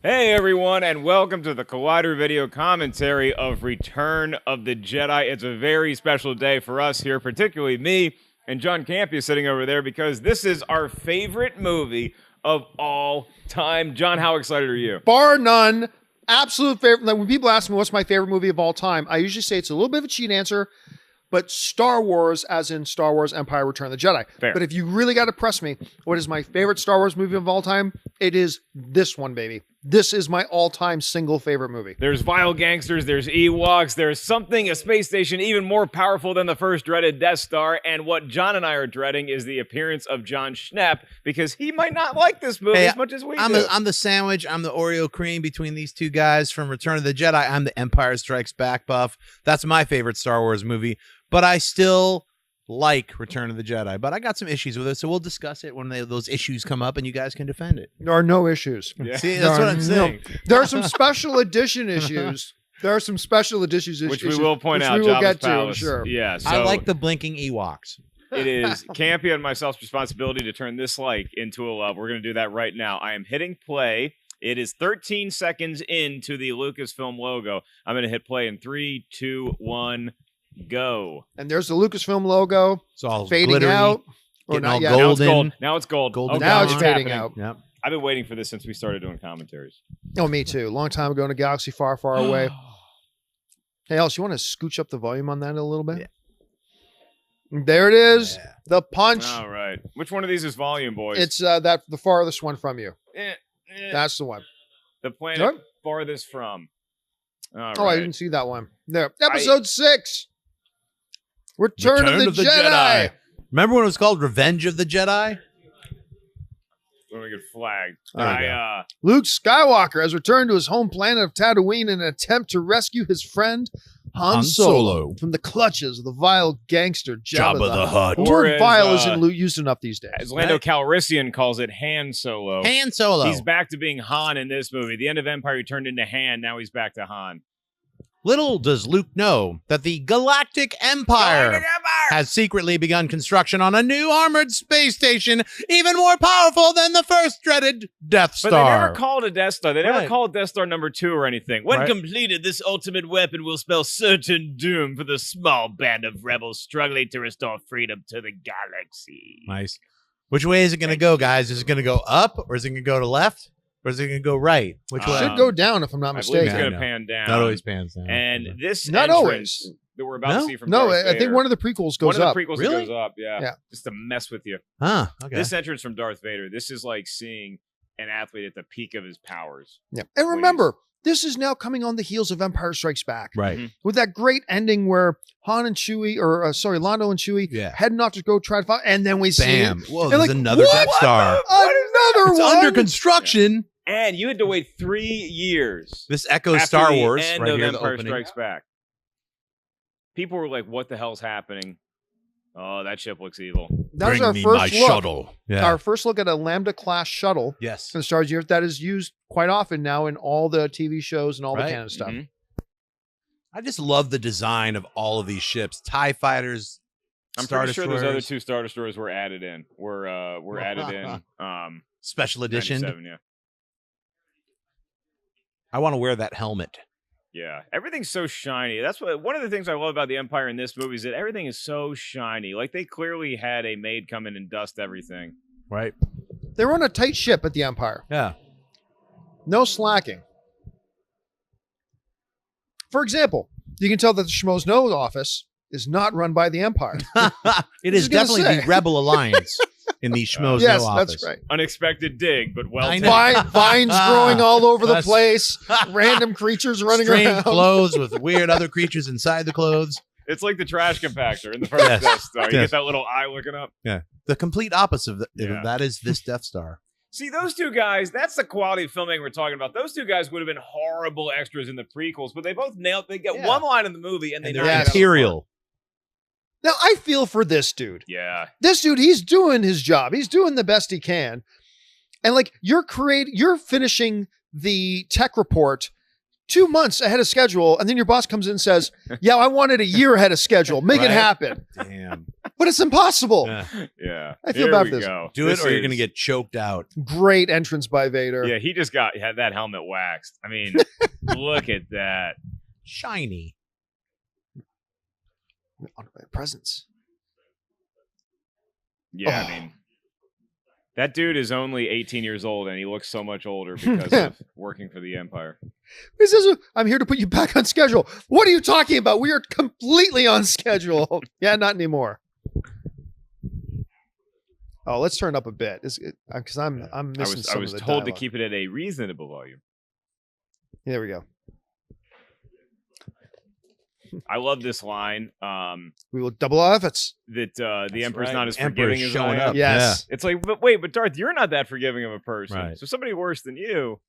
Hey everyone, and welcome to the Collider video commentary of Return of the Jedi. It's a very special day for us here, particularly me and John Campea sitting over there, because this is our favorite movie of all time. John, how excited are you? Bar none. Absolute favorite. Like, when people ask me what's my favorite movie of all time, I usually say it's a little bit of a cheat answer, but Star Wars, as in Star Wars Empire Return of the Jedi. Fair. But if you really got to press me, what is my favorite Star Wars movie of all time? It is this one, baby. This is my all-time single favorite movie. There's vile gangsters, there's Ewoks, there's something, a space station even more powerful than the first dreaded Death Star, and what John and I are dreading is the appearance of John Schnepp, because he might not like this movie as much as we do. I'm the sandwich, I'm the Oreo cream between these two guys from Return of the Jedi. I'm the Empire Strikes Back buff. That's my favorite Star Wars movie, but I still like Return of the Jedi, but I got some issues with it, so we'll discuss it when those issues come up and you guys can defend it. There are no issues. Yeah. See, that's what I'm saying. There are some special edition issues. There are some special editions, which we will point out. We will Jabba's get to, I'm Palace. sure. Yeah, so I like the blinking Ewoks. it is Campea and myself's responsibility to turn this like into a love. We're going to do that right now. I am hitting play. It is 13 seconds into the Lucasfilm logo. I'm going to hit play in 3, 2, 1, go. And there's the Lucasfilm logo. It's all fading glittery, out. Or getting not all yet. Now it's golden. gold. Now it's gold. Golden Now it's dawn. fading happening. out. Yep. I've been waiting for this since we started doing commentaries. Oh, me too. Long time ago in a galaxy far, far away. Hey, Alice, you want to scooch up the volume on that a little bit? Yeah. There it is. Yeah. The punch. All right. Which one of these is volume, boys? It's the farthest one from you. That's That's the one. the planet Yep. farthest from. All Oh, I right. didn't see that one. There. Episode 6. Return of the Jedi. Remember when it was called Revenge of the Jedi? When we get flagged. There we Luke Skywalker has returned to his home planet of Tatooine in an attempt to rescue his friend Han Solo from the clutches of the vile gangster Jabba the Hutt. The Or word as, vile isn't used enough these days. As Lando Calrissian calls it, Han Solo. Han Solo. He's back to being Han in this movie. The end of Empire, he turned into Han. Now he's back to Han. Little does Luke know that the Galactic Empire has secretly begun construction on a new armored space station, even more powerful than the first dreaded Death Star. But they never called a Death Star. They never Right. called Death Star number 2 or anything. When Right. completed, this ultimate weapon will spell certain doom for the small band of rebels struggling to restore freedom to the galaxy. Nice. Which way is it going to go, guys? Is it going to go up, or is it going to go to left, or is it going to go right? Which way? Should go down if I'm not I believe it's mistaken. going Yeah, to I pan down. Not always pans down. And this Not entrance always. that we're about to No? see from No, Darth I think Vader- one of the prequels goes one up. of the prequels Really? goes up, yeah. Yeah. Just to mess with you. Ah, okay. This entrance from Darth Vader, this is like seeing an athlete at the peak of his powers. Yeah. And remember, this is now coming on the heels of Empire Strikes Back. right. Mhm. With that great ending where Han and Chewie, Lando and Chewie Yeah. heading off to go try to find, and then we see Bam. Whoa, And there's like, another what? Death Star. another It's one. under construction. And you had to wait 3 years. This echoes after Star the Wars end right of here, the Empire opening. Strikes Back. People were like, "What the hell's happening?" Oh, that ship looks evil. That was our first look. Yeah. Our first look at a Lambda class shuttle Yes. in Star Wars years that is used quite often now in all the TV shows and all Right. the canon stuff. Mhm. I just love the design of all of these ships. TIE fighters. I'm Star pretty sure those Destroyers. other 2 Star Destroyers were added in. Were added in. Special edition. 97, yeah. I want to wear that helmet. Yeah, everything's so shiny. That's what one of the things I love about the Empire in this movie is that everything is so shiny. Like they clearly had a maid come in and dust everything. Right. They were on a tight ship at the Empire. Yeah. No slacking. For example, you can tell that the Schmoes Know office is not run by the Empire. It I is was gonna definitely say. the Rebel Alliance in the Schmoes Yes, Know office. that's right. Unexpected dig, but well I taken. know. Vines growing all over the That's- place. Random creatures running Strange around. clothes with weird other creatures inside the clothes. It's like the trash compactor in the first Yes. Death Star. You Yes. get that little eye looking up. The complete opposite of Yeah. that is this Death Star. See, those two guys, that's the quality of filmmaking we're talking about. Those two guys would have been horrible extras in the prequels, but they both nailed. They get Yeah. one line in the movie and they And knock they're it out of the imperial. Now, I feel for this dude. park. Yeah. This dude, he's doing his job. He's doing the best he can. And like you're finishing the tech report 2 months ahead of schedule, and then your boss comes in and says, yeah, I want it a year ahead of schedule. Make it Right. happen. Damn. but it's impossible. Yeah. I feel Here bad we for this. go. Do it, This or you're gonna is- get choked out. Great entrance by Vader. Yeah, he just had that helmet waxed. I mean, look at that. Shiny. Honored by presence. Yeah, Oh. I mean, that dude is only 18 years old, and he looks so much older because of working for the Empire. He says, I'm here to put you back on schedule. What are you talking about? We are completely on schedule. Yeah, not anymore. Oh, let's turn up a bit, because I'm missing I some was of the told to dialogue. keep it at a reasonable volume. There we go. I love this line We will double our efforts. that the That's Emperor's right. not as Emperor's forgiving as showing I am. up. Yes. It's like, but wait, but Darth, you're not that forgiving of a person. Right. So somebody worse than you.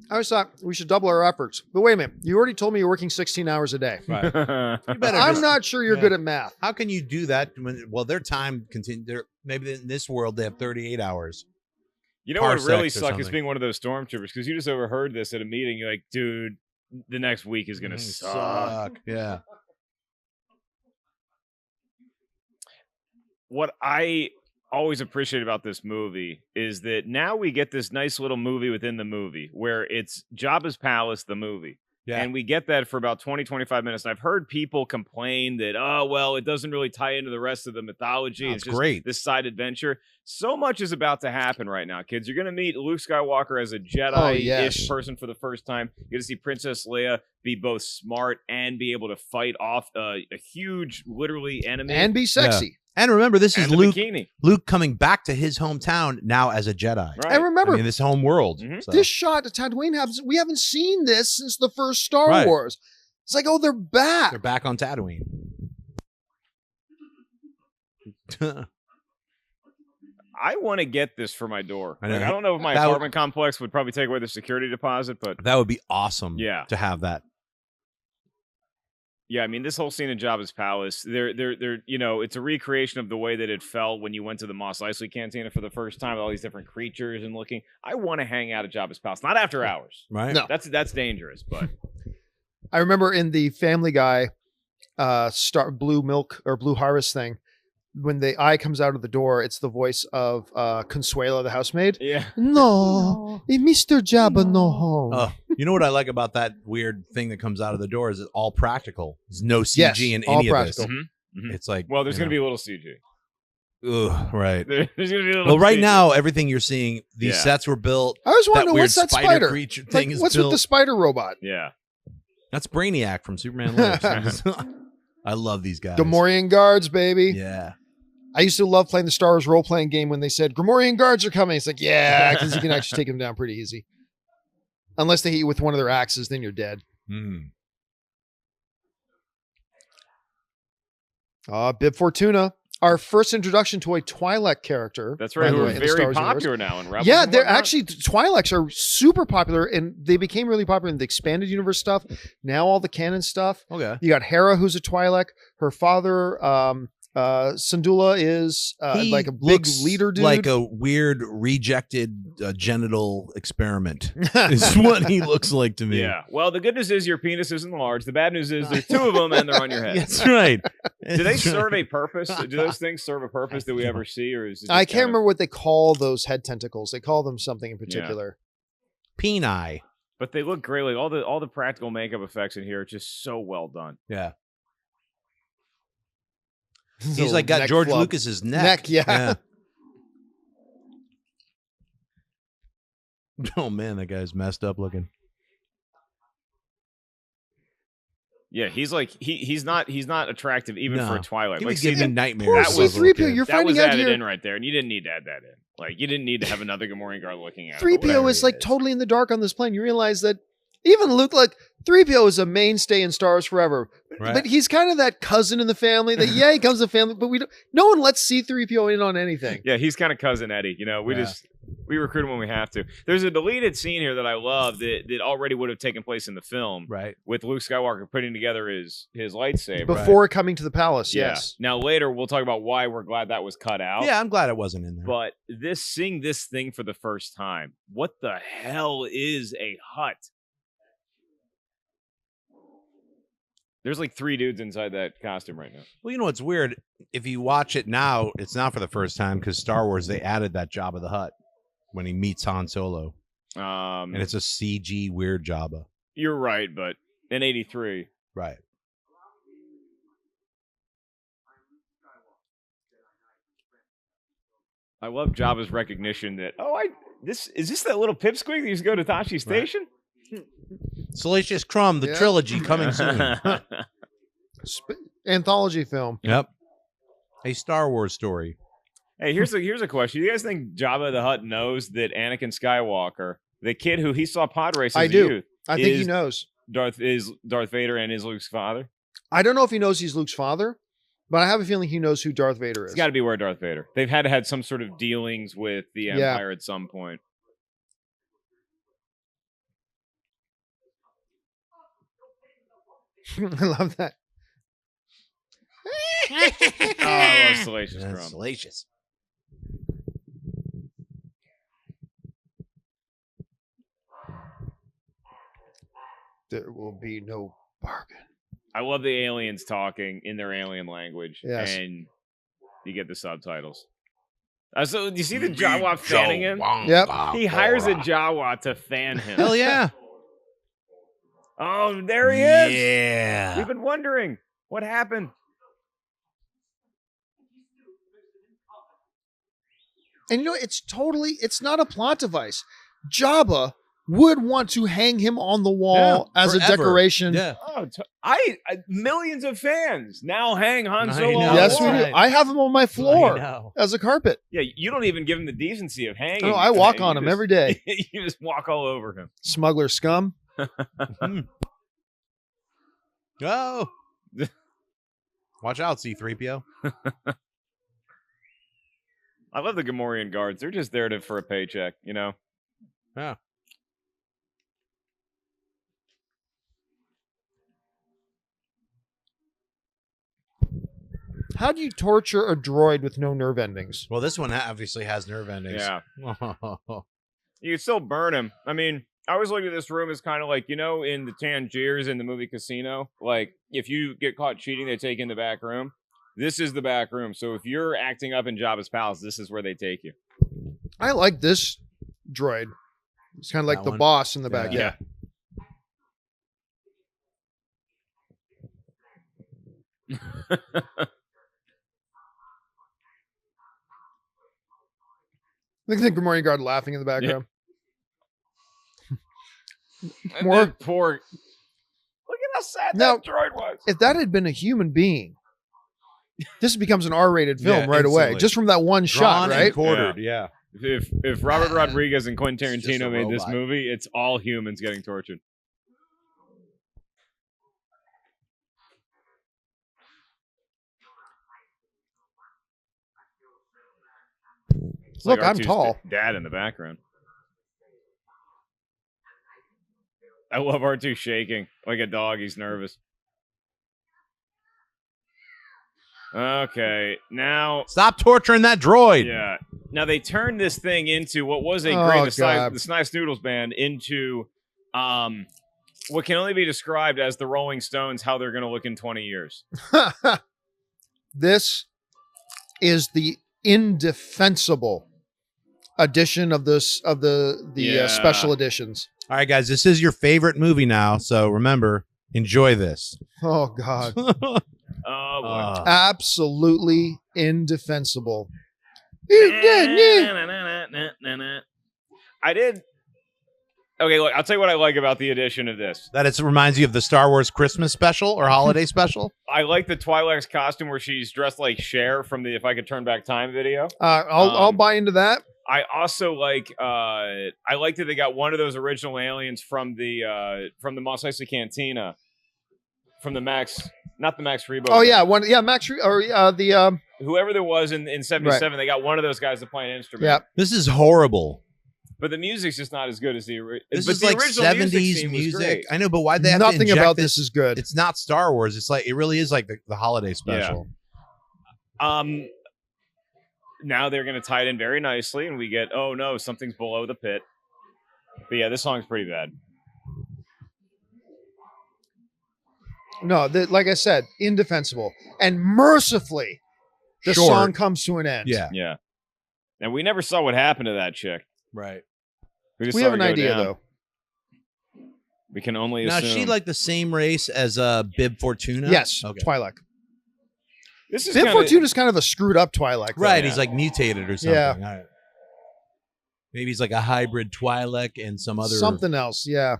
I always thought we should double our efforts. But wait a minute. You already told me you're working 16 hours a day. Right. You better I'm just- not sure you're yeah. good at math. How can you do that when? Well, their time continue. Maybe in this world they have 38 hours. You know what would really Parsecs or suck is something. being one of those stormtroopers because you just overheard this at a meeting. You're like, dude, the next week is gonna suck. Yeah. What I always appreciate about this movie is that now we get this nice little movie within the movie where it's Jabba's Palace, the movie. Yeah. And we get that for about 20, 25 minutes. And I've heard people complain that, oh, well, it doesn't really tie into the rest of the mythology. No, It's it's just great. this side adventure. So much is about to happen right now, kids. You're going to meet Luke Skywalker as a Oh, Jedi-ish yes. person for the first time. You're going to see Princess Leia be both smart and be able to fight off a huge, literally, enemy. And be sexy. And remember, this is and the Luke. bikini. Luke coming back to his hometown now as a Jedi. Right. And remember, I mean, this home world. Mhm. So. this shot at Tatooine happens. We haven't seen this since the first Star Right. Wars. It's like, oh, they're back. They're back on Tatooine. I want to get this for my door. I know. I don't know if my That would- apartment complex would probably take away the security deposit, but That would be awesome. Yeah. To have that. yeah, I mean, this whole scene in Jabba's palace, they're you know, it's a recreation of the way that it felt when you went to the Mos Eisley Cantina for the first time, with all these different creatures and looking. I want to hang out at Jabba's palace, not after hours. Right. No. That's dangerous, but I remember in the Family Guy Blue Milk or Blue Harvest thing, when the eye comes out of the door, it's the voice of Consuela, the housemaid. yeah. No, Mr. Jabba, no home. Oh, you know what I like about that weird thing that comes out of the door is it's all practical. There's no CG Yes, in all any of practical. this. Mhm. It's like, Well, there's you going to be a little CG. know, ugh, right. There's going to be a little Well, right CG. now everything you're seeing, these Yeah. sets were built. I always want to That know weird what's that spider spider creature Like, thing is what's built. with the spider robot? Yeah. That's Brainiac from Superman Lives. I love these guys. Gamorrean guards, baby. Yeah. I used to love playing the Star Wars role-playing game when they said Gamorrean guards are coming. It's like, yeah, because you can actually take them down pretty easy. Unless they hit you with one of their axes, then you're dead. Mm. Bib Fortuna, our first introduction to a Twi'lek character. That's by right. the Who way, are in the Star very Wars universe. popular now in Rebels. Yeah, and they're whatnot. actually Twi'leks are super popular, and they became really popular in the expanded universe stuff. Now all the canon stuff. Okay. You got Hera, who's a Twi'lek. Her father, Syndulla, is He like a big looks leader dude. like a weird rejected genital experiment. Is what he looks like to me. Yeah. Well, the good news is your penis isn't large. The bad news is there's two of them and they're on your head. That's right. Do they serve a purpose? Do those things serve a purpose that we ever see, or is it? I just can't kind of- remember what they call those head tentacles. They call them something in particular. Peni. But they look great. Like all the practical makeup effects in here are just so well done. Yeah. Little He's like got neck George flub. Lucas's neck. Yeah. Oh man, that guy's messed up looking. Yeah, he's like he's not attractive even No. for a Twilight. He Like, was see, giving me that, nightmares. that as a was- little C-3PO, kid. you're that was finding out added here. in right there, and you didn't need to add that in. Like you didn't need to have another Gamorrean guard looking at it. 3PO whatever is he like is. totally in the dark on this plane. You realize that even Luke, like 3PO is a mainstay in Star Wars forever. Right. But he's kind of that cousin in the family that, he comes to family, but no one lets C-3PO in on anything. Yeah, he's kind of cousin Eddie. You know, we Yeah. just We recruit them when we have to. There's a deleted scene here that I love that already would have taken place in the film, Right. with Luke Skywalker putting together his lightsaber. Before coming to the palace, Yeah. yes. Now later we'll talk about why we're glad that was cut out. Yeah, I'm glad it wasn't in there. But seeing this thing for the first time, what the hell is a hut? There's like 3 dudes inside that costume right now. Well, you know what's weird? If you watch it now, it's not for the first time because Star Wars, they added that Jabba the Hutt when he meets Han Solo. And it's a CG weird Jabba. You're right, but in 83. Right. I love Jabba's recognition that, is this that little pipsqueak that used to go to Tashi Station? Salacious Crumb, the Yeah. trilogy coming soon. Anthology film. Yep. A Star Wars story. Hey, here's a question. You guys think Jabba the Hutt knows that Anakin Skywalker, the kid who he saw pod race as I a do. youth, I think he is knows. Darth Vader and is Luke's father? I don't know if he knows he's Luke's father, but I have a feeling he knows who Darth Vader is. It's got to be where Darth Vader. They've had some sort of dealings with the Empire at some point. I love that. Oh, I love Salacious Yeah, Crumb. salacious. There will be no bargain. I love the aliens talking in their alien language, Yes. and you get the subtitles. So, do you see the Jawa fanning him? Yep. He hires a Jawa to fan him. Hell yeah. Oh, there he is. Yeah. We've been wondering what happened. And you know, it's not a plot device. Jabba would want to hang him on the wall as a forever. decoration. Yeah. Oh, I millions of fans now hang Han I Solo. know. on the Yes, we wall. do. Right. I have him on my I floor know. as a carpet. Yeah, you don't even give him the decency of hanging. No, I walk You on him just- every day. You just walk all over him. Smuggler scum. Oh. Watch out, C-3PO. I love the Gamorrean guards. They're just there for a paycheck, you know? Yeah. How do you torture a droid with no nerve endings? Well, this one obviously has nerve endings. Yeah. You can still burn him. I mean, I always look at this room as kind of like, you know, in the Tangiers in the movie Casino, like if you get caught cheating, they take you in the back room. This is the back room. So if you're acting up in Jabba's palace, this is where they take you. I like this droid. It's kind of like That the one? boss in the back. Yeah. Look at the Gamorrean guard laughing in the background. And More- then poor. Look at how sad Now- that droid was. If that had been a human being, this becomes an R-rated film Yeah, right away, instantly. just from that one shot, Drawn right? and quartered, yeah. If Robert Rodriguez and Quentin It's just a Tarantino made this robot. movie, it's all humans getting tortured. It's Look, like I'm R2's tall. Dad in the background. I love R2 shaking like a dog. He's nervous. Okay, now Stop torturing that droid. yeah. Now they turned this thing into what was a Oh, great the God. Snice Noodles Band into what can only be described as the Rolling Stones how they're going to look in 20 years. This is the indefensible edition of this of the Yeah. special editions. All right, guys, this is your favorite movie now, so remember, enjoy this. Oh God, Oh, boy. absolutely indefensible. I did. Okay, look, I'll tell you what I like about the addition of this. That it reminds you of the Star Wars Christmas special or holiday special. I like the Twi'lek's costume where she's dressed like Cher from the If I Could Turn Back Time video. I'll buy into that. I also like I like that they got one of those original aliens from the Mos Eisley Cantina from the Max Not the Max Rebo. Oh band. yeah, Max or the Whoever there was in 77, they got one of those guys to play an instrument. Yeah. This is horrible. But the music's just not as good as the original. This but is the like original 70s music. I know, but why'd they have to nothing inject about this is good. It's not Star Wars. It's like it really is like the holiday special. Now they're going to tie it in very nicely, and we get, oh no, something's below the pit. But yeah, this song's pretty bad. No, like I said, indefensible. And mercifully, the Short. song comes to an end. Yeah. Yeah. And we never saw what happened to that chick. Right. We just We saw have her an go idea, down. though. We can only Now, assume. is she like the same race as Bib Fortuna? Yes, Okay. Twi'lek. This is Bib kinda- Fortuna's kind of a screwed up Twi'lek. though. Right. Yeah. He's like mutated or something. Yeah. All right. Maybe he's like a hybrid Twi'lek and some other. Something else, yeah.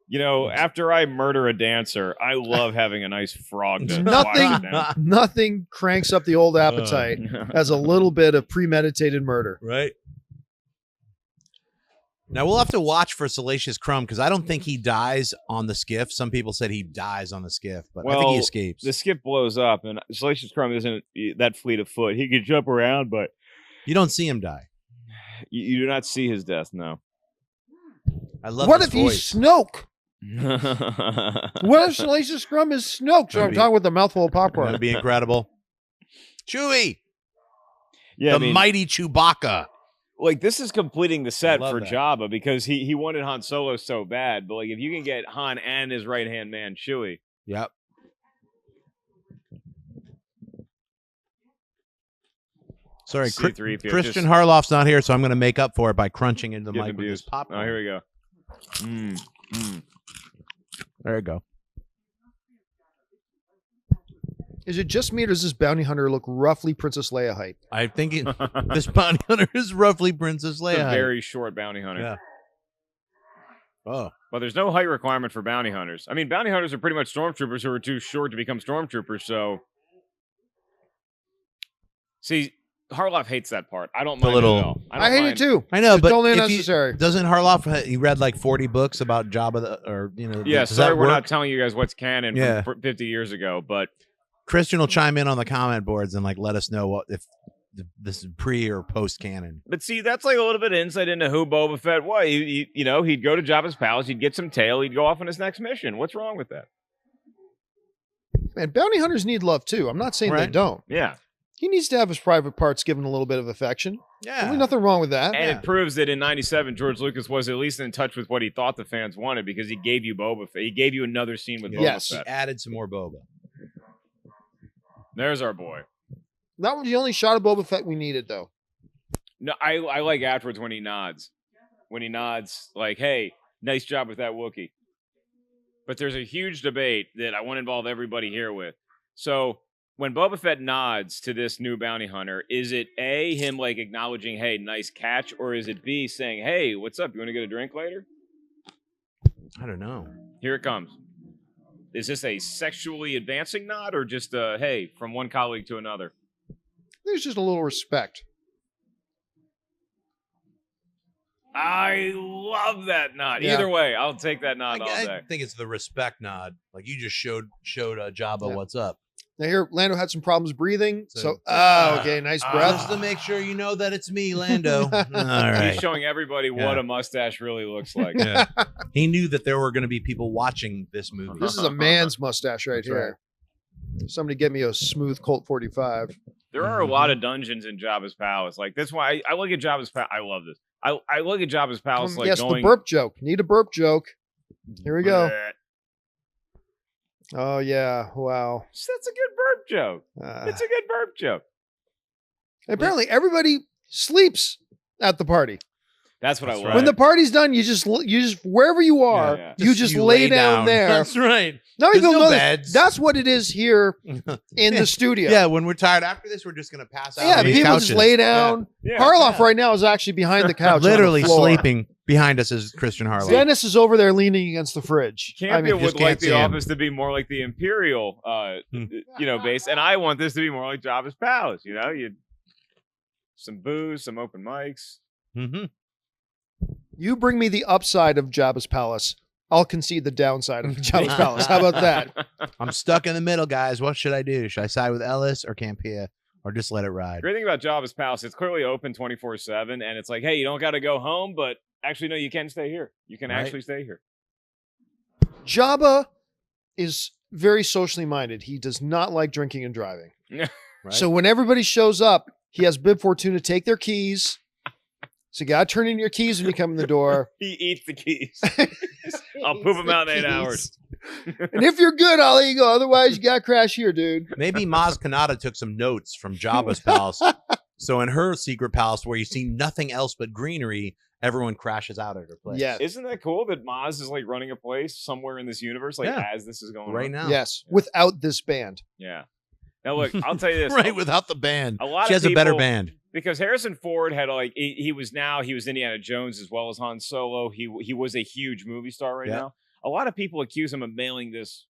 You know, after I murder a dancer, I love having a nice frog to Nothing- wash it down. Nothing cranks up the old appetite as a little bit of premeditated murder. Right. Now we'll have to watch for Salacious Crumb because I don't think he dies on the skiff. Some people said he dies on the skiff, but I think he Well, escapes. The skip blows up, and Salacious Crumb isn't that fleet of foot. He could jump around, but You don't see him die. you do not see his death, no. I love What his if voice. he's Snoke? yeah, What if Salacious Crumb is Snoke? So I'm That'd be- talking with a mouthful of popcorn. That'd be incredible. Chewie, I the mean, mighty Chewbacca. like this is completing the set love for that. Jabba because he wanted Han Solo so bad, but like if you can get Han and his right hand man Chewie, Yep. Sorry, C-3PO Christian just Harloff's not here, so I'm going to make up for it by crunching into the give mic him with this views. popcorn. Oh, here we go. There you go. Is it just me or does this bounty hunter look roughly Princess Leia height? I think this bounty hunter is roughly Princess It's Leia. a very short bounty hunter. Yeah. Oh, But there's no height requirement for bounty hunters. I mean, bounty hunters are pretty much stormtroopers who are too short to become stormtroopers, so... See, Harloff hates that part. I don't The mind little- it at all. I hate it too. I know, It's but totally if unnecessary. doesn't Harloff? He read like 40 books about Jabba, Yeah, does sorry that we're work? not telling you guys what's canon Yeah. from 50 years ago, but Christian will chime in on the comment boards and like let us know what if this is pre or post canon. see, that's like a little bit of insight into who Boba Fett was. You know, he'd go to Jabba's palace, he'd get some tail, he'd go off on his next mission. What's wrong with that? Man, bounty hunters need love too. I'm not saying they Right. don't. Yeah. He needs to have his private parts given a little bit of affection. Yeah, There's nothing wrong with that. And Yeah. it proves that in 97, George Lucas was at least in touch with what he thought the fans wanted because he gave you Boba Fett. He gave you another scene with Yes. Boba he Fett. added some more Boba. There's our boy. That was the only shot of Boba Fett we needed, though. No, I like afterwards when he nods. When he nods, like, hey, nice job with that Wookiee. But there's a huge debate that I want to involve everybody here with. So when Boba Fett nods to this new bounty hunter, is it A, him like acknowledging, hey, nice catch, or is it B, saying, hey, what's up? You want to get a drink later? I don't know. Here it comes. Is this a sexually advancing nod or just a, hey, from one colleague to another? There's just a little respect. I love that nod. Yeah. Either way, I'll take that nod all I day. think it's the respect nod. Like you just showed Jabba Yeah. what's up. Now here, Lando had some problems breathing. So- Okay, nice Just breath. to make sure you know that it's me, Lando. All right. He's showing everybody what Yeah. a mustache really looks like. Yeah. He knew that there were going to be people watching this movie. This is a man's mustache right That's here. Somebody get me a smooth Colt 45. There are a lot of dungeons in Jabba's palace. Like that's why I look at Jabba's palace. I love this. I look at Jabba's palace like yes, going. the burp joke. Need a burp joke. Here we go. "Bleh." Oh yeah, wow. That's a good burp joke. It's a good burp joke. Apparently, everybody sleeps at the party. That's what That's I love. right. When the party's done, you just wherever you are, Yeah. you just lay down there. That's right. Not There's even no know beds. that's what it is here in the studio. Yeah, when we're tired after this, we're just going to pass out. Yeah, on these people couches. just lay down. Yeah. Harloff Yeah. right now is actually behind the couch, on the Literally floor. sleeping behind us is Christian Harloff. Dennis is over there leaning against the fridge. Campea I mean, just would like can't the see him. office to be more like the Imperial, base, and I want this to be more like Jabba's palace. You know, you some booze, some open mics. Mm-hmm. you bring me the upside of Jabba's palace. I'll concede the downside of Jabba's palace. How about that? I'm stuck in the middle, guys. What should I do? Should I side with Ellis or Campea, or just let it ride? Great thing about Jabba's palace, it's clearly open 24/7, and it's like, hey, you don't got to go home, but actually, no, you can stay here. You can actually stay here. Jabba is very socially minded. He does not like drinking and driving. Right? So when everybody shows up, he has Bib Fortuna take their keys. So you got to turn in your keys when you come in the door. He eats the keys. I'll poop them out in 8 hours. And if you're good, I'll let you go. Otherwise, you got to crash here, dude. Maybe Maz Kanata took some notes from Jabba's palace. So in her secret palace, where you see nothing else but greenery, everyone crashes out at her place. Yeah. Isn't that cool that Maz is like running a place somewhere in this universe, like Yeah. as this is going Right on? now. Yes, without this band. Yeah. Now look, I'll tell you this. Right, without the band. A lot She of has a better people- band. Because Harrison Ford had like he was Indiana Jones as well as Han Solo. He was a huge movie star right now. A lot of people accuse him of mailing this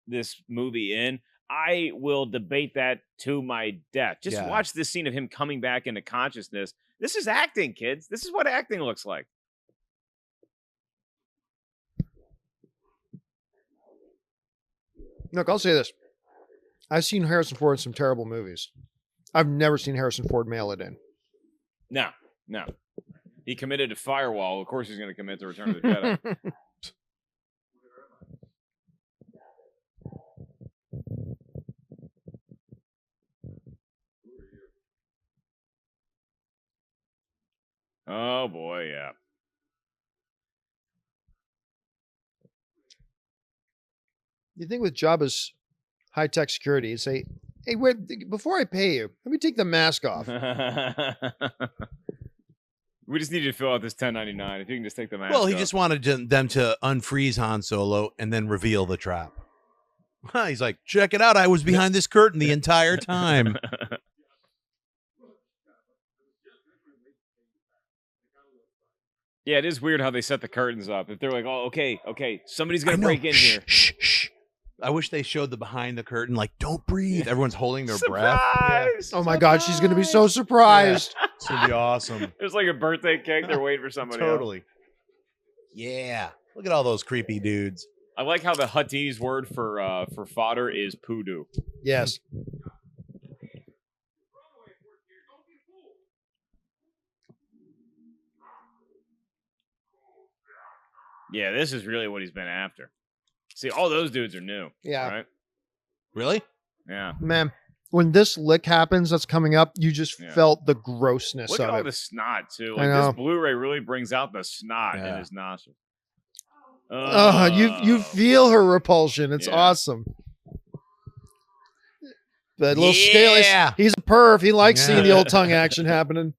movie in. I will debate that to my death. Just watch this scene of him coming back into consciousness. This is acting, kids. This is what acting looks like. Look, I'll say this. I've seen Harrison Ford in some terrible movies. I've never seen Harrison Ford mail it in. No. He committed to Firewall. Of course he's going to commit to Return of the Jedi. Oh, boy, yeah. You think with Jabba's high-tech security, you say, hey, wait, before I pay you, let me take the mask off. We just need you to fill out this 1099. If you can just take the mask Well, he off. just wanted them to unfreeze Han Solo and then reveal the trap. He's like, check it out. I was behind this curtain the entire time. Yeah, it is weird how they set the curtains up. If they're like, oh, okay, somebody's going I to know. break in here. Shh. I wish they showed the behind the curtain, like, don't breathe. Everyone's holding their breath. Surprise! Oh my God, she's going to be so surprised. It's going to be awesome. It's like a birthday cake. They're waiting for somebody else. Totally. Yeah. Look at all those creepy dudes. I like how the Huttese word for fodder is poodoo. Yes. Yeah, this is really what he's been after. See, all those dudes are new. Yeah. Right? Really? Yeah. Man, when this lick happens that's coming up, you just felt the grossness Look at of all it. the snot, too. I Like, know. this Blu-ray really brings out the snot in his nostrils. You feel her repulsion. It's Yeah. awesome. The little scaly. He's a perv. He likes seeing the old tongue action happening.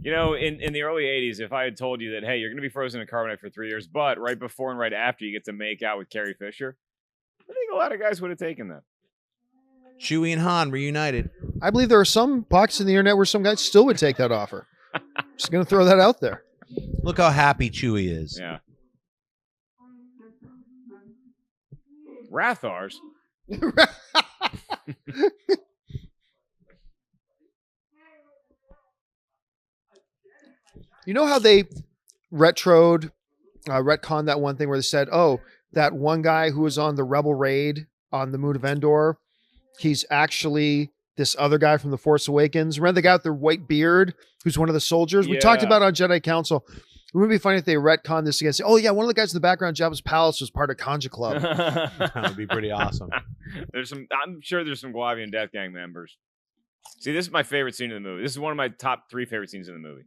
You know, in the early 80s, if I had told you that, hey, you're going to be frozen in carbonite for 3 years, but right before and right after you get to make out with Carrie Fisher, I think a lot of guys would have taken that. Chewie and Han reunited. I believe there are some pockets in the internet where some guys still would take that offer. Just going to throw that out there. Look how happy Chewie is. Yeah. Rathars. You know how they retconned that one thing where they said, oh, that one guy who was on the Rebel raid on the moon of Endor, he's actually this other guy from The Force Awakens. Remember the guy with the white beard who's one of the soldiers? We talked about it on Jedi Council. It would be funny if they retconned this again. Say, oh, yeah, one of the guys in the background, Jabba's Palace, was part of Conja Club. That would be pretty awesome. I'm sure there's some Guavian Death Gang members. See, this is my favorite scene in the movie. This is one of my top 3 favorite scenes in the movie.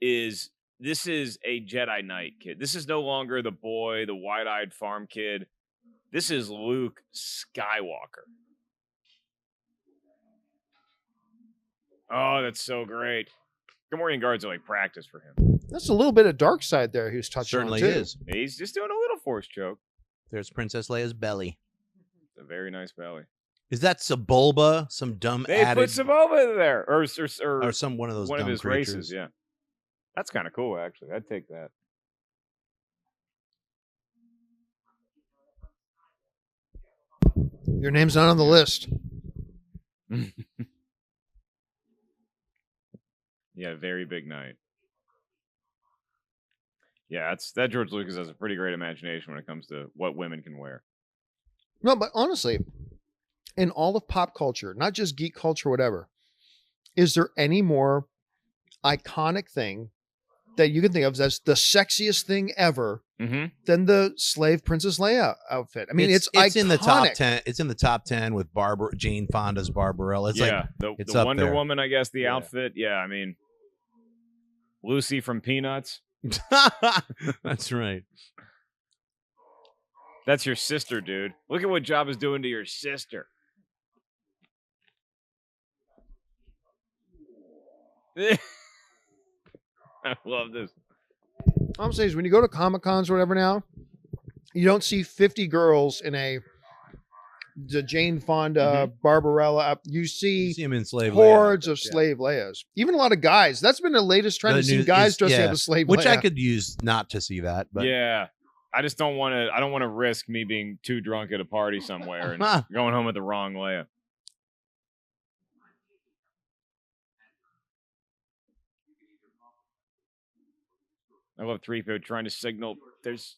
This is a Jedi Knight kid. This is no longer the boy, the wide-eyed farm kid. This is Luke Skywalker. Oh, that's so great. Gamorrean guards are like practice for him. That's a little bit of dark side there who's touching Certainly on, too. is. He's just doing a little force choke. There's Princess Leia's belly. It's a very nice belly. Is that Sebulba? Some dumb They added, put Sebulba there, or some one of those one of dumb his creatures. races. Yeah, that's kind of cool. Actually, I'd take that. Your name's not on the list. Yeah, very big night. Yeah, that George Lucas has a pretty great imagination when it comes to what women can wear. No, but honestly, in all of pop culture, not just geek culture, whatever, is there any more iconic thing that you can think of as the sexiest thing ever than the slave Princess Leia outfit? I mean, it's in the top iconic. 10. It's in the top 10 with Jane Fonda's Barbarella. It's yeah, like it's the up Wonder there. Woman, I guess, the outfit. Yeah, I mean, Lucy from Peanuts. That's right. That's your sister, dude. Look at what Jabba's doing to your sister. I love this. All I'm saying is when you go to Comic Cons or whatever now, you don't see 50 girls in the Jane Fonda Barbarella. You see him in slave hordes Leia. of slave Leias. Even a lot of guys. That's been the latest trend to see guys dressing up as slave which Leia. I could use not to see that. But yeah. I just don't want to. I don't want to risk me being too drunk at a party somewhere and going home with the wrong Leia. I love 3PO trying to signal. There's.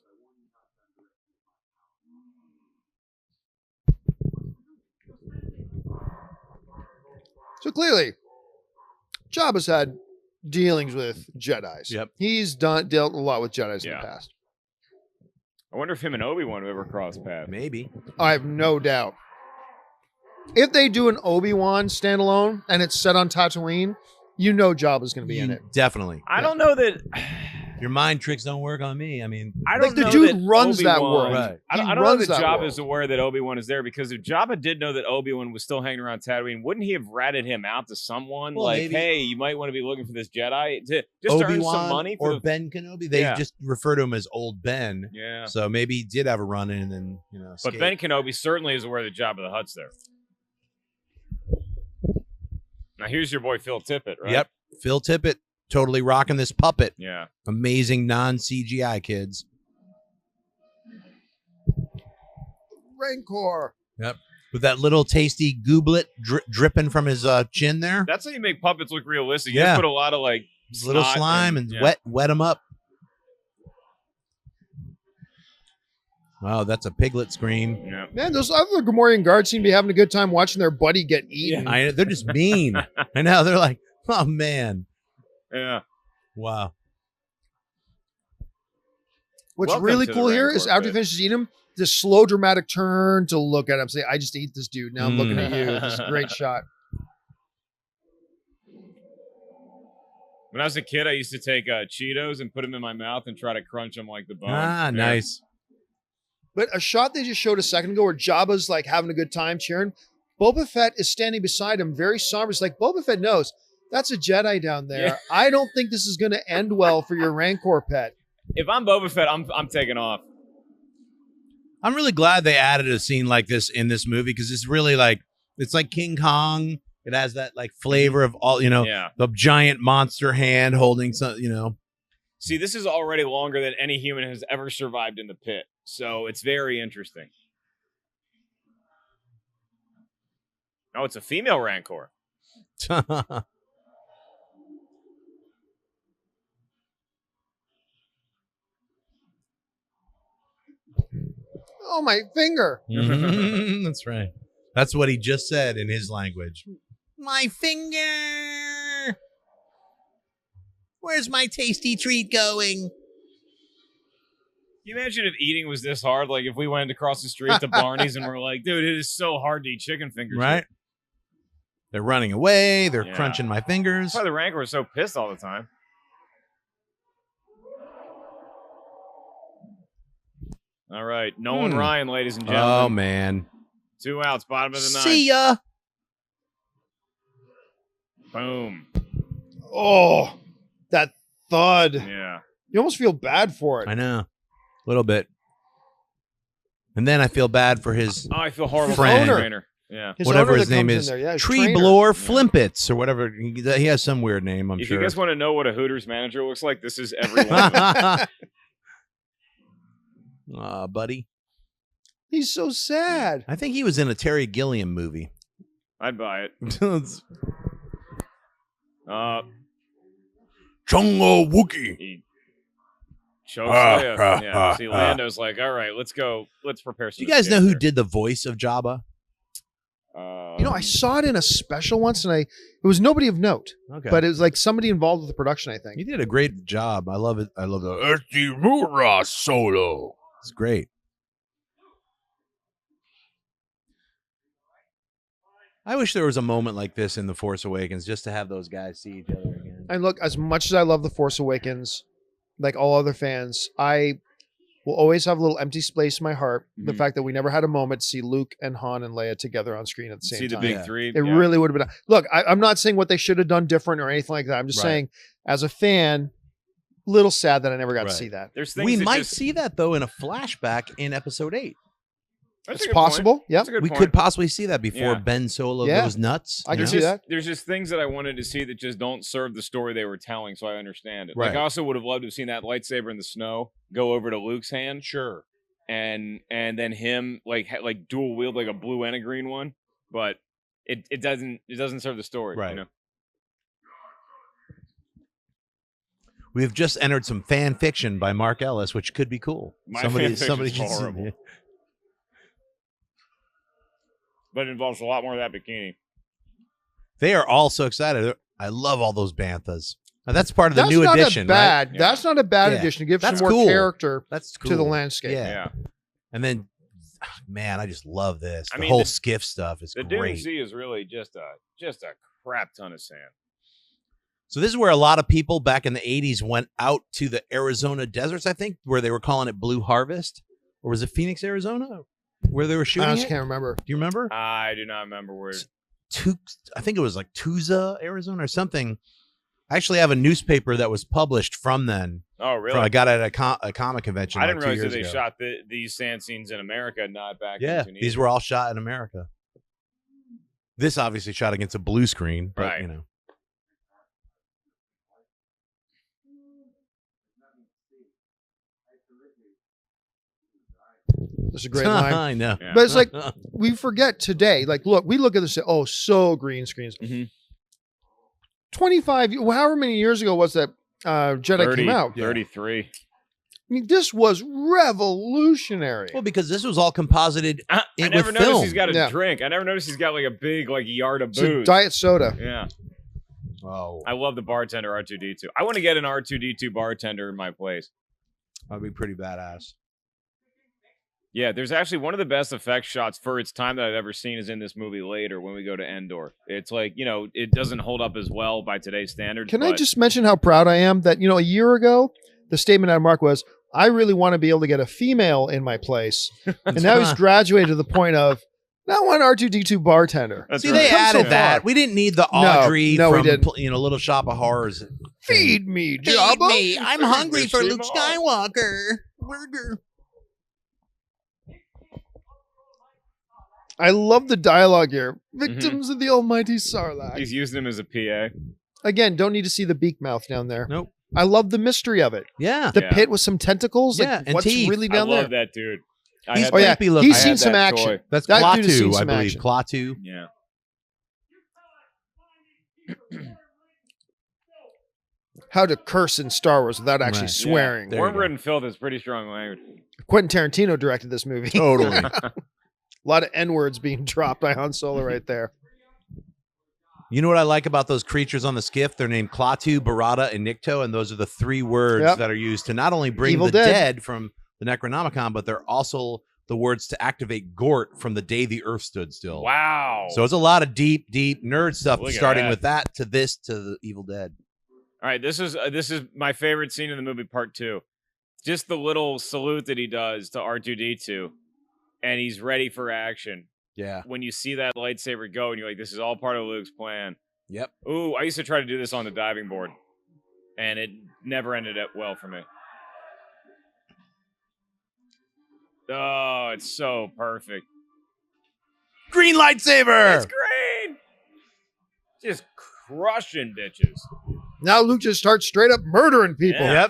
So clearly, Jabba's had dealings with Jedis. Yep. He's dealt a lot with Jedis in the past. I wonder if him and Obi-Wan have ever crossed paths. Maybe. I have no doubt. If they do an Obi-Wan standalone and it's set on Tatooine, you know Jabba's going to be in it. Definitely. I don't know that. Your mind tricks don't work on me. I mean, I don't know the dude that runs that Obi-Wan, world. Right. I don't know runs that that Jabba world. is aware that Obi-Wan is there, because if Jabba did know that Obi-Wan was still hanging around Tatooine, wouldn't he have ratted him out to someone? Well, like, maybe. hey, you might want to be looking for this Jedi to earn Obi-Wan some money for or Ben Kenobi. They just refer to him as Old Ben. Yeah. So maybe he did have a run in and But escaped. Ben Kenobi certainly is aware that Jabba the Hutt's there. Now here's your boy Phil Tippett, right? Yep. Phil Tippett totally rocking this puppet. Yeah. Amazing non-CGI kids. Rancor. Yep. With that little tasty gooblet dripping from his chin there. That's how you make puppets look realistic. You Yeah. just put a lot of like Little snot slime and yeah. wet them up. Wow, that's a piglet scream. Yeah. Man, those other Gamorrean guards seem to be having a good time watching their buddy get eaten. They're just mean. I know. They're like, oh, man. Yeah. Wow. What's Welcome really to the cool here Rancor is after he pit. finishes eating him, this slow dramatic turn to look at him, say, I just ate this dude. Now I'm looking at you. This is a great shot. When I was a kid, I used to take Cheetos and put them in my mouth and try to crunch them like the bone. Ah, Yeah. nice. But a shot they just showed a second ago where Jabba's like having a good time cheering. Boba Fett is standing beside him, very somber. It's like Boba Fett knows that's a Jedi down there. Yeah. I don't think this is going to end well for your Rancor pet. If I'm Boba Fett, I'm taking off. I'm really glad they added a scene like this in this movie because it's really like, it's like King Kong. It has that like flavor of all, Yeah. the giant monster hand holding some, See, this is already longer than any human has ever survived in the pit. So it's very interesting. Oh, it's a female Rancor. Oh, my finger. That's right. That's what he just said in his language. My finger. Where's my tasty treat going? Can you imagine if eating was this hard? Like if we went across the street to Barney's and we're like, dude, it is so hard to eat chicken fingers. Right? They're running away. They're Yeah. crunching my fingers. That's why the Rancor is so pissed all the time. All right. Nolan Ryan, ladies and gentlemen. Oh, man. 2 outs, bottom of the ninth. See ya. Boom. Oh, that thud. Yeah. You almost feel bad for it. I know. A little bit. And then I feel bad for his Oh, I feel horrible Friend. for the trainer. Yeah. His whatever owner his that name comes in is. there, yeah, his Tree trainer. Blower Flimpets or whatever. He has some weird name, I'm If sure. you guys want to know what a Hooters manager looks like, this is every one of them. Aw, buddy. He's so sad. I think he was in a Terry Gilliam movie. I'd buy it. Chungo Wookie. He Chokes Leia. Yeah. See, Lando's like, all right, let's go. Let's prepare some. Do you guys know who escape did the voice of Jabba? here. You know, I saw it in a special once, and it was nobody of note, Okay. but it was like somebody involved with the production, I think. You did a great job. I love it. I love the Estimura solo. It's great. I wish there was a moment like this in The Force Awakens just to have those guys see each other again. And look, as much as I love The Force Awakens, like all other fans, I will always have a little empty space in my heart. The Mhm. fact that we never had a moment to see Luke and Han and Leia together on screen at the same See the time. big Yeah. three. It really would have been. Look, I'm not saying what they should have done different or anything like that. I'm just Right. saying, as a fan, little sad that I never got to Right. see that. There's things We that might just, see that, though, in a flashback in Episode 8. That's It's a good point. possible. Yeah, That's a good We point. could possibly see that before Yeah. Ben Solo Yeah. goes nuts. I you can know? see that. There's just things that I wanted to see that just don't serve the story they were telling, so I understand it. Like Right. I also would have loved to have seen that lightsaber in the snow go over to Luke's hand, Sure. and then him like dual wield like a blue and a green one, but it doesn't serve the story. Right. You know? We have just entered some fan fiction by Mark Ellis, which could be cool. My somebody fan fiction's should see horrible. it. But it involves a lot more of that bikini. They are all so excited. I love all those banthas. Now, that's part of the that's new not edition, a bad. right? That's not a bad Yeah. addition. It gives That's some more cool. character That's cool. to the landscape. Yeah. Yeah. And then, man, I just love this. I The mean, whole the- skiff stuff is The Dune great. Sea is really just a crap ton of sand. So this is where a lot of people back in the 80s went out to the Arizona deserts, I think, where they were calling it Blue Harvest. Or was it Phoenix, Arizona? Where they were I shooting honestly it? can't remember. Do you remember? I do not remember where. I think it was like Tucson, Arizona or something. I actually have a newspaper that was published from then. Oh, really? I got it at a comic convention. I like didn't 2 realize that years they ago. shot these sand scenes in America, not back Yeah, in Tunisia. these were all shot in America. This obviously shot against a blue screen, but Right. you know. There's a great line. I know. Yeah. But it's like we forget today. Like, look, we look at this. Oh, so green screens. Mhm. 25, however many years ago was that Jedi came out? 33. I mean, this was revolutionary. Well, because this was all composited I never with noticed film. he's got a Yeah. drink. I never noticed he's got like a big yard of It's a booze. diet soda. Yeah. Oh, I love the bartender R2D2. I want to get an R2D2 bartender in my place. that'd be pretty badass. Yeah, there's actually one of the best effect shots for its time that I've ever seen is in this movie later when we go to Endor. It's like, it doesn't hold up as well by today's standards. Can I but- just mention how proud I am that, a year ago, the statement out of Mark was, I really want to be able to get a female in my place. And now he's graduated to the point of, now one R2D2 bartender. That's See, right. they Come so added that. far. We didn't need the Audrey no, we from didn't. Little Shop of Horrors. Feed me, Jabba. I'm hungry for Luke Skywalker. Burger. I love the dialogue here. Victims of the almighty Sarlacc. He's using him as a PA. Again, don't need to see the beak mouth down there. Nope. I love the mystery of it. Yeah. The Yeah. pit with some tentacles. Yeah, Like, and what's teeth. really I down there? love that dude. I He's had Oh, yeah. that- creepy looking. He's I seen had some that action. toy. That's That dude has seen Klaatu, I some believe. action. Klaatu. Yeah. How to curse in Star Wars without actually Right. swearing. There you go. Worm-ridden filth is pretty strong language. Quentin Tarantino directed this movie. Totally. A lot of N-words being dropped by Han Solo right there. You know what I like about those creatures on the skiff? They're named Klaatu, Barada, and Nikto, and those are the 3 words Yep. that are used to not only bring Evil the Dead. dead from the Necronomicon, but they're also the words to activate Gort from the day the Earth stood still. Wow. So it's a lot of deep nerd stuff, Look at starting that. with that to this to the Evil Dead. All right, this is my favorite scene in the movie, part 2. Just the little salute that he does to R2D2, and he's ready for action. Yeah. When you see that lightsaber go, and you're like, this is all part of Luke's plan. Yep. Ooh, I used to try to do this on the diving board, and it never ended up well for me. Oh, it's so perfect. Green lightsaber. It's green! Just crushing bitches. Now Luke just starts straight up murdering people. Yeah.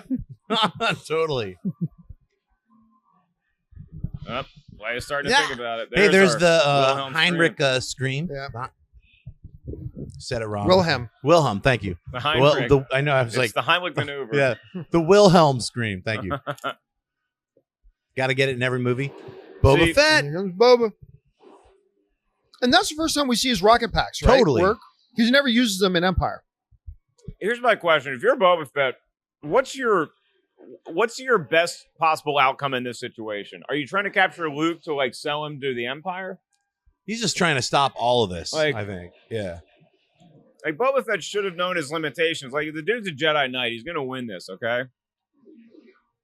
Yep. Totally. Well, Leia's starting to Yeah. think about it. Hey, there's our the Wilhelm Heinrich scream. Yeah. Said it wrong. Wilhelm. Thank you. The Heinrich. I know. I was It's like, the Heimlich maneuver. yeah, the Wilhelm scream. Thank you. Got to get it in every movie. Boba See, Fett. Here comes Boba. And that's the first time we see his rocket packs, right? Totally. Work. He never uses them in Empire. Here's my question: if you're Boba Fett, what's your best possible outcome in this situation? Are you trying to capture Luke to like sell him to the Empire? He's just trying to stop all of this. Like- I think. Yeah. Like Boba Fett should have known his limitations. Like the dude's a Jedi Knight, he's gonna win this. Okay,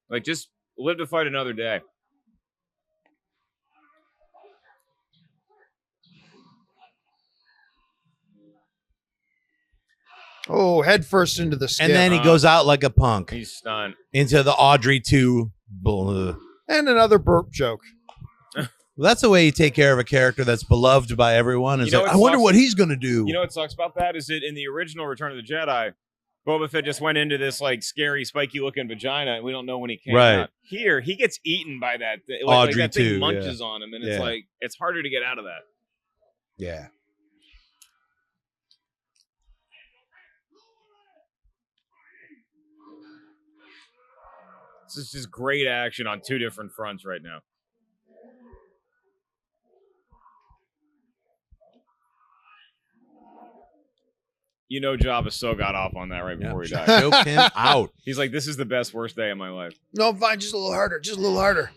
like just live to fight another day. Oh, head first into the skiff. And then he goes out like a punk He's stunned. into the Audrey 2. Well, And another burp joke. that's the way you take care of a character that's beloved by everyone. Is You know like, what I wonder sucks? what he's gonna do. You know what sucks about that is that in the original Return of the Jedi, Boba Fett just went into this like scary, spiky-looking vagina, and we don't know when he came Right. out. Here, he gets eaten by that. Like Audrey that thing too, munches on him, and it's Yeah. like it's harder to get out of that. Yeah. This is just great action on two different fronts right now. You know, Jabba so got off on that right before he died. Choke him out. He's like, "This is the best, worst day of my life." No, fine. Just a little harder. Just a little harder.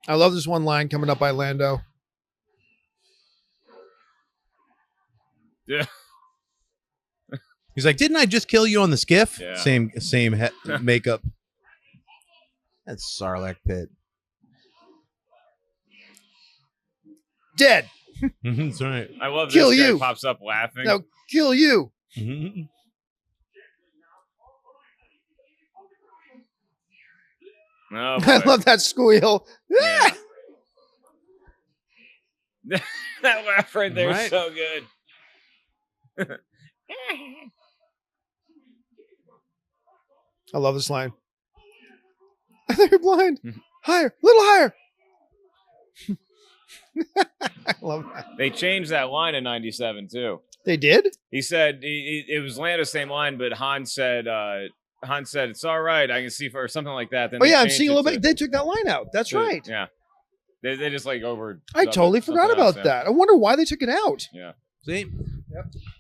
I love this one line coming up by Lando. Yeah. He's like, didn't I just kill you on the skiff? Yeah. Same makeup. That's Sarlacc pit. Dead. That's right. I love Kill this guy you. pops up laughing. Now kill you. Mhm. Oh, I boy. love that squeal. Yeah. That laugh right there is Right. so good. I love this line. I think you're blind. Higher, little higher. I love that. They changed that line in '97 too. They did? He said it was Lando's same line, but Han said it's all right. I can see for or something like that. Then Oh they yeah, I'm changed seeing a it little to- bit. They took that line out. That's to- right. Yeah, they just like over. I totally forgot about that. I wonder why they took it out. Yeah. See?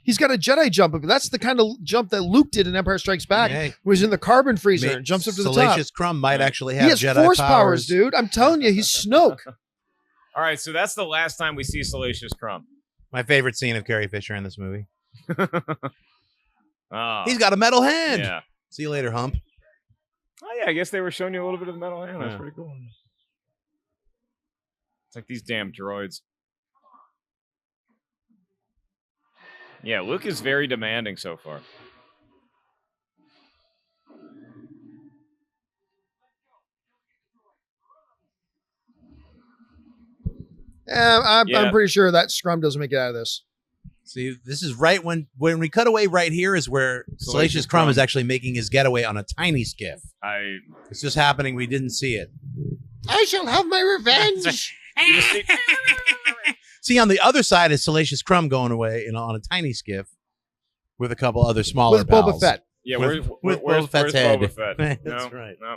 He's got a Jedi jump, but that's the kind of jump that Luke did in Empire Strikes Back. Hey. Where he's in the carbon freezer and jumps up to the top. Salacious Crumb might actually have He has Jedi force powers, powers, dude. I'm telling you, he's Snoke. All right, so that's the last time we see Salacious Crumb. My favorite scene of Carrie Fisher in this movie. Oh, He's got a metal hand. yeah. See you later, Hump. Oh yeah, I guess they were showing you a little bit of the metal hand. That's Yeah. pretty cool. It's like these damn droids. Yeah, Luke is very demanding so far. I'm Yeah. pretty sure that Scrum doesn't make it out of this. See, this is right when we cut away right here is where Salacious Salacious Crumb Crumb. is actually making his getaway on a tiny skiff. It's just happening. We didn't see it. I shall have my revenge. See, on the other side is Salacious Crumb going away on a tiny skiff with a couple other smaller With Boba pals. Fett. Yeah, With where's Boba Fett's Boba head. Fett? That's No, right. No.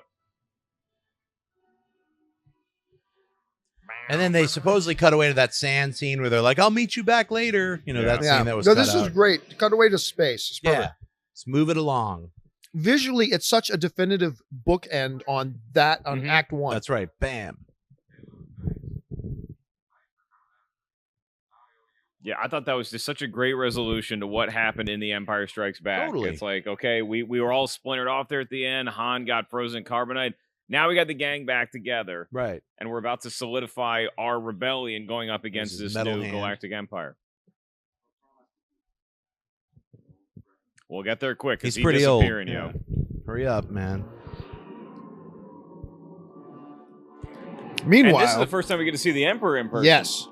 And then they supposedly cut away to that sand scene where they're like, "I'll meet you back later." You know, Yeah. that Yeah. scene that was No, cut this is out. great. Cut away to space. It's perfect. Yeah, let's move it along. Visually, it's such a definitive bookend on that on Mhm. Act One. That's right. Bam. Yeah, I thought that was just such a great resolution to what happened in The Empire Strikes Back. Totally. It's like, okay, we were all splintered off there at the end. Han got frozen carbonite. Now we got the gang back together, Right. and we're about to solidify our rebellion going up against is this Metal new Hand. galactic empire. We'll get there quick because He's pretty old. disappearing, yo. Hurry up, man. Meanwhile, And this is the first time we get to see the Emperor in person. yes.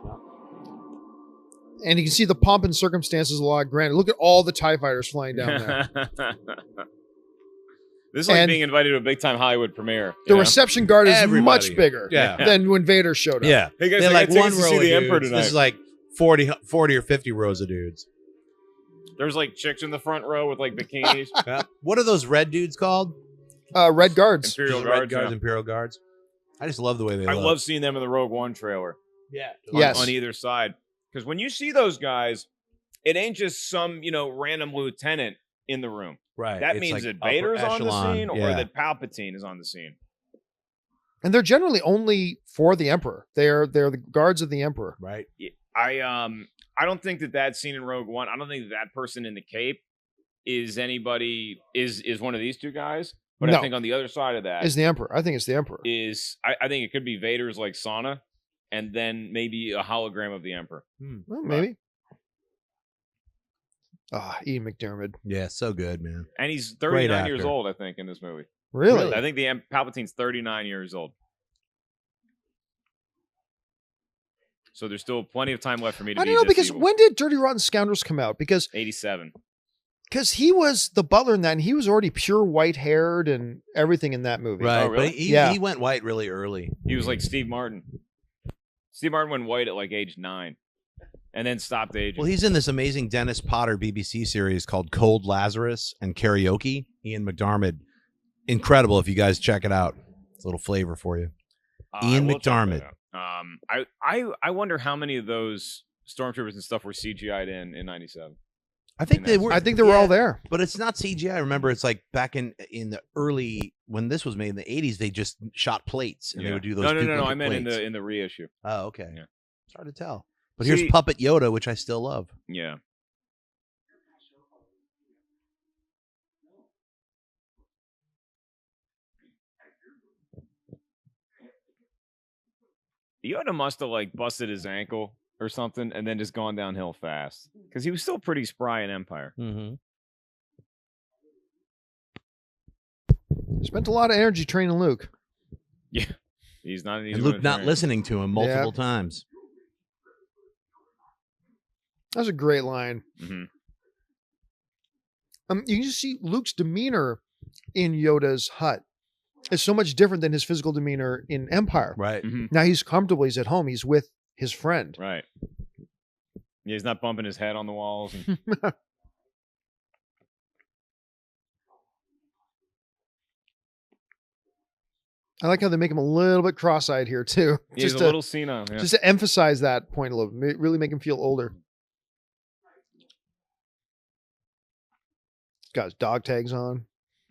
And you can see the pomp and circumstances of the law granted. Look at all the TIE fighters flying down there. This is like And- being invited to a big time Hollywood premiere. The you know? reception guard is Everybody. much bigger Yeah. than when Vader showed up. Yeah. Hey guys, They had I like got tickets one to row see of the Emperor dudes. tonight. This is like 40 or 50 rows of dudes. There's like chicks in the front row with like bikinis. What are those red dudes called? Red guards. Imperial Just red Guards. guards, Yeah. Imperial Guards. I just love the way they I look. love seeing them in the Rogue One trailer. Yeah. Yes. On either side. Because when you see those guys, it ain't just some, random lieutenant in the room. Right. That It's means like that upper Vader's on the echelon. scene or Yeah. that Palpatine is on the scene. And they're generally only for the Emperor. They're the guards of the Emperor. Right. I don't think that scene in Rogue One, I don't think that person in the cape is anybody, is one of these two guys. But No. I think on the other side of that Is the Emperor. I think it's the Emperor. I think it could be Vader's like sauna and then maybe a hologram of the Emperor. Well, maybe. Ian McDiarmid. Yeah. So good, man. And he's Great 39 years actor. old, I think, in this movie. Really? I think the Palpatine's 39 years old. So there's still plenty of time left for me to I be don't know, this because evil. when did Dirty Rotten Scoundrels come out? Because 87. he was the butler in that, and he was already pure white haired and everything in that movie. Right. really? But he, Yeah. he went white really early. He was like Steve Martin. Steve Martin went white at like age 9 and then stopped aging. Well, he's in this amazing Dennis Potter BBC series called Cold Lazarus and Karaoke. Ian McDiarmid. Incredible if you guys check it out. It's a little flavor for you. Ian I will check McDiarmid. that out. I wonder how many of those stormtroopers and stuff were CGI'd in 97. I think In they that were. I think they were all there. But it's not CGI. Remember, it's like back in the early, when this was made in the 80s, they just shot plates and they would do those. No. I duplicate meant plates. in the reissue. Oh, okay. Yeah. It's hard to tell. But See- here's Puppet Yoda, which I still love. Yeah. Yoda must have like busted his ankle or something and then just gone downhill fast because he was still pretty spry in Empire. Mm-hmm. Spent a lot of energy training Luke. He's not. And Luke not listening to him multiple times. That was a great line. Hmm. You can just see Luke's demeanor in Yoda's hut is so much different than his physical demeanor in Empire. Right. Hmm. Now he's comfortable. He's at home. He's with his friend. Right. Yeah, he's not bumping his head on the walls. And... I like how they make him a little bit cross-eyed here too, Yeah, he's just a to little senile. Yeah. just to emphasize that point a little, really make him feel older. Got his dog tags on.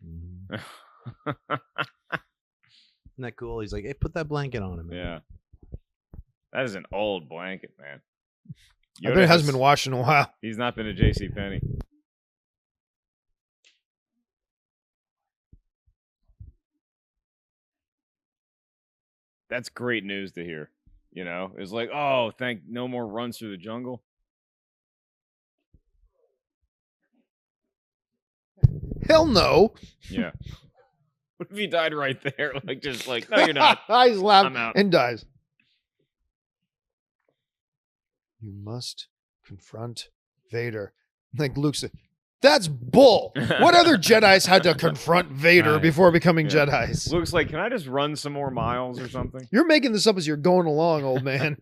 Mhm. Isn't that cool? He's like, hey, put that blanket on him. Man. Yeah. That is an old blanket, man. I bet it hasn't been washed in a while. He's not been to J.C. Penney. That's great news to hear. It's like, oh, no more runs through the jungle. Hell no. Yeah. What if he died right there? No, you're not. He's laughing I'm out. and dies. You must confront Vader. Like Luke said, that's bull. What other Jedis had to confront Vader Right. before becoming Yeah. Jedis? Luke's like, can I just run some more miles or something? You're making this up as you're going along, old man.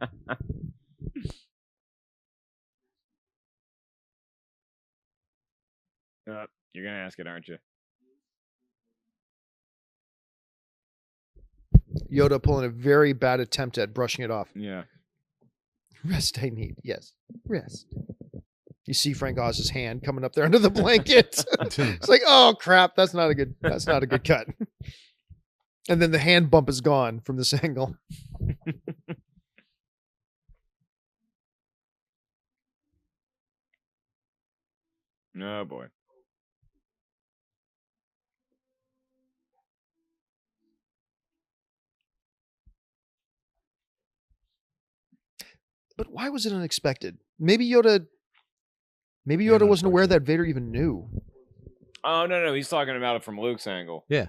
You're going to ask it, aren't you? Yoda pulling a very bad attempt at brushing it off. Yeah. Rest I need. Yes. Rest. You see Frank Oz's hand coming up there under the blanket. It's like, oh crap, that's not a good cut. And then the hand bump is gone from this angle. Oh, boy. But why was it unexpected? Maybe Yoda no wasn't aware question. that Vader even knew. Oh, no. He's talking about it from Luke's angle. Yeah.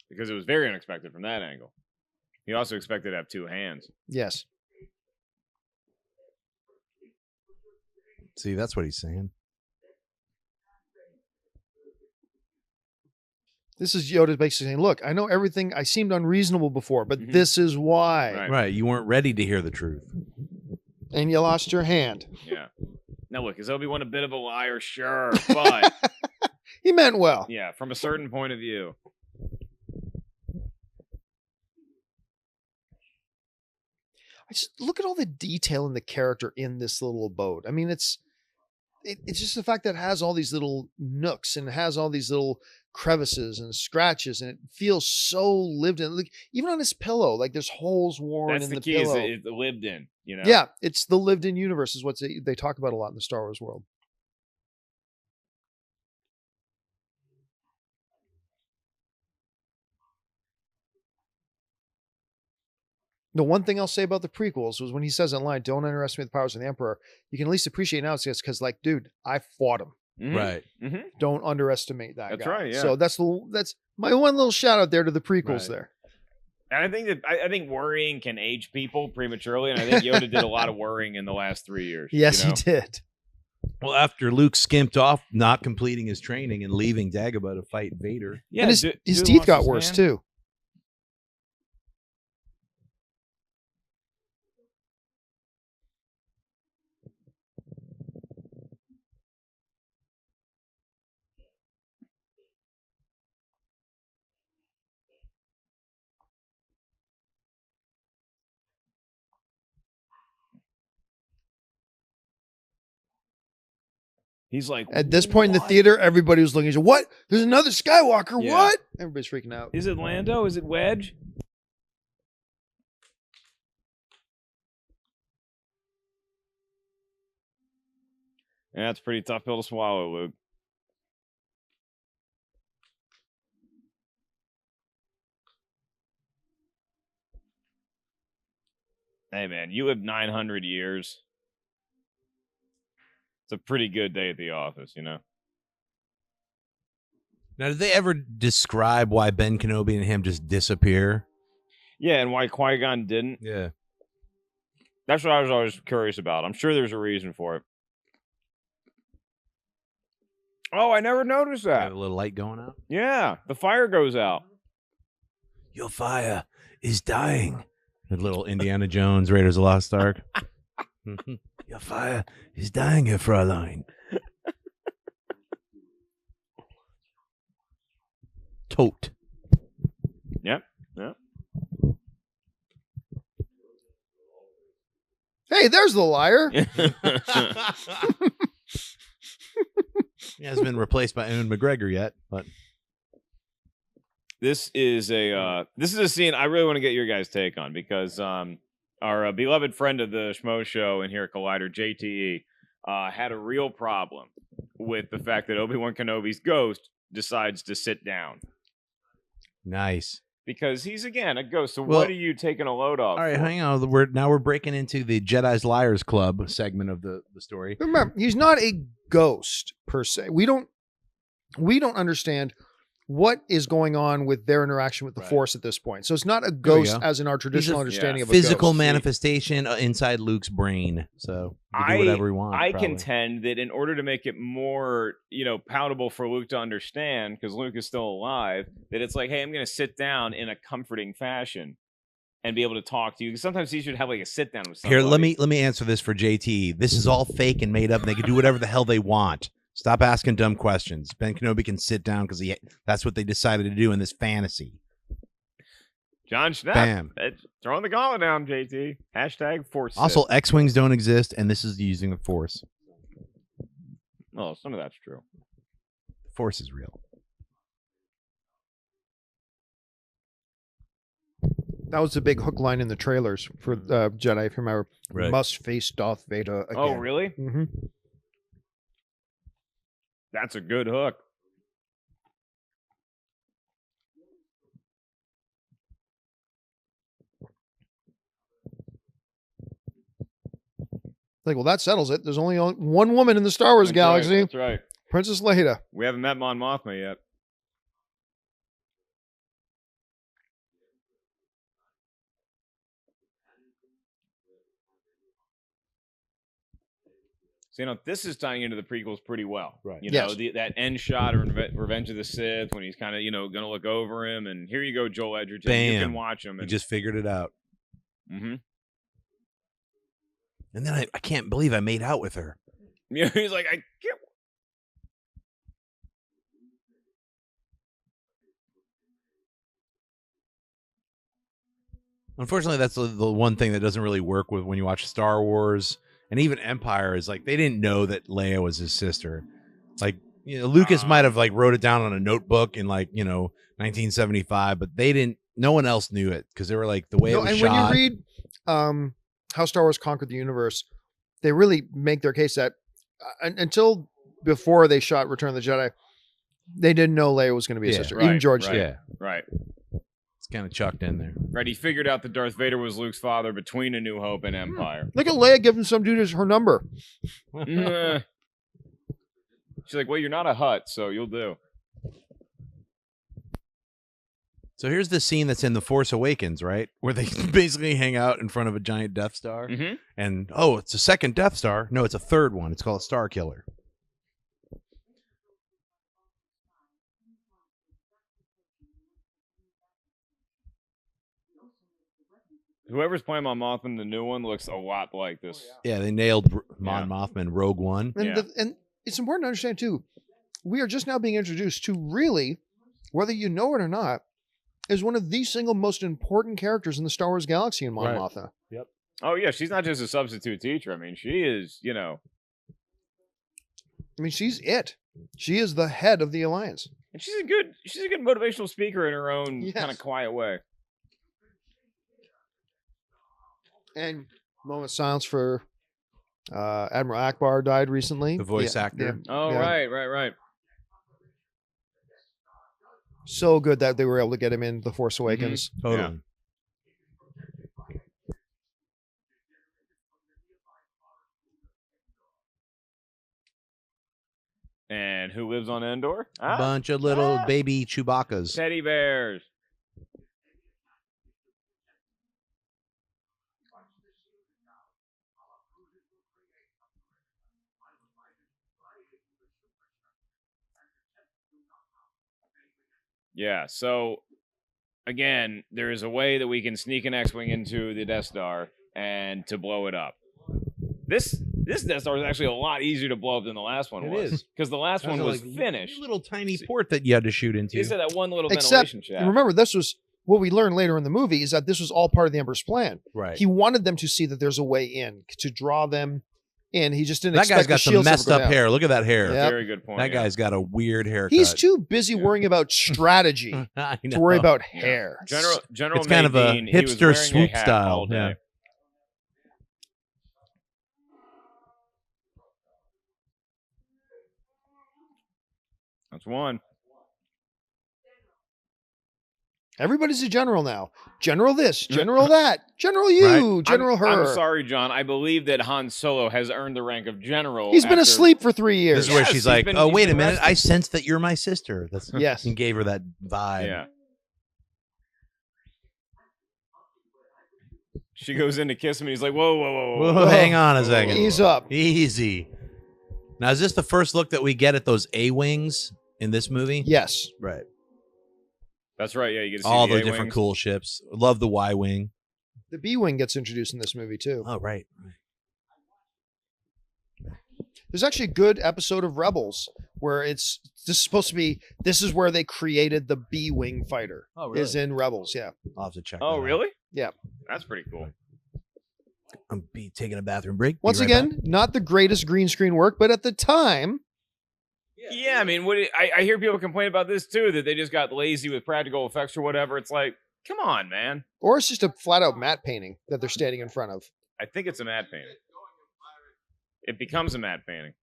Because it was very unexpected from that angle. He also expected to have two hands. Yes. See, that's what he's saying. This is Yoda basically saying, look, I know everything. I seemed unreasonable before, but this is why. Right. Right. You weren't ready to hear the truth. And you lost your hand. Yeah. Now, look, is Obi-Wan a bit of a liar? Sure. But, He meant well. yeah, from a certain point of view. I just look at all the detail in the character in this little abode. I mean, it's just the fact that it has all these little nooks and it has all these little crevices and scratches, and it feels so lived in. Like, even on his pillow, like there's holes worn That's in the the key, pillow. is it lived in, you know? Yeah, it's the lived-in universe is what they talk about a lot in the Star Wars world. The one thing I'll say about the prequels was when he says in line, "Don't underestimate the powers of the Emperor." You can at least appreciate now it's because, like, dude, I fought him. Mhm. Right. Mhm. Don't underestimate that That's guy. right, yeah. So that's my one little shout out there to the prequels Right. there. And I think that I think worrying can age people prematurely, and I think Yoda did a lot of worrying in the last 3 years. Yes, you know? he did. Well, after Luke skimped off not completing his training and leaving Dagobah to fight Vader. Yeah, And his dude teeth lost got his worse hand. too. He's like, At this point in the "What? theater, everybody was looking. What? There's another Skywalker. Yeah. What? Everybody's freaking out. Is it Lando? Is it Wedge? Yeah, that's a pretty tough pill to swallow, Luke. Hey, man, you live 900 years. It's a pretty good day at the office, you know? Now, did they ever describe why Ben Kenobi and him just disappear? Yeah, and why Qui-Gon didn't? Yeah. That's what I was always curious about. I'm sure there's a reason for it. Oh, I never noticed that. Have a little light going out. Yeah, the fire goes out. Your fire is dying. The little Indiana Jones, Raiders of the Lost Ark. Your fire is dying, Herr Fräulein. Tote. Yep, yep. Hey, there's the liar. He hasn't been replaced by Ewan McGregor yet, but This is a scene I really want to get your guys' take on, because our beloved friend of the Schmo Show in here at Collider, JTE, had a real problem with the fact that Obi-Wan Kenobi's ghost decides to sit down. nice. Because he's, again, a ghost. So Well, what are you taking a load off? All right, for? hang on. We're breaking into the Jedi's Liars Club segment of the story. Remember, he's not a ghost per se. We don't understand what is going on with their interaction with the Right. Force at this point. So it's not a we ghost go. as in our traditional understanding of a Physical ghost. manifestation inside Luke's brain. So we can do whatever we want. I probably. contend that in order to make it more, palatable for Luke to understand, because Luke is still alive, that it's like, hey, I'm going to sit down in a comforting fashion and be able to talk to you. Because sometimes he should have like a sit down with somebody. Here, let me answer this for JT. This is all fake and made up, and they can do whatever the hell they want. Stop asking dumb questions. Ben Kenobi can sit down because that's what they decided to do in this fantasy. John Schnepp. Bam. Throwing the gauntlet down, JT. Hashtag Force. Also, X-Wings don't exist, and this is using the Force. Oh, some of that's true. The Force is real. That was the big hook line in the trailers for Jedi, if you remember. Right. Must face Darth Vader again. Oh, really? Mm-hmm. That's a good hook. Like, well, that settles it. There's only one woman in the Star Wars That's galaxy, Right, that's right. Princess Leia. We haven't met Mon Mothma yet. So, this is tying into the prequels pretty well. Right. You know, Yes. that end shot of Revenge of the Sith when he's kind of, going to look over him. And here you go, Joel Edgerton. Bam. You can watch him. He And, just figured it out. Mhm. And then I can't believe I made out with her. Yeah, he's like, I can't. Unfortunately, that's the one thing that doesn't really work with when you watch Star Wars and even Empire is like they didn't know that Leia was his sister. Like, Lucas might have like wrote it down on a notebook in like, 1975, but they didn't. No one else knew it because they were like the way it was and shot. when you read How Star Wars Conquered the Universe, they really make their case that until before they shot Return of the Jedi, they didn't know Leia was going to be a sister. Even George did. Yeah, Right. it's kind of chucked in there. Right. He figured out that Darth Vader was Luke's father between A New Hope and Empire. Look at Leia giving some dude her number. She's like, well, you're not a Hutt, so you'll do. So here's the scene that's in The Force Awakens, right? Where they basically hang out in front of a giant Death Star. Mm-hmm. And, oh, it's a second Death Star. No, it's a third one. It's called a Star Killer. Whoever's playing Mon Mothma, the new one, looks a lot like this. Yeah, they nailed Mon Mothma in Rogue One. And, Yeah. and it's important to understand, too, we are just now being introduced to really, whether you know it or not, is one of the single most important characters in the Star Wars galaxy in Mon Right. Mothma. Oh, yeah, she's not just a substitute teacher. I mean, she is, I mean, she's it. She is the head of the Alliance. and she's a good motivational speaker in her own Yes. kind of quiet way. And moment of silence for Admiral Akbar died recently. The voice actor. Oh, Yeah. right. So good that they were able to get him in The Force Awakens. Totally. And who lives on Endor? A bunch of little Ah. baby Chewbacca's. Teddy bears. Yeah, so again, there is a way that we can sneak an X-Wing into the Death Star and to blow it up. This Death Star is actually a lot easier to blow up than the last one It was. is. Because the last one was finished. Little tiny port that you had to shoot into. You said that one little Except, ventilation shaft. remember, this was what we learned later in the movie is that this was all part of the Emperor's plan. Right. He wanted them to see that there's a way in, to draw them in. He just didn't That expect guy's got the some shields to messed ever go up down. hair. Look at that hair. Yeah. Very good point. That yeah. guy's got a weird haircut. He's too busy worrying about strategy I to worry know. about Yeah. hair. General It's kind of a Maybean, he was hipster wearing a swoop hat style, all day. yeah. That's one. Everybody's a general now. General this, general that, general you, general her. I'm sorry, John. I believe that Han Solo has earned the rank of general. He's been after- asleep for 3 years. This is where Yes, she's he's like, been- "Oh, he's wait a been minute! resting. I sense that you're my sister." That's Yes. and gave her that vibe. Yeah. She goes in to kiss him, and he's like, "Whoa, whoa, whoa, whoa!" Whoa, hang on a second. Ease up. Easy. Now, is this the first look that we get at those A-wings in this movie? Yes. Right. That's right. Yeah, you get to see All the those different A-wings. cool ships. Love the Y-wing. The B-Wing gets introduced in this movie, too. Oh, right. There's actually a good episode of Rebels where this is supposed to be, this is where they created the B-Wing fighter. Oh, Is in Rebels, yeah. I'll have to check. Oh, that out. really? Yeah. That's pretty cool. I'm taking a bathroom break. Be Once right again, back. not the greatest green screen work, but at the time, Yeah, I mean, I hear people complain about this too, that they just got lazy with practical effects or whatever. It's like, come on, man. or it's just a flat out matte painting that they're standing in front of. I think it's a matte painting. It becomes a matte painting.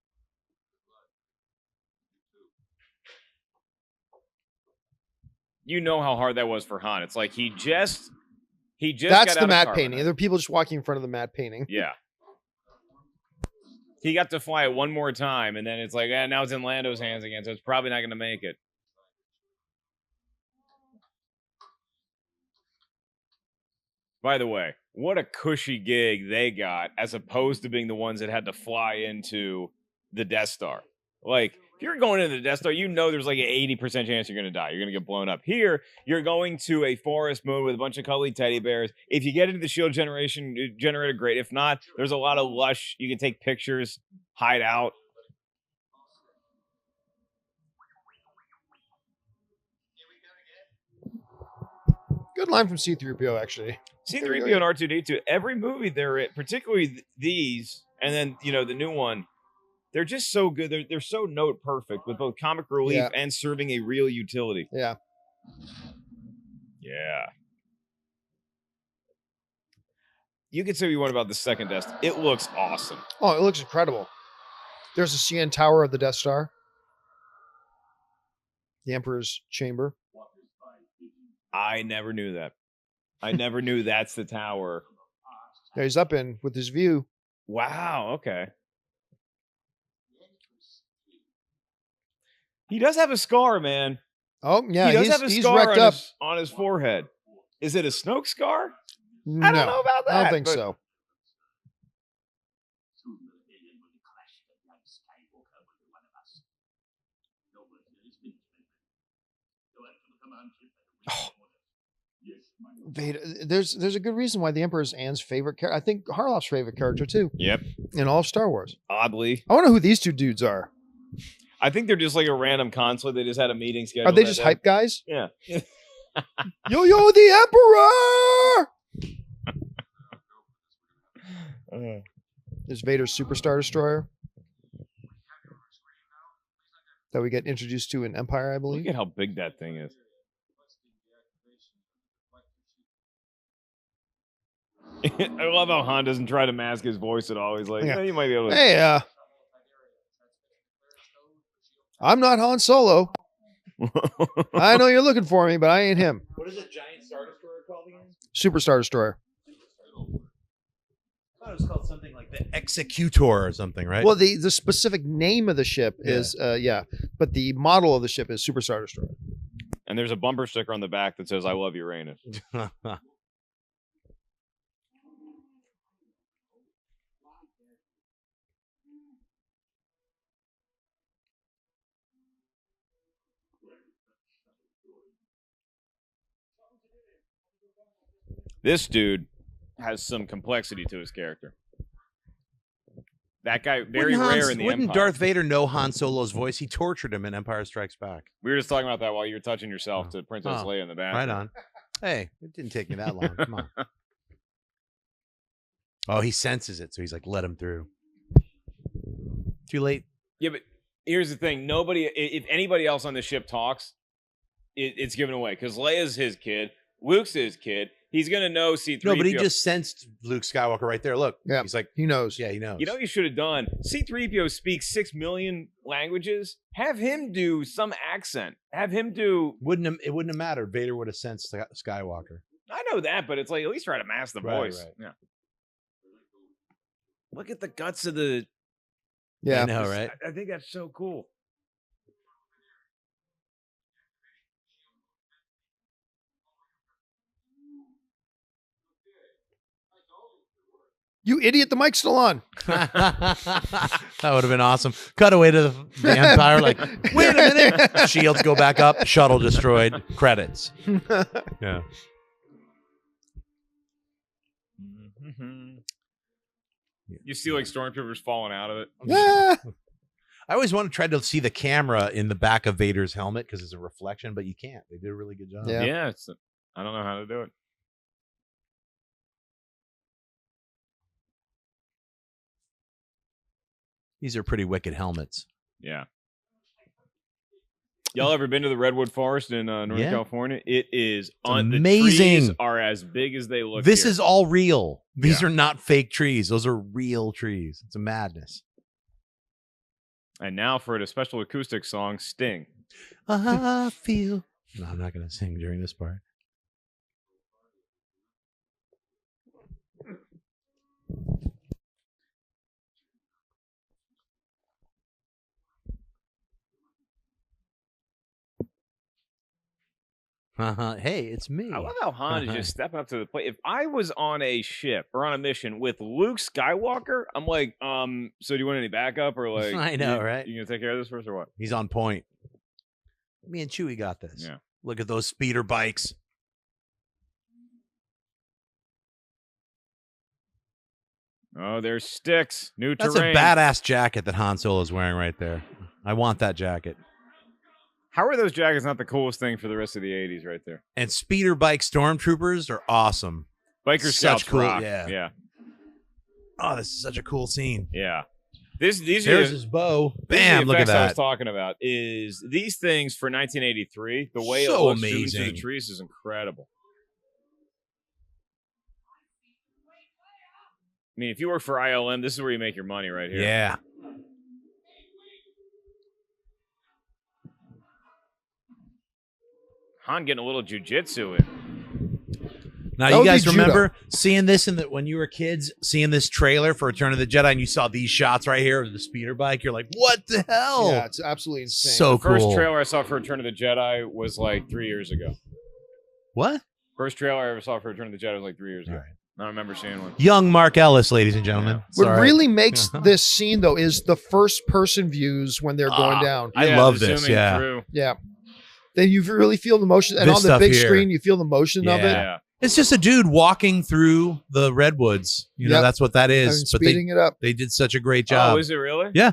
You know how hard that was for Han. It's like he just That's got the out matte of painting. carbonite. There are people just walking in front of the matte painting. Yeah. He got to fly it one more time, and then it's like, now it's in Lando's hands again, so it's probably not going to make it. By the way, what a cushy gig they got, as opposed to being the ones that had to fly into the Death Star. Like, if you're going into the Death Star, you know there's like an 80% chance you're going to die. You're going to get blown up. Here, you're going to a forest moon with a bunch of cuddly teddy bears. If you get into the shield generator, great. If not, there's a lot of lush. You can take pictures, hide out. Good line from C-3PO, actually. C-3PO and R2-D2, every movie they're in, particularly these, and then, you know, the new one, they're just so good. They're so note perfect with both comic relief and serving a real utility. Yeah. Yeah. You can say what you want about the second Death Star. It looks awesome. Oh, it looks incredible. There's a CN tower of the Death Star. The Emperor's chamber. I never knew that. I never knew that's the tower. There he's up in with his view. Wow, okay. He does have a scar, man. Oh, yeah. He does have a scar wrecked up. on his forehead. Is it a Snoke scar? No, I don't know about that. I don't think so. Oh. Vader. There's a good reason why the Emperor is Anne's favorite character. I think Harloff's favorite character too. Yep. In all of Star Wars. Oddly. I want to know who these two dudes are. I think they're just like a random consulate. They just had a meeting scheduled. Are they just hype guys? Yeah. Yo, the Emperor! There's Vader's Superstar Destroyer that we get introduced to in Empire, I believe. Look at how big that thing is. I love how Han doesn't try to mask his voice at all. He's like, Yeah. you might be able to. Hey, I'm not Han Solo. I know you're looking for me, but I ain't him. What is a giant Star Destroyer called again? Superstar Destroyer. I thought it was called something like the Executor or something, right? Well, the specific name of the ship is, but the model of the ship is Superstar Destroyer. And there's a bumper sticker on the back that says, I love Uranus. This dude has some complexity to his character. That guy, very rare in the Wouldn't Empire. Darth Vader know Han Solo's voice? He tortured him in Empire Strikes Back. We were just talking about that while you were touching yourself to Princess Leia in the bathroom. Right on. Hey, it didn't take me that long. Come on. Oh, he senses it, so he's like, let him through. Too late. Yeah, but here's the thing. Nobody, if anybody else on the ship talks, it's given away. Because Leia's his kid. Luke's his kid. He's going to know C-3PO. No, but he just sensed Luke Skywalker right there. Look. Yeah. He's like, he knows. Yeah, he knows. You know what you should have done? C-3PO speaks 6 million languages. Have him do some accent. Have him do... It wouldn't have mattered. Vader would have sensed Skywalker. I know that, but it's like, at least try to mask the voice. Right. Yeah. Look at the guts of the... Yeah. I know, right? I think that's so cool. You idiot, the mic's still on. That would have been awesome. Cut away to the Empire, like, wait a minute. Shields go back up, shuttle destroyed, credits. Yeah. You see like stormtroopers falling out of it. Yeah. I always want to try to see the camera in the back of Vader's helmet because it's a reflection, but you can't. They did a really good job. Yeah. Yeah, I don't know how to do it. These are pretty wicked helmets. Yeah. Y'all ever been to the Redwood Forest in Northern California? It is amazing. The trees are as big as they look. This here. is all real. These are not fake trees. Those are real trees. It's a madness. And now for a special acoustic song, Sting. I feel. No, I'm not going to sing during this part. Hey, it's me. I love how Han is just stepping up to the plate. If I was on a ship or on a mission with Luke Skywalker, I'm like, so do you want any backup or like? I know, right? You gonna take care of this first or what? He's on point. Me and Chewie got this. Yeah. Look at those speeder bikes. Oh, there's sticks. New That's terrain. a badass jacket that Han Solo is wearing right there. I want that jacket. How are those jackets not the coolest thing for the rest of the 80s right there? And speeder bike stormtroopers are awesome. Biker Such Scouts cool, rock. yeah. Yeah. Oh, this is such a cool scene. Yeah. These There's are his bow. these are Bam, the look at effects I was that. talking about is these things for 1983, the way So it looks zoomed amazing. through the trees is incredible. I mean, if you work for ILM, this is where you make your money right here. Yeah. Han getting a little jujitsu in. Now, That you would guys be judo. remember seeing this when you were kids, seeing this trailer for Return of the Jedi, and you saw these shots right here of the speeder bike? You're like, what the hell? Yeah, it's absolutely insane. So cool. First trailer I saw for Return of the Jedi was like 3 years ago. What? First trailer I ever saw for Return of the Jedi was like 3 years ago. All right. I don't remember seeing one. Young Mark Ellis, ladies and gentlemen. Yeah. What Sorry. really makes this scene though is the first person views when they're going down. I Yeah, love the this. zooming Yeah. through. Yeah. Then you really feel the motion, and This on the stuff big here. screen, you feel the motion of it. Yeah. It's just a dude walking through the redwoods. You know, Yep. that's what that And is. But speeding it up. they did such a great job. Oh, is it really? Yeah.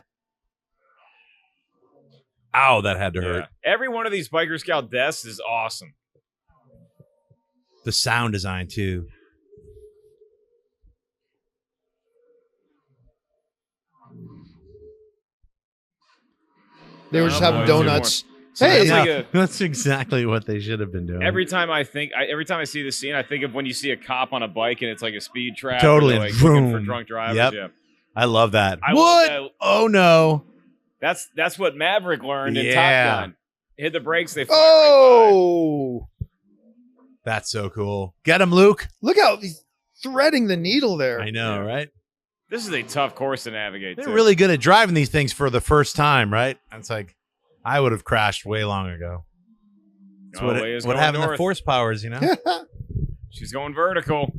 Ow, that had to hurt. Yeah. Every one of these Biker Scout deaths is awesome. The sound design, too. They were just Oh, having boy, donuts. So Hey, that's Yeah, like a- that's exactly what they should have been doing. every time I see this scene, I think of when you see a cop on a bike and it's like a speed trap. Totally. Or like looking for Vroom. drunk drivers. Yep. Yeah. I love that. I love what? that. Oh, no. That's what Maverick learned in Yeah. Top Gun. Hit the brakes, they fly right Oh, That's so cool. Get him, Luke. look how he's threading the needle there. I know, Yeah. right? by. This is a tough course to navigate. They're too. really good at driving these things for the first time, right? It's like, I would have crashed way long ago. That's Oh, what Leia's what going having the north. force powers, you know? She's going vertical.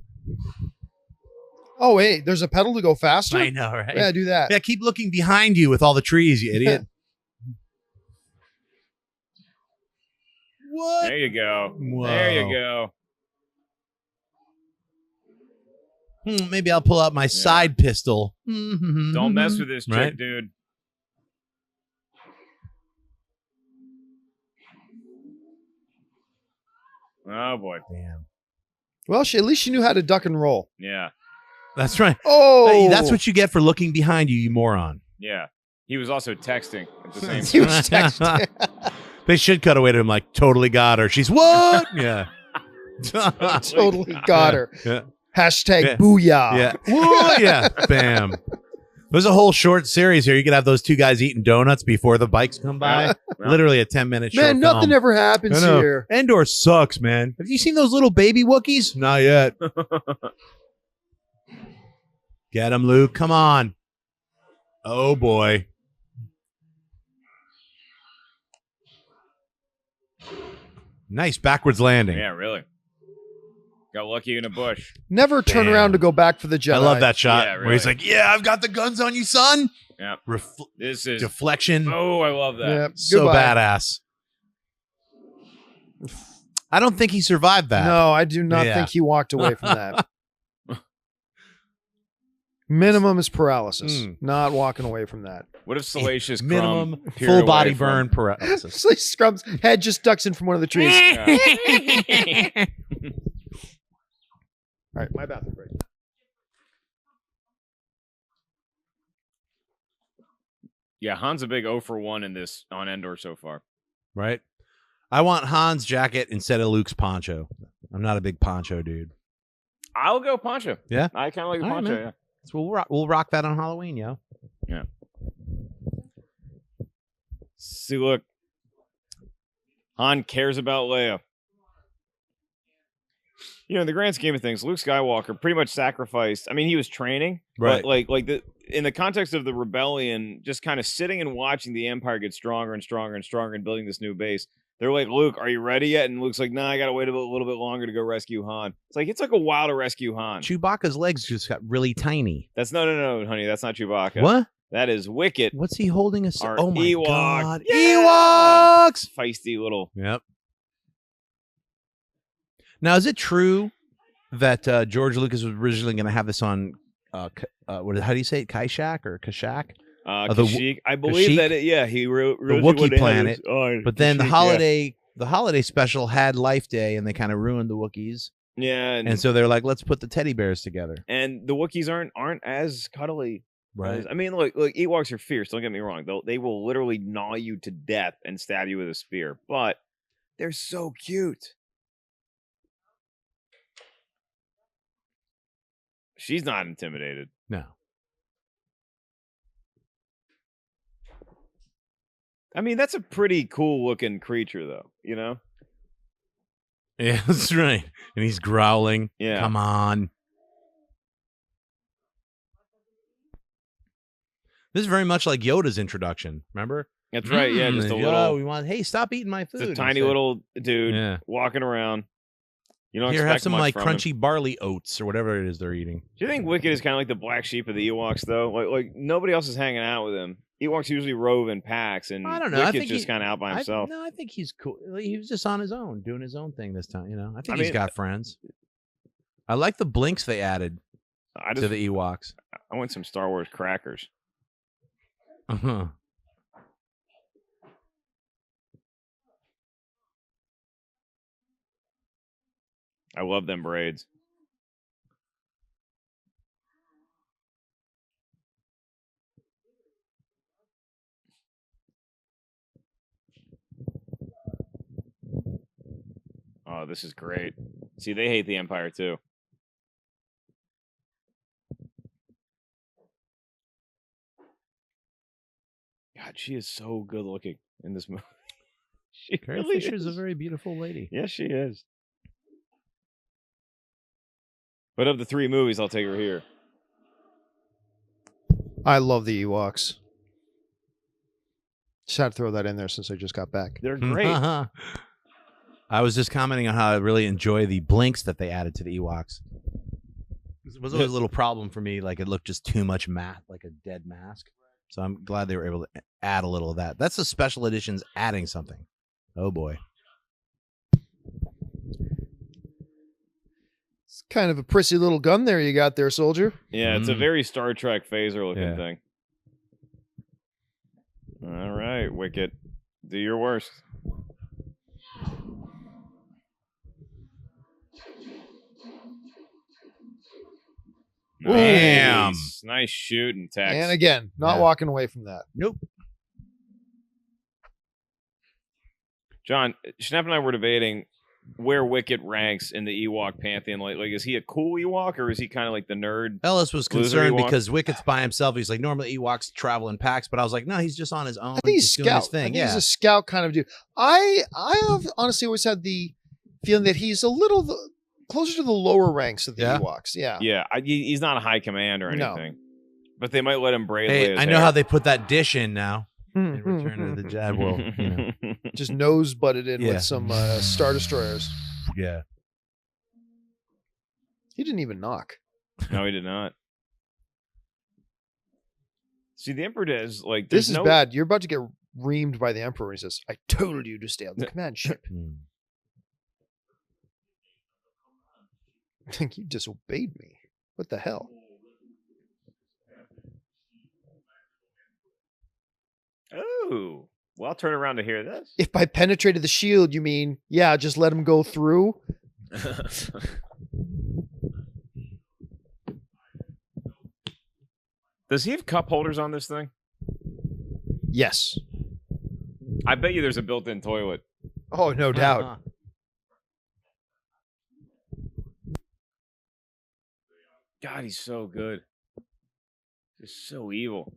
Oh, wait, there's a pedal to go faster? I know, right? Yeah, do that. Yeah, keep looking behind you with all the trees, you idiot. What? There you go. Whoa. There you go. Maybe I'll pull out my side pistol. Don't mess with this chick, Right? dude. Oh boy. Damn. Well, at least she knew how to duck and roll. Yeah. That's right. Oh, Hey, that's what you get for looking behind you, you moron. Yeah. He was also texting at the same he time. was texting. They should cut away to him like, totally got her. She's what? Yeah. Totally got her. Yeah. Hashtag Yeah. booyah. Yeah. Whoa, yeah. Bam. There's a whole short series here. You could have those two guys eating donuts before the bikes come by. Yeah. Literally a 10-minute short Man, nothing film. ever happens I know. here. Endor sucks, man. Have you seen those little baby Wookiees? Not yet. Get him, Luke. Come on. Oh, boy. Nice backwards landing. Yeah, really. Got lucky in a bush. Never turn Damn. around to go back for the Jedi. I love that shot Yeah, where he's really. like, yeah, I've got the guns on you, son. Yeah. This is. Deflection. Oh, I love that. Yeah. So Goodbye. badass. I don't think he survived that. No, I do not Yeah. think he walked away from that. Minimum is paralysis. Mm. Not walking away from that. What if Salacious Minimum Crumb peered full away body from- burn paralysis. So Scrub's head just ducks in from one of the trees. Yeah. All right, my bathroom break. Yeah, Han's a big 0 for 1 in this on Endor so far. Right? I want Han's jacket instead of Luke's poncho. I'm not a big poncho dude. I'll go poncho. Yeah? I kind of like the All right, poncho, man. yeah. So we'll rock that on Halloween, yo. See, look. Han cares about Leia. You know, in the grand scheme of things, Luke Skywalker pretty much sacrificed. I mean, he was training, Right. but in the context of the rebellion, just kind of sitting and watching the Empire get stronger and stronger and stronger and building this new base. They're like, Luke, are you ready yet? And Luke's like, nah, I gotta wait a little bit longer to go rescue Han. It's like, it took a while to rescue Han. Chewbacca's legs just got really tiny. That's no, honey. That's not Chewbacca. What? That is Wicket. What's he holding? Our Oh my Ewok. God! Yeah! Ewoks. Feisty little. Yep. Now, is it true that George Lucas was originally going to have this on? How do you say it? Kaishak or Kashak? Kashyyyk. I believe Kashyyyk? that. He really The Wookiee planet. On But then Kashyyyk, the holiday special had Life Day, and they kind of ruined the Wookiees. Yeah, And so they're like, let's put the teddy bears together. and the Wookiees aren't as cuddly. Right. I mean, look, Ewoks are fierce. Don't get me wrong. They will literally gnaw you to death and stab you with a spear. But they're so cute. She's not intimidated. No. I mean, that's a pretty cool looking creature, though. You know? Yeah, that's right. And he's growling. Yeah. Come on. This is very much like Yoda's introduction. Remember? That's right. Yeah, just a Yoda, little. we want. Hey, stop eating my food. Just a tiny Instead. little dude Yeah. walking around. You don't Here, expect have some much like from him. crunchy barley oats or whatever it is they're eating. Do you think Wicket is kind of like the black sheep of the Ewoks, though? Like nobody else is hanging out with him. Ewoks usually rove in packs, and I don't know. I Wicket's think just kind of out by himself. I think he's cool. He was just on his own, doing his own thing this time. You know, I think I he's mean, got friends. I like the blinks they added to the Ewoks. I want some Star Wars crackers. Uh-huh. I love them braids. Oh, this is great. See, they hate the Empire too. God, she is so good looking in this movie. She Carrie really Fisher's a is. very beautiful lady. Yes, she is. But of the three movies, I'll take her here. I love the Ewoks. Just had to throw that in there since I just got back. They're great. I was just commenting on how I really enjoy the blinks that they added to the Ewoks. It was always a little problem for me. Like it looked just too much matte, like a dead mask. So I'm glad they were able to add a little of that. That's the special editions adding something. Oh boy. It's kind of a prissy little gun there you got there, soldier. Yeah, it's a very Star Trek phaser looking thing. All right, Wicket. Do your worst. Damn. Nice shooting, Tex. And again, not walking away from that. Nope. John, Schnepp and I were debating where Wicket ranks in the Ewok pantheon. Like, is he a cool Ewok or is he kind of like the nerd? Ellis was Loser concerned Ewok? because Wicket's by himself. He's like, normally Ewoks travel in packs, but I was like, no, he's just on his own. I think he's doing his scout. I thing. think he's a scout kind of dude. I have honestly always had the feeling that he's a little closer to the lower ranks of the Ewoks. Yeah. Yeah, he's not a high command or No. anything. But they might let him braid Hey, his I know hair. how they put that dish in now. In Return of the Jedi. Well, you know. Just nose butted in Yeah. with some Star Destroyers. Yeah. He didn't even knock. No, he did not. See, the Emperor does like This there's is no, bad. You're about to get reamed by the Emperor. He says, I told you to stay on the command ship. I think you disobeyed me. What the hell? Oh, well, I'll turn around to hear this. If by penetrated the shield, you mean, yeah, just let him go through? Does he have cup holders on this thing? Yes. I bet you there's a built-in toilet. Oh, no doubt. God, he's so good. He's so evil.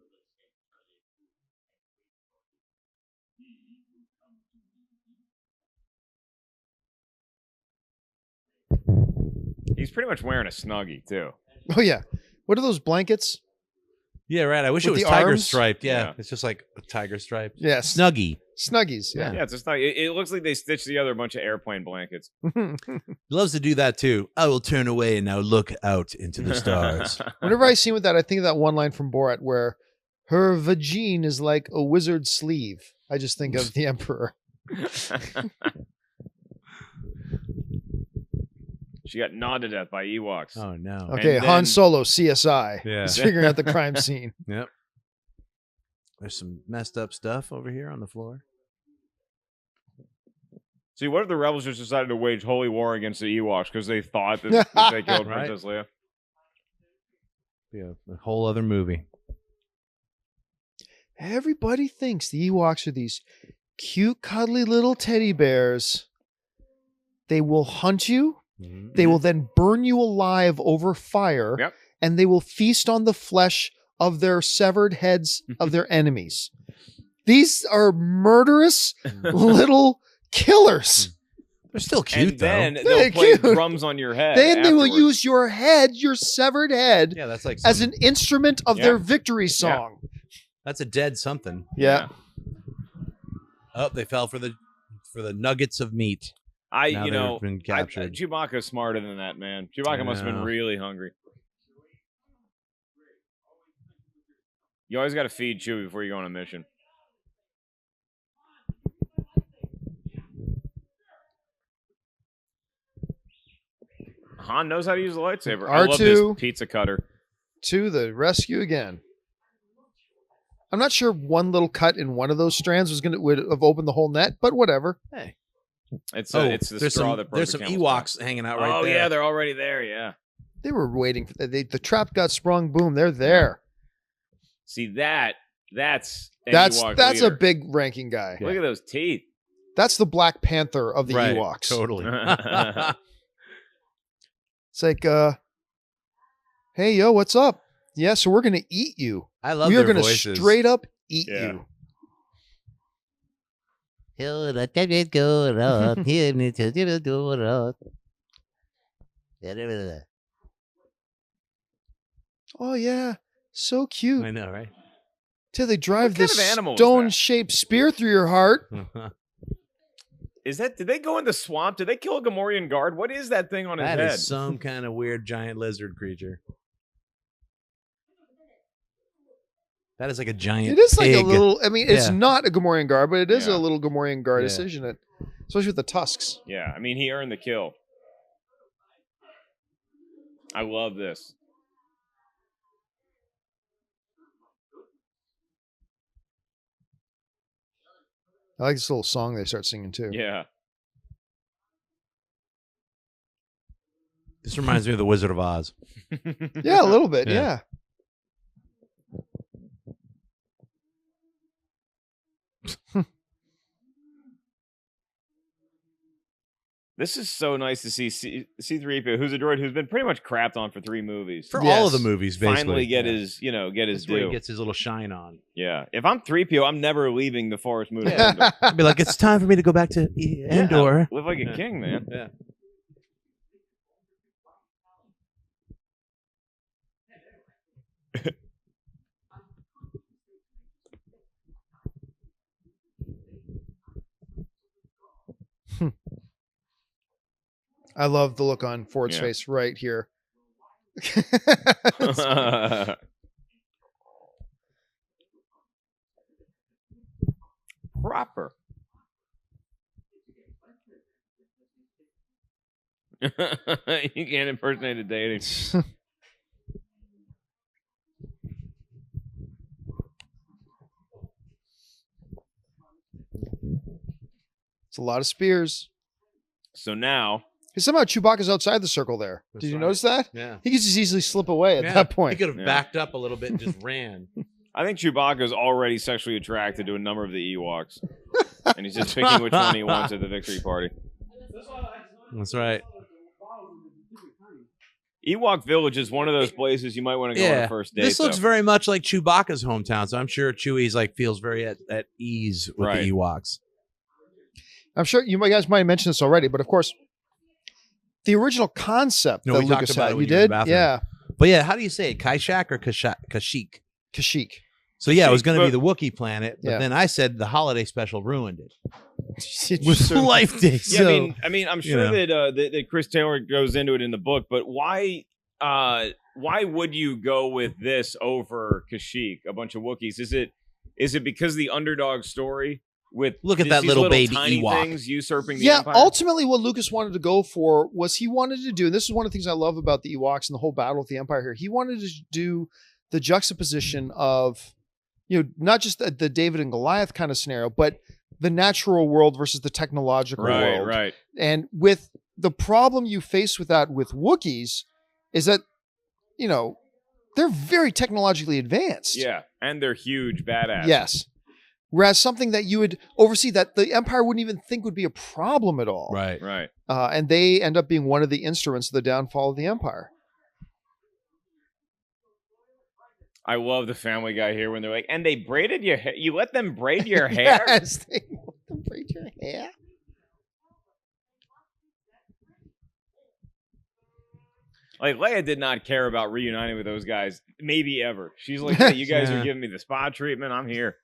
He's pretty much wearing a Snuggie, too. Oh, yeah. What are those blankets? Yeah, right. I wish it With was the tiger arms? striped. Yeah. Yeah. It's just like a tiger stripe. Yes. Snuggie. Snuggies. Yeah. Yeah, it's just not. It looks like they stitched together a bunch of airplane blankets. He loves to do that too. I will turn away and now look out into the stars. Whenever I see with that, I think of that one line from Borat where her vagine is like a wizard's sleeve. I just think of the Emperor. She got gnawed to death by Ewoks. Oh no. Okay, And Han then- Solo, CSI. Yeah. He's figuring out the crime scene. Yep. There's some messed up stuff over here on the floor. See, what if the rebels just decided to wage holy war against the Ewoks because they thought that they killed Right. Princess Leia? Yeah, a whole other movie. Everybody thinks the Ewoks are these cute, cuddly little teddy bears. They will hunt you. They will then burn you alive over fire. Yep. And they will feast on the flesh of their severed heads of their enemies. These are murderous little killers. They're still cute And then though. they'll They're play cute. drums on your head. Then they will afterwards. use your head, your severed head, Yeah, that's like as some- an instrument of Yeah. their victory song. that's a dead something. Yeah. Oh, they fell for the nuggets of meat. Now you they've know, been captured. Chewbacca's smarter than that, man. Chewbacca must have been know. really hungry. You always got to feed Chewie before you go on a mission. Han knows how to use the lightsaber. I love this R2. pizza cutter. To the rescue again. I'm not sure one little cut in one of those strands would have opened the whole net, but whatever. Hey. It's Oh, it's the there's straw some, that broke there's the some camel's back. Ewoks hanging out right Oh there. yeah, they're already there. Yeah. They were waiting for the trap got sprung. Boom, they're there. See that's an That's Ewok a leader. big ranking guy. Look at those teeth. That's the Black Panther of the right, Ewoks. Totally. It's like, hey yo, what's up? Yeah, so we're gonna eat you. I love We are their gonna voices. straight up eat Yeah. you. Oh yeah, so cute. I know, right? Till they drive What kind this of animal is stone-shaped spear through your heart. Did they go in the swamp? Did they kill a Gamorrean guard? What is that thing on his That head? is some kind of weird giant lizard creature. That is like a giant. It is like a pig. little. I mean, it's Yeah. not a Gamorrean guard, but it is Yeah. a little Gamorrean guard, Yeah. isn't it? Especially with the tusks. Yeah, I mean, he earned the kill. I love this. I like this little song they start singing too. Yeah. This reminds me of the Wizard of Oz. Yeah, a little bit. Yeah. Yeah. This is so nice to see C-3PO, who's a droid who's been pretty much crapped on for 3 movies. For all of the Yes. movies, basically. Finally get Yeah. his, get his That's where he due. gets his little shine on. Yeah. If I'm 3PO, I'm never leaving the Forest Moon. of Yeah. Endor. I'd be like, it's time for me to go back to Endor. Live like a Yeah. king, man. Yeah. I love the look on Ford's Yeah. face right here. Proper. You can't impersonate a deity. It's a lot of spears. So now, Because somehow Chewbacca's outside the circle there. That's Did you right. notice that? Yeah. He could just easily slip away at that He point. could have Yeah. backed up a little bit and just ran. I think Chewbacca's already sexually attracted to a number of the Ewoks. And he's just picking which one he wants at the victory party. That's right. Ewok Village is one of those places you might want to go on a first date. This looks though. very much like Chewbacca's hometown, so I'm sure Chewie's like feels very at ease with Right. the Ewoks. I'm sure you guys might have mentioned this already, but of course, the original concept No, that we talked Lucas about it had, when you you were in the did? bathroom. Yeah. But yeah, how do you say it? Kashyyyk or Kashyyyk? Kashyyyk. So yeah, it was going to be But- the Wookiee planet, but Yeah. then I said the holiday special ruined it. It With certainly- Life Day. Yeah, So I mean, I'm you sure know. that Chris Taylor goes into it in the book, but why would you go with this over Kashyyyk, a bunch of Wookiees? Is it because the underdog story with Look at these that little baby tiny Ewok. things usurping the Yeah, empire? ultimately what Lucas wanted to go for was he wanted to do, and this is one of the things I love about the Ewoks and the whole battle with the Empire here. He wanted to do the juxtaposition of, not just the David and Goliath kind of scenario, but the natural world versus the technological world. Right. And with the problem you face with that with Wookiees is that, they're very technologically advanced. Yeah, and they're huge badass. Yes. Whereas something that you would oversee that the Empire wouldn't even think would be a problem at all. right. Right. And they end up being one of the instruments of the downfall of the Empire. I love the Family Guy here when they're like, and they braided your hair. You let them braid your hair? Yes, they let them braid your hair. Like, Leia did not care about reuniting with those guys, maybe ever. She's like, hey, you guys Yeah. are giving me the spa treatment. I'm here.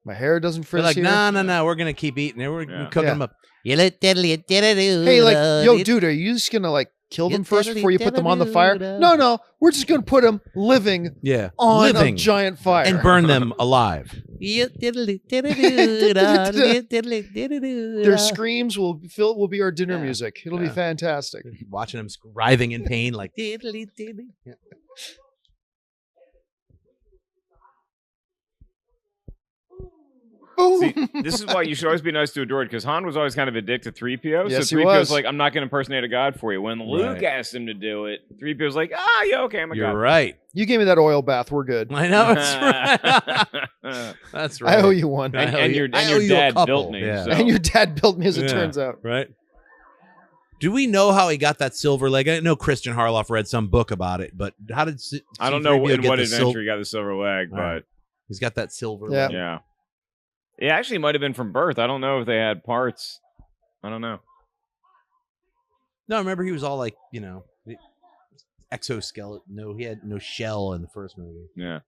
My hair doesn't They're frizz like, here. no, we're gonna keep eating it. We're Yeah. cooking Yeah. them up. Hey, like, yo, dude, are you just gonna kill them first before you put them on the fire? No, we're just gonna put them living Yeah, on living a giant fire and burn them alive. Their screams will be our dinner Yeah. music. It'll be Yeah. fantastic. Watching them writhing in pain, like. Yeah. Boom. See, this is why you should always be nice to a droid, because Han was always kind of addicted to 3PO. Yes, so he 3PO's was. like, I'm not going to impersonate a god for you. When Luke Right. asked him to do it, 3PO's like, yeah, okay, I'm a You're god. right. You gave me that oil bath. We're good. I know. That's right. That's right. I owe you one. And- I owe and you- your- I and owe your you a dad couple. built me, Yeah. so- And your dad built me, as it Yeah. turns out. Right. Do we know how he got that silver leg? I know Christian Harloff read some book about it, but how did I don't know C-3PO in get what the adventure he got the silver leg, All but right. He's got that silver Yeah. leg. yeah. It actually might have been from birth. I don't know if they had parts. I don't know. No, remember he was all like, exoskeleton. No, he had no shell in the first movie. Yeah.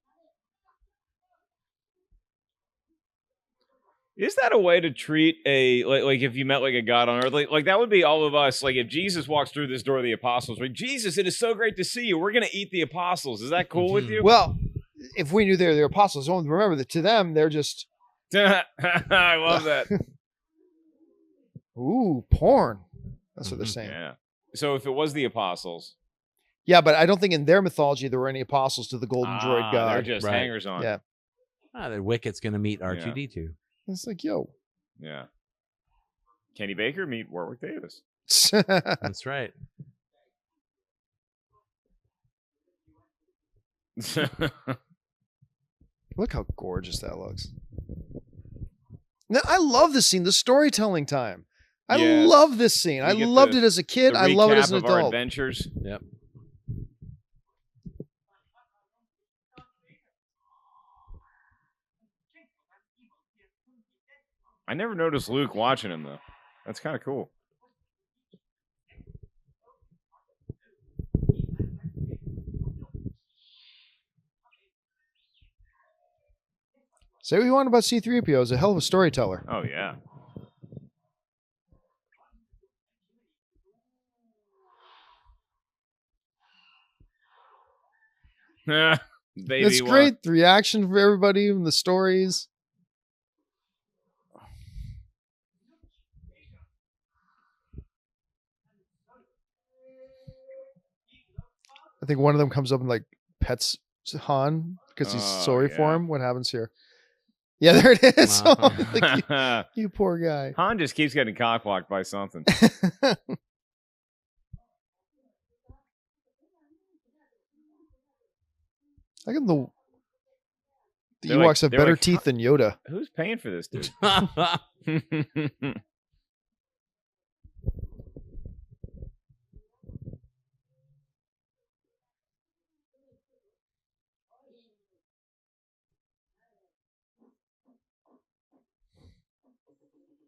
Is that a way to treat a like if you met like a god on earth? Like that would be all of us. Like if Jesus walks through this door of the apostles, like, Jesus, it is so great to see you. We're gonna eat the apostles. Is that cool with you? Well, if we knew they were the apostles, remember that to them, they're just, I love that. ooh, porn. That's what they're saying. Yeah. So if it was the apostles, Yeah, but I don't think in their mythology there were any apostles to the golden droid they're god. just Right. hangers on. Yeah. The Wicket's going to meet R2-D2. It's like, yo. Yeah. Kenny Baker meet Warwick Davis. That's right. Look how gorgeous that looks. Now, I love this scene, the storytelling time. I Yes. love this scene. I get loved the- it as a kid. The I love it as recap an of our adult. adventures. Yep. I never noticed Luke watching him though. That's kind of cool. Say what you want about C-3PO. He's a hell of a storyteller. Oh yeah. Baby It's one. great. The reaction from everybody and the stories. I think one of them comes up and pets Han because he's Oh, sorry for yeah. him. What happens here? Yeah, there it is. Wow. Oh, you poor guy. Han just keeps getting cockblocked by something. How come the They're Ewoks like- have they're better like, teeth than Yoda? Who's paying for this dude?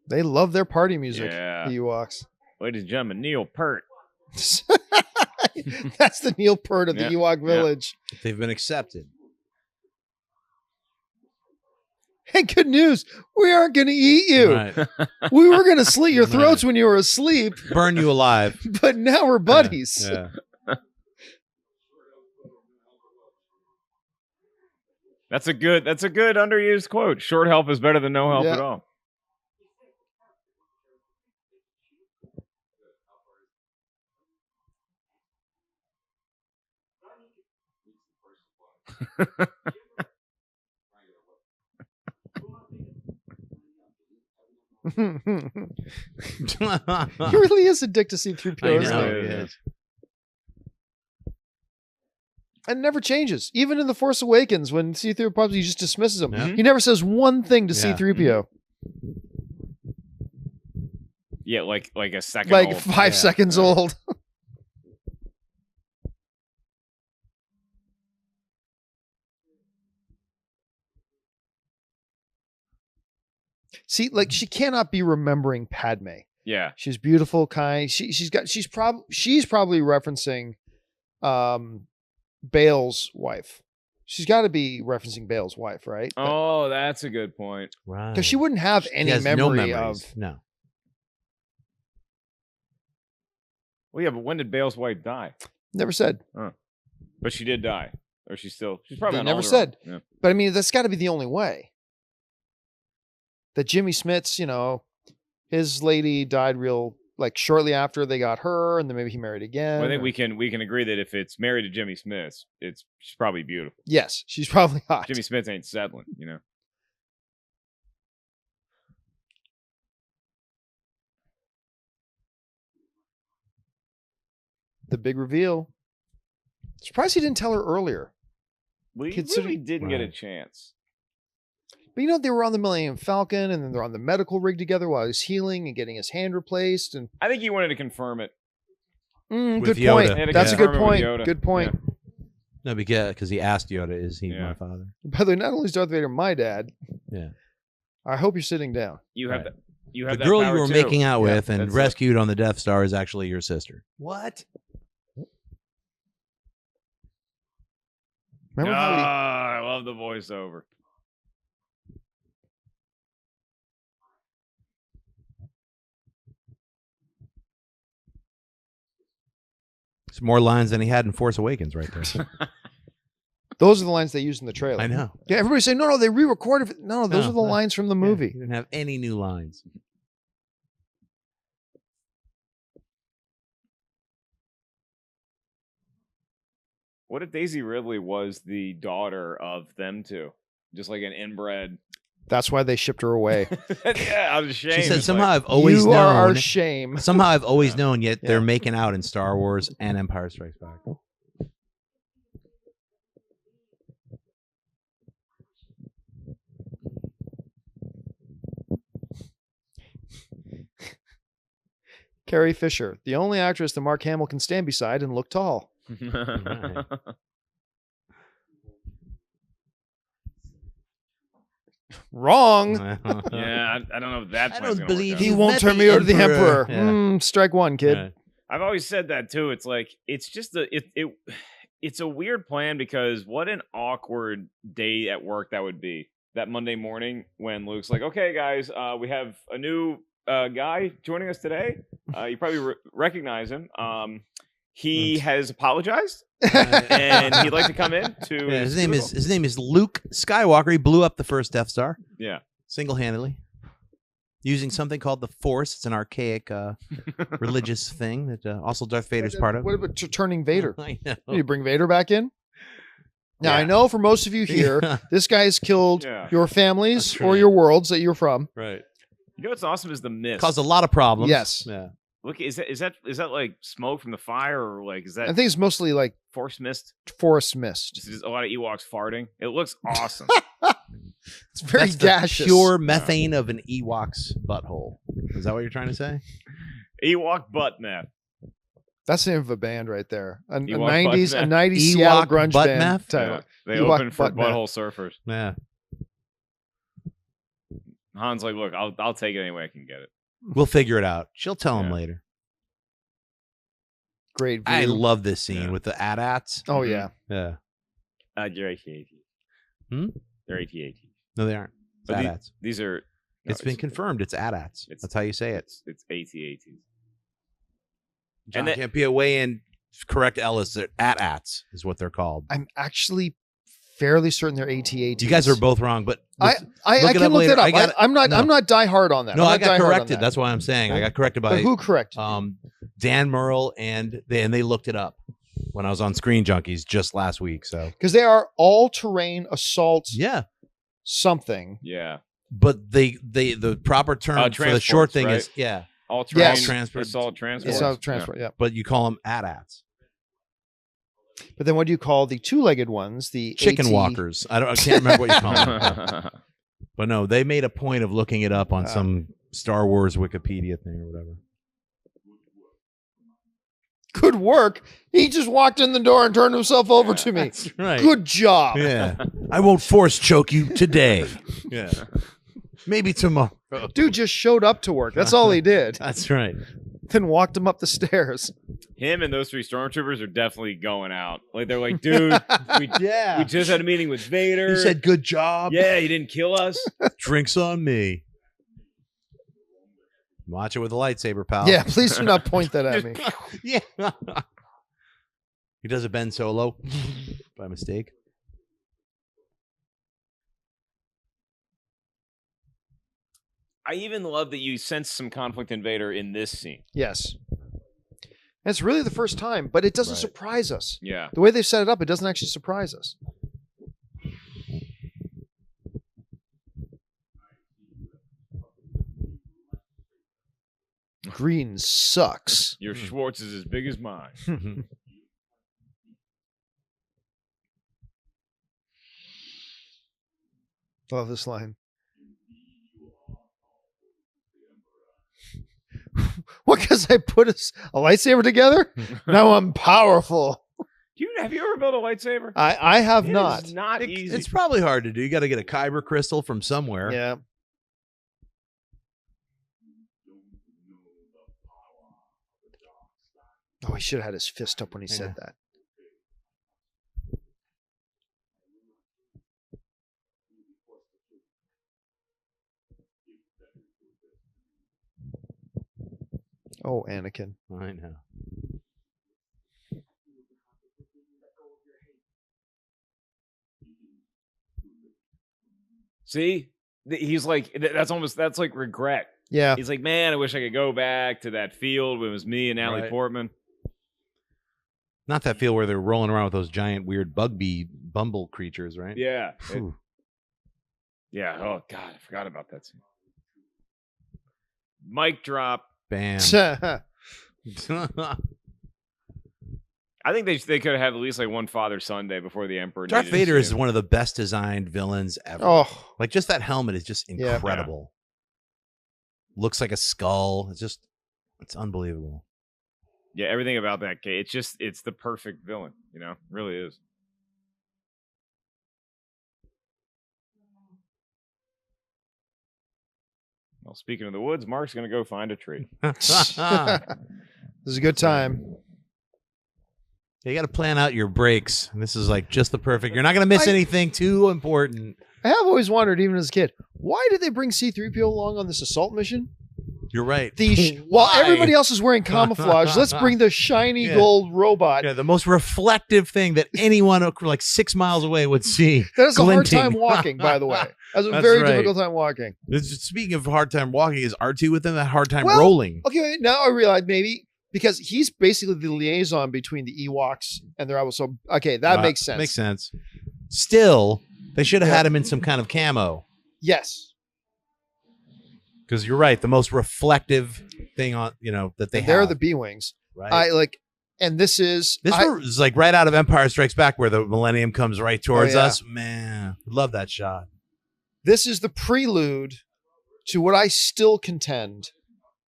They love their party music, Yeah. the Ewoks. Ladies and gentlemen, Neil Peart. That's the Neil Peart of the Yeah, Ewok yeah. village. They've been accepted. Hey, good news. We aren't going to eat you. Right. We were going to slit your throats when you were asleep, Burn you alive. but now we're buddies. Yeah. That's a good underused quote. Short help is better than no help Yeah. at all. He really is a dick to C-3PO. I isn't know. he? It is. And it never changes. Even in The Force Awakens, when C-3PO pops, he just dismisses him. Yeah. He never says one thing to Yeah. C-3PO. Yeah, like a second Like old. 5 seconds old. See, like she cannot be remembering Padme. Yeah. She's beautiful, kind. She's probably referencing Bale's wife. She's got to be referencing Bale's wife, right? Oh, that's a good point. Right. Because she wouldn't have any has no memory memories. of. No. Well, yeah, but when did Bale's wife die? Never said. But she did die, or she's probably They on never older said. one. Yeah. But I mean, that's got to be the only way. That Jimmy Smits, his lady died shortly after they got her, and then maybe he married again. Well, I think we can agree that if it's married to Jimmy Smith, she's probably beautiful. Yes, she's probably hot. Jimmy Smith ain't settling, The big reveal. Surprised he didn't tell her earlier. We Consider- really didn't get a Right. chance. But they were on the Millennium Falcon, and then they're on the medical rig together while he's healing and getting his hand replaced. And I think he wanted to confirm it. good Yoda. point. They had to That's a good confirm it with point. Yoda. Good point. No, because he asked Yoda, "Is he Yeah. my father?" By the way, not only is Darth Vader my dad. Yeah. I hope you're sitting down. You have Right. that. You have The that girl you power were too. making out with and that's it. rescued on the Death Star is actually your sister. What? Remember how I love the voiceover. It's more lines than he had in Force Awakens, right there. those are the lines they used in the trailer. I know. Yeah, everybody's saying, no, they re-recorded it. No, those No, are the no. lines from the Yeah, movie. he didn't have any new lines. What if Daisy Ridley was the daughter of them two? Just like an inbred. That's why they shipped her away. Yeah, I was ashamed. She said, It's "Somehow like, I've always you are our known. shame. Somehow I've always Yeah. known. Yet Yeah. they're making out in Star Wars and Empire Strikes Back." Carrie Fisher, the only actress that Mark Hamill can stand beside and look tall. Right. Wrong. Yeah, I don't know if that. I plan's don't gonna work believe out. He You've won't met turn the me over to the Emperor. Emperor. Yeah. Strike one, kid. Yeah. I've always said that too. It's like it's just it's a weird plan because what an awkward day at work that would be. That Monday morning when Luke's like, "Okay, guys, we have a new guy joining us today. You probably recognize him. He has apologized and he'd like to come in to Yeah, his name is Luke Skywalker. He blew up the first Death Star yeah." single-handedly using something called the Force. It's an archaic religious thing that also Darth Vader's part of. What about turning Vader? I know. Did you bring Vader back in? Now, I Yeah. know for most of you here, Yeah. this guy has killed Yeah. your families That's or right. your worlds that you're from. Right. You know what's awesome is the mist. Caused a lot of problems. Yes. Yeah. Look, is that like smoke from the fire or like is that I think it's mostly like force mist? forest mist. Just a lot of Ewoks farting. It looks awesome. It's very That's the gaseous. pure methane of an Ewok's butthole. Is that what you're trying to say? Ewok butt meth. That's the name of a band right there. A Ewok 90s, butt a meth. 90s Seattle Ewok grunge butt band meth? title. Yeah. They Ewok open for butt meth. butthole surfers. Yeah. Han's like, look, I'll take it any way I can get it. We'll figure it out. She'll tell him Yeah. later. Great view. I love this scene Yeah. with the AT-ATs. Oh, Mhm. yeah. Yeah. They're AT-AT. Hmm? They're AT-AT. No, they aren't. It's AT-ATs. These are. No, It's been confirmed. It's AT-ATs. That's how you say it. It's AT-ATs. John Campea weigh in. Correct Ellis. They're AT-ATs is what they're called. I'm actually fairly certain they're AT-ATs. You guys are both wrong, but I can look that up. I'm not die hard on that. No, I got corrected. That's why I'm saying I got corrected by but who corrected? Dan Merle and they looked it up when I was on Screen Junkies just last week. So because they are all-terrain assault. Yeah. Something. Yeah. But the proper term for the short thing is all-terrain transport. Assault transport. Assault transport. Yeah. But you call them AT-ATs. But then what do you call the two-legged ones? The chicken AT... walkers. I can't remember what you call them. But no, they made a point of looking it up on some Star Wars Wikipedia thing or whatever. Good work. He just walked in the door and turned himself over to me. That's right. Good job. Yeah. I won't force choke you today. Yeah. Maybe tomorrow. Dude just showed up to work. That's all he did. That's right. Then walked him up the stairs. Him and those 3 stormtroopers are definitely going out. Like they're like, dude, we just had a meeting with Vader. He said, "Good job." Yeah, he didn't kill us. Drinks on me. Watch it with a lightsaber, pal. Yeah, please do not point that at me. Yeah. He does a Ben Solo by mistake. I even love that you sense some conflict in Vader in this scene. Yes. And it's really the first time, but it doesn't surprise us. Yeah. The way they've set it up, it doesn't actually surprise us. Green sucks. Your Schwartz is as big as mine. Love this line. What, because I put a lightsaber together? Now I'm powerful. Have you ever built a lightsaber? I have not. It's not easy. It's probably hard to do. You got to get a kyber crystal from somewhere. Yeah. Oh, he should have had his fist up when he said that. Oh, Anakin. I know. See? He's like, that's like regret. Yeah. He's like, man, I wish I could go back to that field when it was me and Natalie Portman. Not that field where they're rolling around with those giant, weird bumble creatures, right? Yeah. Yeah. Oh, God. I forgot about that scene. Mic drop. Bam. I think they could have had at least like one Father-Son Day before the Emperor. Darth Vader is one of the best designed villains ever. Oh. Like, just that helmet is just incredible. Yeah. Looks like a skull. It's unbelievable. Yeah, everything about that kid. It's the perfect villain, you know? It really is. Well, speaking of the woods, Mark's going to go find a tree. This is a good time. You got to plan out your breaks. This is like just the perfect. You're not going to miss anything too important. I have always wondered, even as a kid, why did they bring C-3PO along on this assault mission? You're right. While everybody else is wearing camouflage, let's bring the shiny gold robot. Yeah, the most reflective thing that anyone like 6 miles away would see. That is a hard time walking, by the way. That's a very difficult time walking. Speaking of hard time walking, is R2 with them that hard time rolling? Okay, now I realize maybe because he's basically the liaison between the Ewoks and their Rebels. So, okay, that makes sense. Makes sense. Still, they should have had him in some kind of camo. Yes. Because you're right, the most reflective thing on that they have. They're the B-wings, right? And this is like right out of Empire Strikes Back, where the Millennium comes right towards us. Man, love that shot. This is the prelude to what I still contend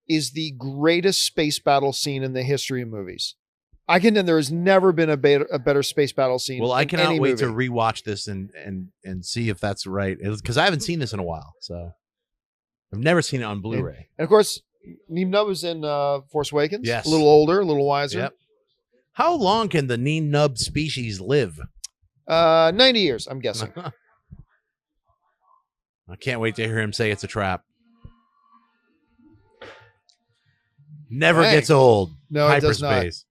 is the greatest space battle scene in the history of movies. I contend there has never been a better space battle scene. Well, I cannot wait to rewatch this and see if that's right, because I haven't seen this in a while, so. I've never seen it on Blu-ray. And of course, Nien Nunb was in Force Awakens. Yes. A little older, a little wiser. Yep. How long can the Nien Nunb species live? 90 years, I'm guessing. I can't wait to hear him say it's a trap. Never Dang. gets old. No, it does not. Hyperspace.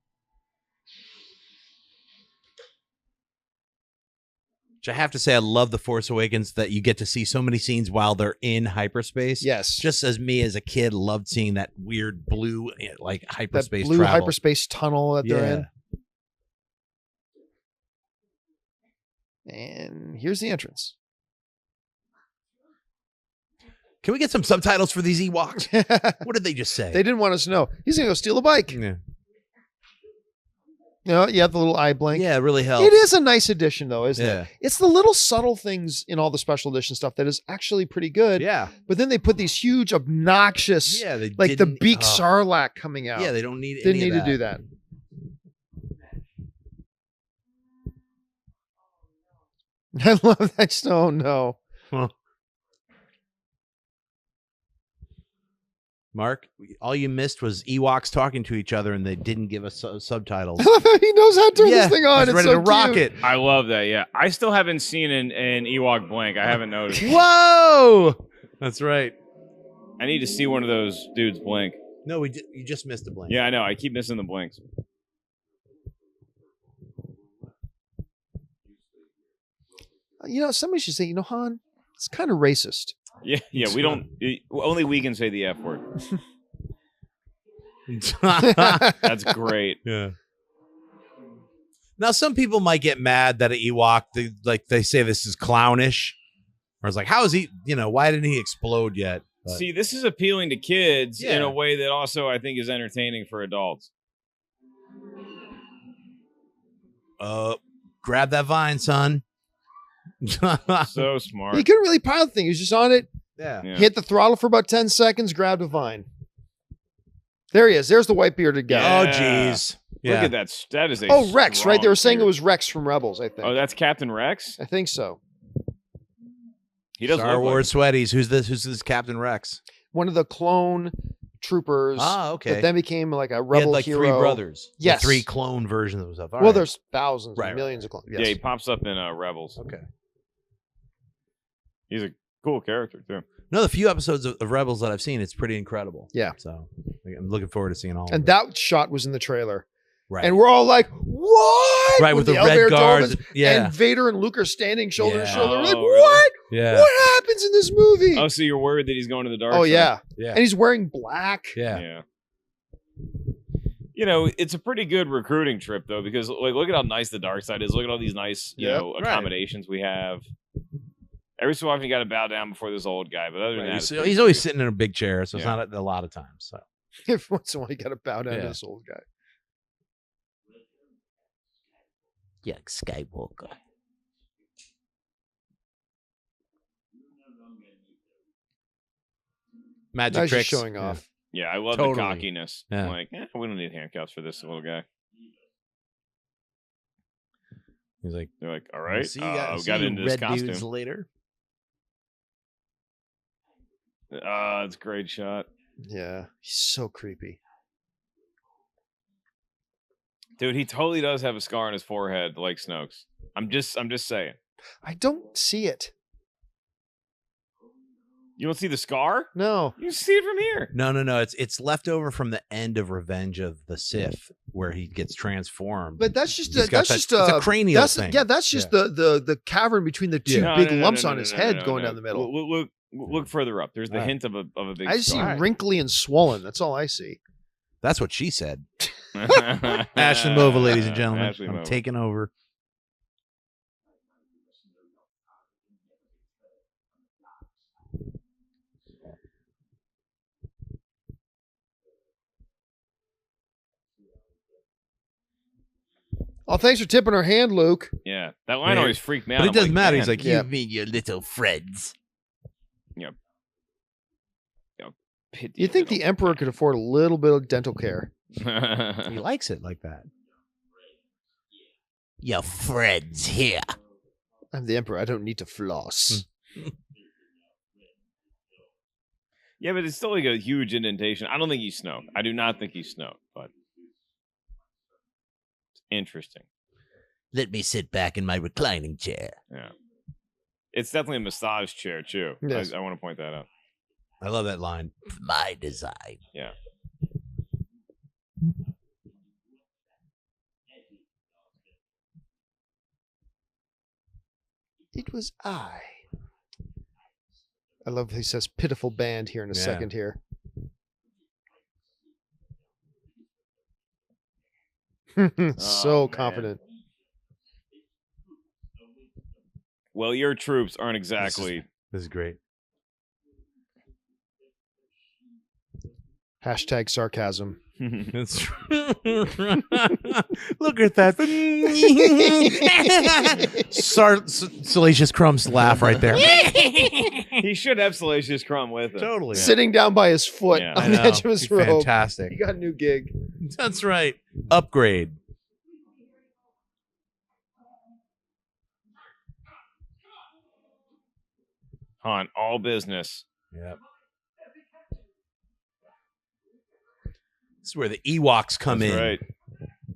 Which I have to say, I love The Force Awakens that you get to see so many scenes while they're in hyperspace. Yes. Just as me as a kid loved seeing that weird blue, like hyperspace that blue travel. hyperspace tunnel that they're in. And here's the entrance. Can we get some subtitles for these Ewoks? What did they just say? They didn't want us to know. He's going to go steal a bike. Yeah. You know, you have the little eye blink. Yeah, it really helps. It is a nice addition, though, isn't Yeah. it? It's the little subtle things in all the special edition stuff that is actually pretty good. Yeah. But then they put these huge, obnoxious, Yeah, they like the didn't- beak oh. sarlacc coming out. Yeah, they don't need Didn't any need of to do that. I love that. Oh, no. Well, Mark, all you missed was Ewoks talking to each other, and they didn't give us subtitles. I love how he knows how to turn this thing on. He's It's ready so to rock cute. it. I love that. Yeah, I still haven't seen an Ewok blink. I haven't noticed. Whoa! That's right. I need to see one of those dudes blink. No, you just missed a blink. Yeah, I know. I keep missing the blinks. You know, somebody should say, you know, Han, it's kind of racist. Yeah, yeah. We don't. Only we can say the F word. That's great. Yeah. Now, some people might get mad that an Ewok, they say this is clownish. Or it's like, how is he, why didn't he explode yet? But, See, this is appealing to kids in Yeah. a way that also I think is entertaining for adults. grab that vine, son. So smart. He couldn't really pilot the thing. He was just on it, Yeah. Yeah. hit the throttle for about 10 seconds, grabbed a vine. There he is. There's the white bearded guy. Yeah. Oh, jeez. Yeah. Look at that. That is a Oh, Rex, right? They were saying it strong was Rex from Rebels, I think. beard. Oh, that's Captain Rex? I think so. He doesn't Star look Wars sweaties. Who's this? Who's this Captain Rex? One of the clone troopers Ah, okay. that then became like a He had rebel like hero. three brothers. Yes. Like 3 clone versions of stuff. All Well, right. there's thousands, Right, millions of clones. like. Yes. Yeah, he pops up in Rebels. Okay. He's a cool character, too. No, the few episodes of Rebels that I've seen, it's pretty incredible. Yeah. So I'm looking forward to seeing all of And it. that shot was in the trailer. Right. And we're all like, what? Right, When with the elevator red door guards. opens, Yeah. And Vader and Luke are standing shoulder to Yeah. shoulder. We're like, Oh, really? what? Yeah. What happens in this movie? Oh, so you're worried that he's going to the dark Oh, side? yeah. Yeah. And he's wearing black. Yeah. Yeah. You know, it's a pretty good recruiting trip, though, because like, look at how nice the dark side is. Look at all these nice, Yep, right. right. accommodations we have. Every so often, you got to bow down before this old guy, but other than Right. that, it's He's, pretty he's always sweet. sitting in a big chair, so it's Yeah. not a lot of times. So Every once in a while, you got to bow down to Yeah. this old guy. yeah, Skywalker. Magic Now he's tricks. just showing Yeah. off. Yeah, I love Totally. the cockiness. Yeah. I'm like, we don't need handcuffs for this little guy. He's like, They're like, all right, see you guys, we got into this red dudes costume. later. It's a great shot. Yeah. He's so creepy. Dude, he totally does have a scar on his forehead like Snoke's. I'm just saying. I don't see it. You don't see the scar? No. You see it from here. No. It's left over from the end of Revenge of the Sith, where he gets transformed. But that's just He's got that- it's it's a cranial that's, thing. Yeah, that's just the cavern between the two No, big no, no, lumps no, on no, his no, head no, going no. down the middle. Look further up. There's the All right. hint of a big I just see scar. wrinkly and swollen. That's all I see. That's what she said. Ashton Mova, ladies and gentlemen. Ashley I'm Mova. taking over. Oh, thanks for tipping our hand, Luke. Yeah, that line Yeah. always freaked me out. But it I'm doesn't matter. man, He's like, Yeah. you mean your little friends. pity You'd think the little Emperor could afford a little bit of dental care. man. He likes it like that. Your friends here. I'm the Emperor. I don't need to floss. Yeah, but it's still like a huge indentation. I don't think he's Snoke. I do not think he's Snoke, but it's interesting. Let me sit back in my reclining chair. Yeah. It's definitely a massage chair too. Yes. I want to point that out. I love that line. My design. Yeah. It was I love he says pitiful band here in a second here. So confident. Well, your troops aren't exactly. This is great. Hashtag sarcasm. That's Look at that. Salacious Crumb's laugh right there. He should have Salacious Crumb with him. Totally. Sitting down by his foot Yeah. on the edge of his robe. Fantastic. He got a new gig. That's right. Upgrade. Han, all business. Yep. This is where the Ewoks come That's in. right.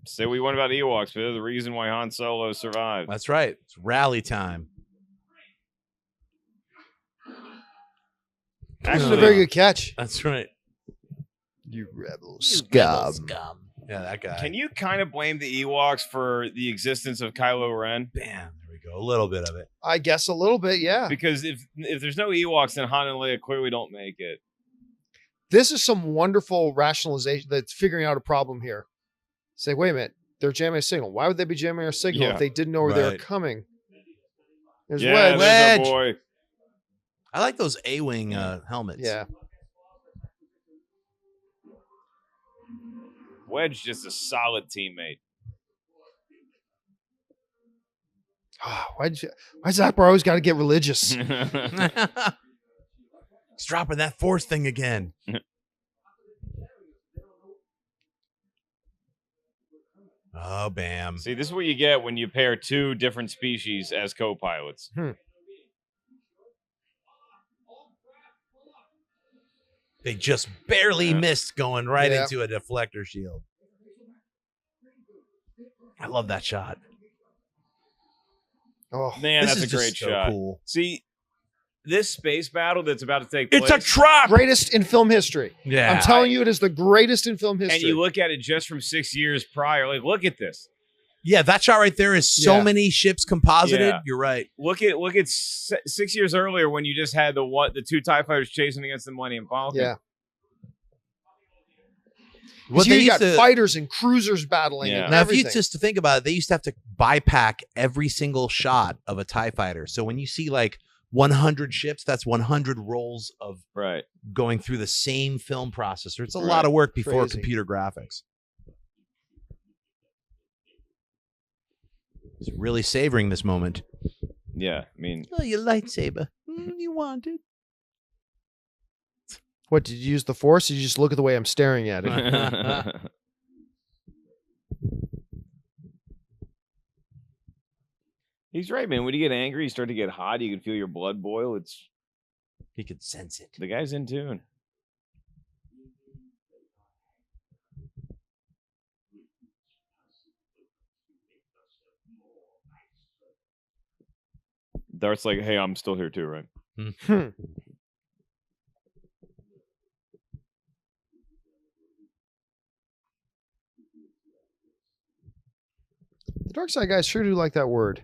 Say what you want about Ewoks, but they're the reason why Han Solo survived. That's right. It's rally time. This is a very good catch. That's right. You rebel Scum. scum. Yeah, that guy. Can you kind of blame the Ewoks for the existence of Kylo Ren? Bam. There we go. A little bit of it. I guess a little bit, yeah. Because if there's no Ewoks, then Han and Leia clearly don't make it. This is some wonderful rationalization that's figuring out a problem here. Say, wait a minute, they're jamming a signal. Why would they be jamming a signal Yeah. if they didn't know where they were Right. coming? There's Yeah, Wedge. there's Wedge. a boy. I like those A-wing helmets. Yeah. Wedge just a solid teammate. Why Zach Bar always got to get religious? He's dropping that force thing again. Oh, bam. See, this is what you get when you pair two different species as co-pilots. They just barely missed going right Yeah. into a deflector shield. I love that shot. Oh, Man, This that's a is just great so shot. cool. See, this space battle that's about to take place. It's a trap. greatest in film history. Yeah. I'm telling you, it is the greatest in film history. And you look at it just from 6 years prior. Like, look at this. Yeah, that shot right there is so Yeah. many ships composited. Yeah. You're right. Look at 6 years earlier when you just had the two TIE fighters chasing against the Millennium Falcon. Yeah. What Here they you got used to, fighters and cruisers battling. Yeah. And now, if you everything. just to think about it, they used to have to bypack every single shot of a TIE fighter. So when you see like 100 ships, that's 100 rolls of Right. going through the same film processor. It's a Right. lot of work before Crazy. computer graphics. It's really savoring this moment. Yeah. I mean, Oh, your lightsaber. You want it. What, did you use the force? Or did you just look at the way I'm staring at it? he's right, man. When you get angry, you start to get hot. You can feel your blood boil. It's He could sense it. the guy's in tune. Darth's like, hey, I'm still here too, right? The dark side guys sure do like that word.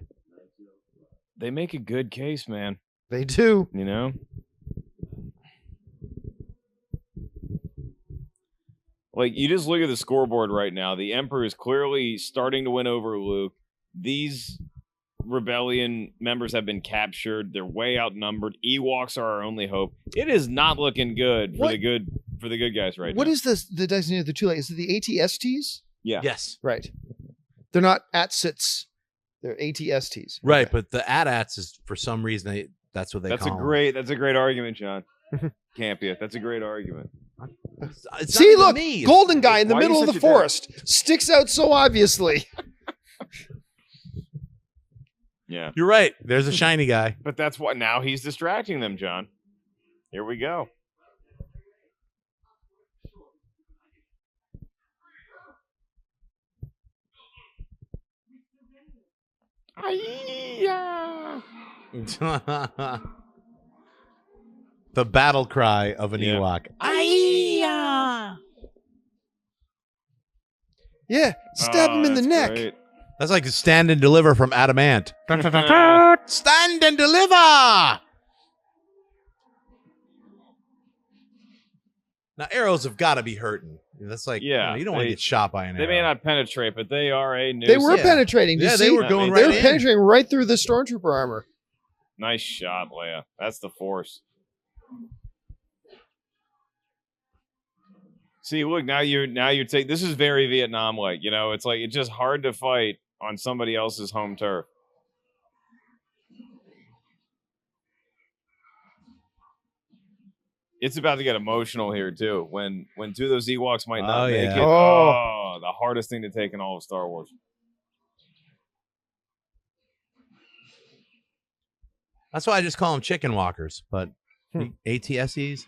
They make a good case, man. They do. You know? Like, you just look at the scoreboard right now. The Emperor is clearly starting to win over Luke. These rebellion members have been captured. They're way outnumbered. Ewoks are our only hope. It is not looking good for What? the good guys right What now. is the designated of the two? Is it the ATSTs? Yeah. Yes. Right. They're not ATSITs. They're ATSTs. Right, Okay. but the AT-ATs is for some reason that's what they That's a call great argument, John. Campea. That's a great argument. them. It's See, not even look, me. golden guy in the Why are you middle of such the a dick? forest sticks out so obviously. Yeah. You're right. There's a shiny guy. But that's why now he's distracting them, John. Here we go. Ay-ya. The battle cry of an Yeah. Ewok. Yeah, stab him in the that's neck. great. That's like Stand and Deliver from Adamant. Stand and Deliver! Now, arrows have got to be hurting. That's like, Yeah, you don't want to get shot by an They arrow. may not penetrate, but they are a nuisance. They were Yeah. penetrating. Did you Yeah, they see? were going They They right were in. penetrating right through the stormtrooper armor. Nice shot, Leia. That's the Force. See, look, now you take this is very Vietnam like, you know, it's like it's just hard to fight on somebody else's home turf. It's about to get emotional here too. When two of those Ewoks might not Oh, make yeah. it. Oh. Oh, the hardest thing to take in all of Star Wars. That's why I just call them chicken walkers, but ATSEs.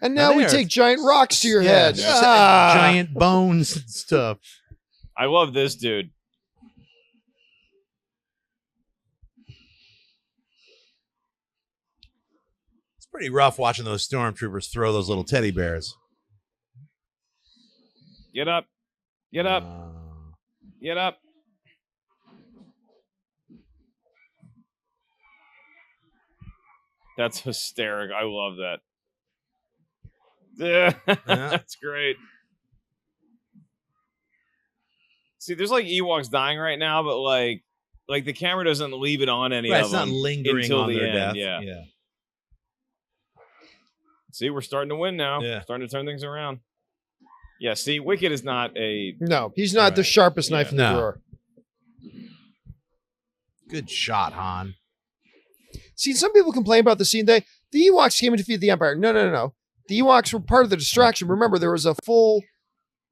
And now we there. take giant rocks to your Yeah, head. just Ah. giant bones and stuff. I love this dude. It's pretty rough watching those stormtroopers throw those little teddy bears. Get up. Get up. Get up. That's hysterical. I love that. Yeah, that's great. See, there's like Ewoks dying right now, but like the camera doesn't leave it on any Right, of it's not them lingering until on the their end. death. Yeah. See, we're starting to win now. Yeah. Starting to turn things around. Yeah, see, Wicked is not a... No, he's not the Right. sharpest knife Yeah. in the No. drawer. Good shot, Han. See, some people complain about the scene. The Ewoks came and defeated the Empire. No. The Ewoks were part of the distraction. Remember, there was a full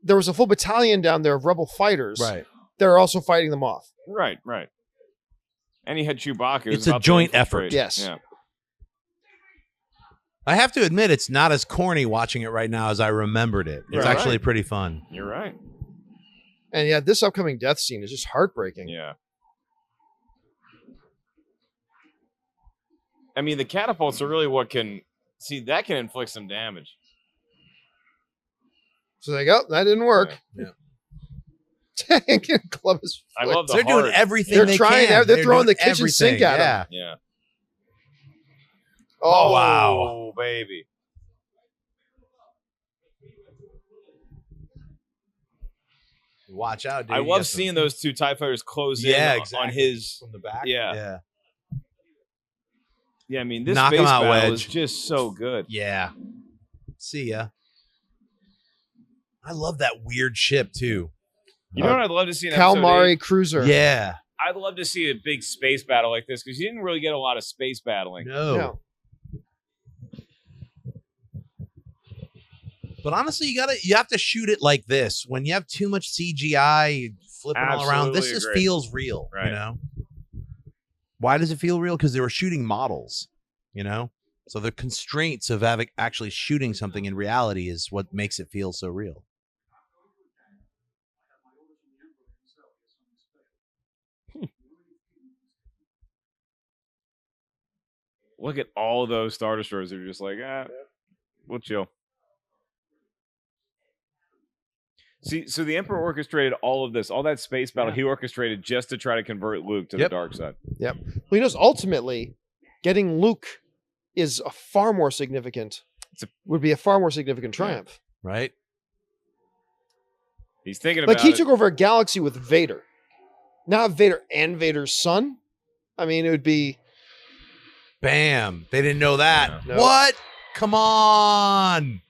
battalion down there of rebel fighters. Right. That are also fighting them off. Right. And he had Chewbacca. who was It's a about to joint infiltrate. effort. Yes. Yeah. I have to admit, it's not as corny watching it right now as I remembered it. It's Right. actually pretty fun. You're right. And yeah, this upcoming death scene is just heartbreaking. Yeah. I mean, the catapults are really what can... See, that can inflict some damage. So they go, that didn't work. Yeah. Dang, club his I foot. love the They're doing heart. everything They're they trying- can. they're throwing doing the kitchen sink everything. at 'em. Yeah. Yeah. Oh, wow. Baby. Watch out, dude. I You love got some- seeing those two TIE fighters close Yeah, in exactly. on his... from the back. Yeah. Yeah. Yeah, I mean, this Knock 'em space out, battle Wedge. is just so good. Yeah. See ya. I love that weird ship too. You know what I'd love to see in episode Calamari 8? Cruiser. Yeah. I'd love to see a big space battle like this because you didn't really get a lot of space battling. No. But honestly, you have to shoot it like this. When you have too much CGI flipping all around, this Absolutely just agree. feels real. Right. You know. Why does it feel real? Because they were shooting models. You know. So the constraints of actually shooting something in reality is what makes it feel so real. Look at all those Star Destroyers. They're just like, we'll chill. See, so the Emperor orchestrated all of this, all that space battle. He orchestrated just to try to convert Luke to the Yep. dark side. Well, he knows ultimately getting Luke is a far more significant. Would be a far more significant triumph. Right. He's thinking about Like he it. took over a galaxy with Vader, not Vader and Vader's son. I mean, it would be Bam. They didn't know that. No. What? Come on.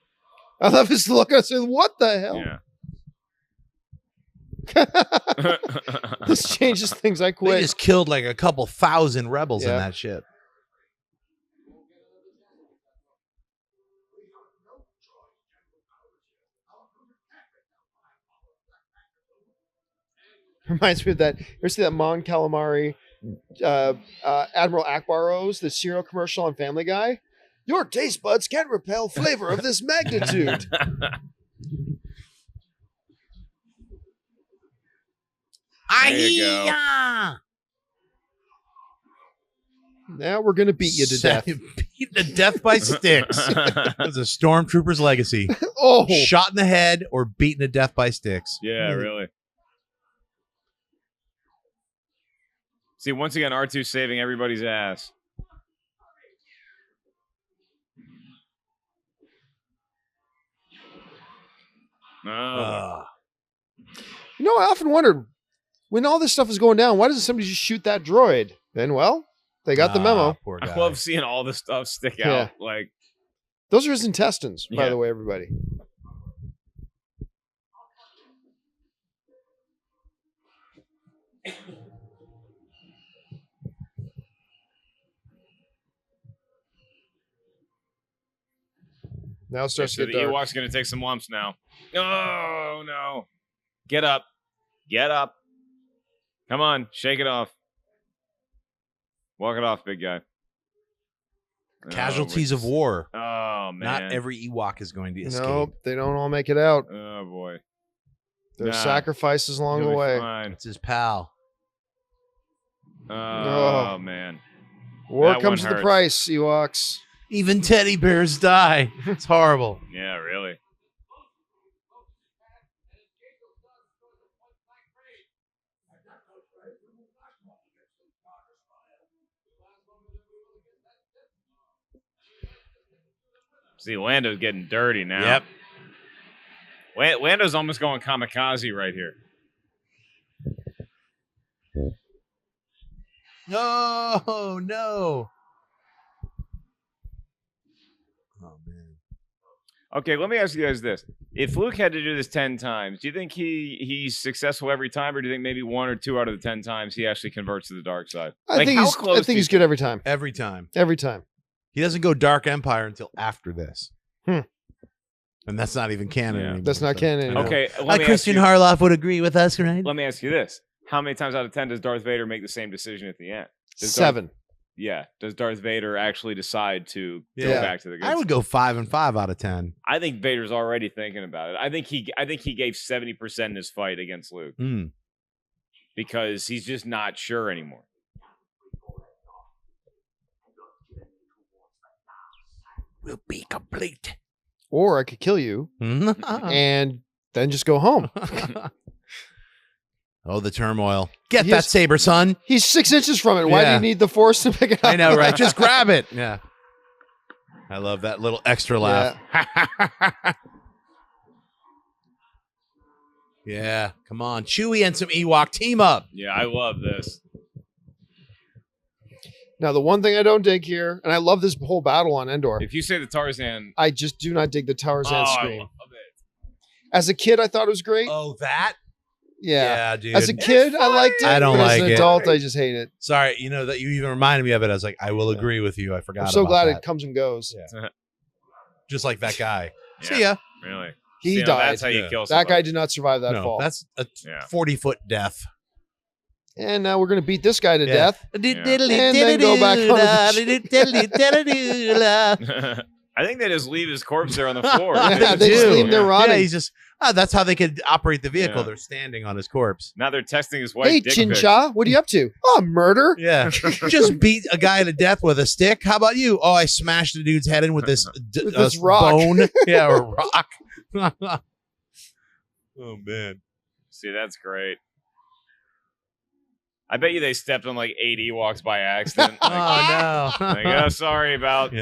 I love his look. I said, "What the hell?" Yeah. This changes things. I They quit. just killed like a couple thousand rebels in Yeah. that ship. Reminds me of that. You ever see that Mon Calamari, Admiral Akbaros, the cereal commercial on Family Guy? Your taste buds can't repel flavor of this magnitude. There you go. Hi-ya! Now we're gonna beat you to death. Beat to death by sticks. That's a stormtrooper's legacy. Oh, Shot in the head or beaten to death by sticks. Yeah, really. See, once again, R2 saving everybody's ass. Oh. you know, I often wondered when all this stuff is going down, why doesn't somebody just shoot that droid? Then, well, they got the memo. Poor guy. I love seeing all this stuff stick Yeah. out. Like, Those are his intestines, by Yeah. the way, everybody. Now it starts so to the get dark. Ewok's going to take some lumps now. Oh, no. Get up. Get up. Come on. Shake it off. Walk it off, big guy. Casualties of war. Oh, man. Not every Ewok is going to escape. Nope, they don't all make it out. Oh, boy. There's Nah. sacrifices along the You'll be way. fine. It's his pal. Oh, man. War That comes one with the hurts. price, Ewoks. Even teddy bears die. It's horrible. Yeah, really. See, Lando's getting dirty now. Yep. Lando's almost going kamikaze right here. No, no. Oh, man. Okay, let me ask you guys this. If Luke had to do this 10 times, do you think he's successful every time, or do you think maybe 1 or 2 out of the 10 times he actually converts to the dark side? I think how he's. close I do think you he's good every time. Every time. Every time. He doesn't go Dark Empire until after this. And that's not even canon Yeah. anymore. That's not canon anymore. Okay, let me ask Christian you- Harloff would agree with us, right? Let me ask you this. How many times out of 10 does Darth Vader make the same decision at the end? Does 7. Does Darth Vader actually decide to go Yeah. back to the good I would go 5 and 5 out of 10. I think Vader's already thinking about it. I think he gave 70% in his fight against Luke because he's just not sure anymore. Will be complete. Or I could kill you and then just go home. Oh, the turmoil. Get He that has- saber, son. He's 6 inches from it. Why do Yeah. you need the force to pick it up? I know, right? Just grab it. Yeah. I love that little extra laugh. Yeah. Come on. Chewie and some Ewok team up. Yeah, I love this. Now, the one thing I don't dig here, and I love this whole battle on Endor, If you say the Tarzan, I just do not dig the Tarzan I screen. love it. As a kid, I thought it was great. Oh, that? Yeah. dude. As a kid, I liked it. I don't but like as an it. adult, I just hate it. Sorry, you know that you even reminded me of it. I was like, I will agree with you. I forgot. I'm so about glad that. it comes and goes. Yeah. Just like that guy. Yeah, See ya. Really? He See, now died. That's how you Yeah. kill That somebody. guy did not survive that No, fall. that's a Yeah. 40-foot death. And now we're going to beat this guy to Yeah. death. And then go back on I think they just leave his corpse there on the floor. Yeah, they just leave him there rotting. Yeah, he's just. That's how they could operate the vehicle. Yeah. They're standing on his corpse. Now they're testing his wife. Hey, Chincha, what are you up to? Oh, murder. Yeah, just beat a guy to death with a stick. How about you? Oh, I smashed a dude's head in with this, this rock. bone. Yeah, or rock. Oh man. See, that's great. I bet you they stepped on like 8 Ewoks by accident. Like, Oh no. like, oh, sorry about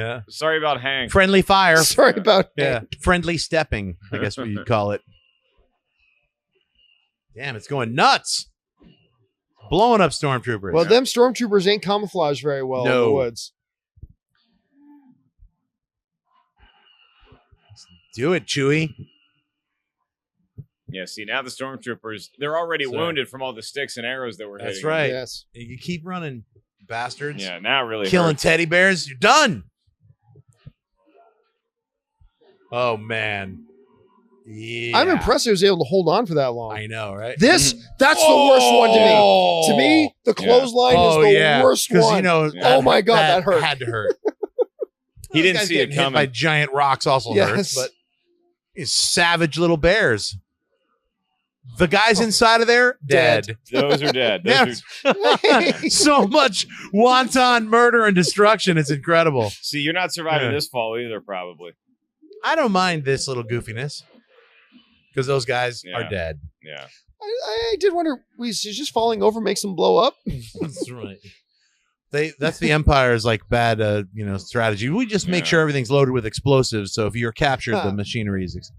Hank. Friendly fire. Sorry about Yeah, friendly stepping. I guess what you'd call it. Damn, it's going nuts. Blowing up stormtroopers. Well, them stormtroopers ain't camouflaged very well in the No. woods. Do it, Chewie. Yeah, see, now the stormtroopers, they're already Sorry. wounded from all the sticks and arrows that were hitting. That's right. Yes. You keep running, bastards. Yeah, now it really Killing hurts. teddy bears. You're done. Oh man. Yeah. I'm impressed he was able to hold on for that long. I know, right? That's the worst one to me. To me, the clothesline is the worst one. You know, Yeah. Oh my God, that hurt. Had to hurt. He Those didn't guys see it getting hit coming. by giant rocks also Yes. hurts, but these savage little bears. The guys inside of there, dead. Those are dead. Those Yes. So much wanton murder and destruction. It's incredible. See, you're not surviving this fall either, probably. I don't mind this little goofiness because those guys are Yeah. dead. Yeah. I did wonder, is just falling over makes them blow up? That's right. That's the Empire's like bad, strategy. We just make sure everything's loaded with explosives. So if you're captured, the machinery is.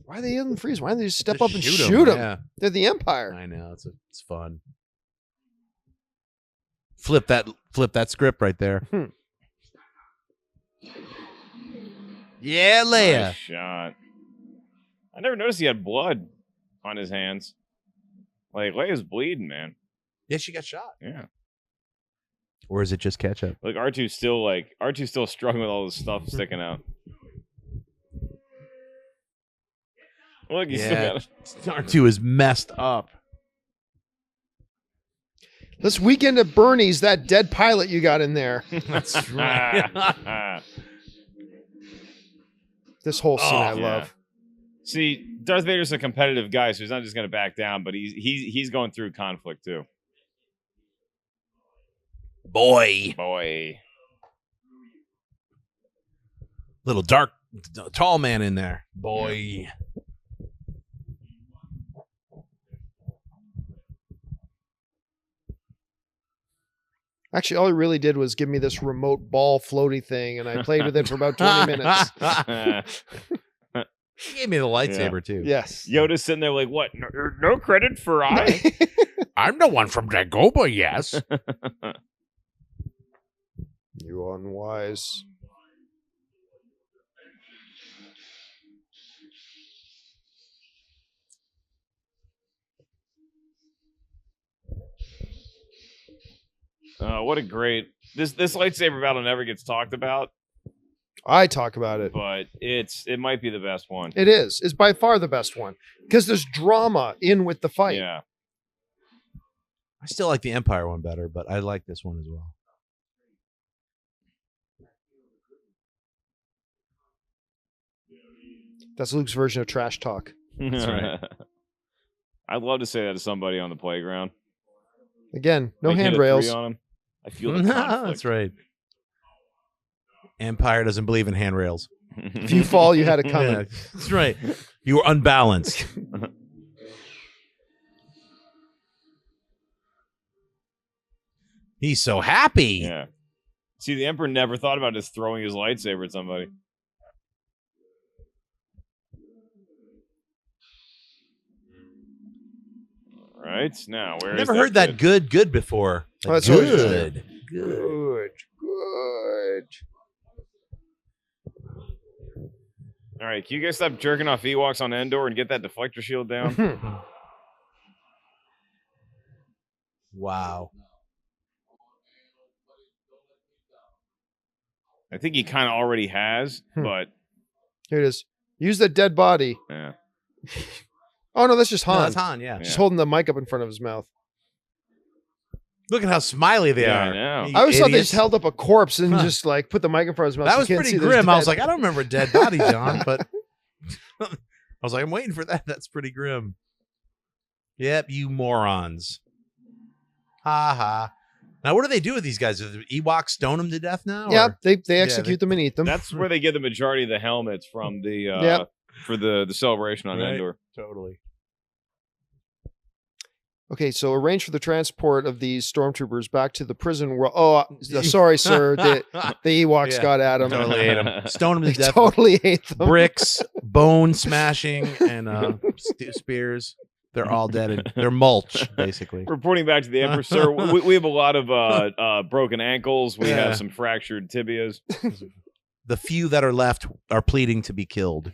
Why are they in the freeze? Why don't they just step Just up and shoot 'em, shoot them? yeah. They're the Empire. I know it's fun. Flip that script right there. Yeah, Leia. Nice shot. I never noticed he had blood on his hands. Like Leia's bleeding, man. Yeah, she got shot. Yeah. Or is it just ketchup? Like R2's still struggling with all this stuff sticking out. Look, he's still got R2 is messed up. This weekend at Bernie's, that dead pilot you got in there. That's right. This whole scene I love. See, Darth Vader's a competitive guy, so he's not just going to back down, but he's going through conflict too. Boy. Little dark, tall man in there. Boy. Actually, all he really did was give me this remote ball floaty thing, and I played with it for about 20 minutes. He gave me the lightsaber too. Yes. Yoda's sitting there like, what? No credit for I? I'm the one from Dagobah, yes. You unwise. What a great this lightsaber battle never gets talked about, I talk about it. but it might be the best one. It is. It's by far the best one because there's drama in with the fight. Yeah. I still like the Empire one better, but I like this one as well. That's Luke's version of trash talk. That's right. I'd love to say that to somebody on the playground. Again, no Like, hit a handrails. 3 on 'em. I feel the conflict. That's right. Empire doesn't believe in handrails. If you fall, you had it coming. Yeah, that's right. You were unbalanced. He's so happy. Yeah. See, the Emperor never thought about just throwing his lightsaber at somebody. All right, now where is Never heard that kid? good before. Oh, that's always good. Good. All right, can you guys stop jerking off Ewoks on Endor and get that deflector shield down? Wow. I think he kind of already has, but Here it is. Use the dead body. yeah. Oh, no, that's just Han. No, that's Han, yeah. Just holding the mic up in front of his mouth. Look at how smiley they Yeah, are. I know. You I always thought they idiots. just held up a corpse and just like put the mic in front of his mouth. That so was you can't pretty see there's grim. I was dead. like, I don't remember a dead body, John, but I was like, I'm waiting for that. That's pretty grim. Yep, you morons. Ha ha. Now, what do they do with these guys? Do the Ewoks stone them to death now? Yeah, or- they execute them and eat them. That's where they get the majority of the helmets from the Yep. for the celebration on Right. Endor. Totally. Okay, so arrange for the transport of these stormtroopers back to the prison world. Oh, sorry, sir. The Ewoks Yeah. got at them. Totally ate them. Stone them They to death. totally ate them. Bricks, bone smashing, and spears. They're all dead. And they're mulch, basically. Reporting back to the Emperor, sir, we have a lot of broken ankles. We Yeah. have some fractured tibias. The few that are left are pleading to be killed.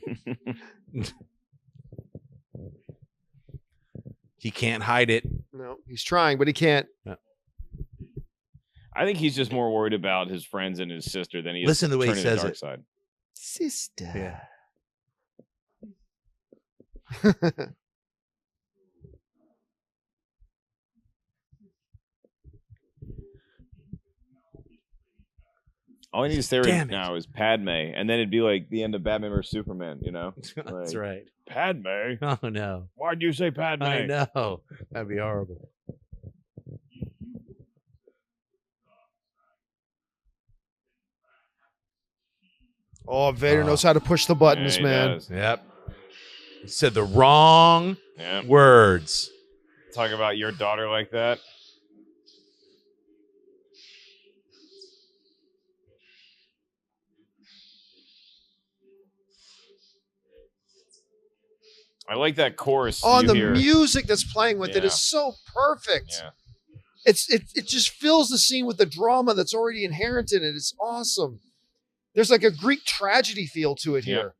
He can't hide it. No, he's trying, but he can't. I think he's just more worried about his friends and his sister than he is Listen to the way he turning the says dark it. side. Sister. Yeah. All I need to say Damn right it. now is Padme, and then it'd be like the end of Batman vs Superman. You know, That's Like, right. Padme. Oh no. Why'd you say Padme? I know. That'd be horrible. Oh, Vader knows how to push the buttons, Yeah, he man. does. Yep. He said the wrong Yeah. words. Talk about your daughter like that. I like that chorus. Oh, and you the hear. music that's playing with it Yeah. is so perfect. Yeah. It just fills the scene with the drama that's already inherent in it. It's awesome. There's like a Greek tragedy feel to it Yeah. here.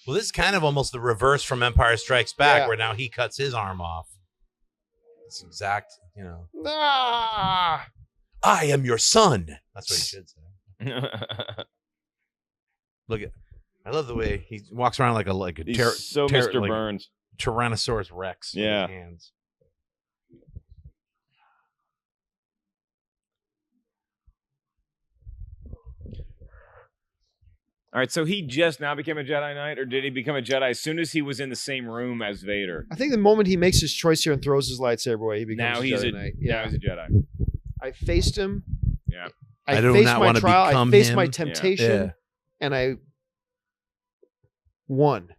Well, this is kind of almost the reverse from Empire Strikes Back, Yeah. where now he cuts his arm off. It's exact, Ah, I am your son. That's what he should say. Look at, I love the way he walks around like a He's so Mr. like Burns. Tyrannosaurus Rex. with Yeah. his hands. All right, so he just now became a Jedi Knight, or did he become a Jedi as soon as he was in the same room as Vader? I think the moment he makes his choice here and throws his lightsaber away, he becomes Now a he's Jedi a Knight. now he's a Jedi. I faced him. Yeah. I do faced not my wanna trial. I become faced him. my Yeah. temptation, Yeah. and I won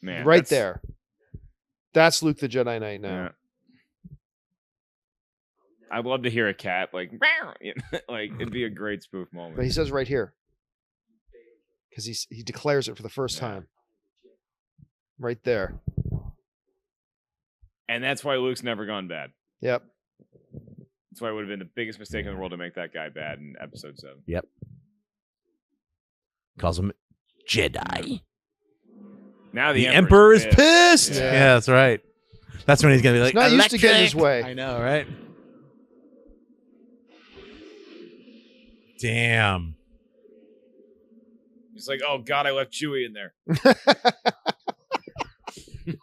Man, right that's- there. That's Luke the Jedi Knight now. Yeah. I'd love to hear a cat like, like it'd be a great spoof moment. But he says right here, because he declares it for the first Yeah. time. Right there. And that's why Luke's never gone bad. Yep. That's why it would have been the biggest mistake in the world to make that guy bad in episode 7. Calls him Jedi. Now The Emperor is pissed. Yeah. Yeah, that's right. That's when he's gonna be like, He's not used to getting his "Electric." way. I know, right? Damn. He's like, oh God, I left Chewie in there.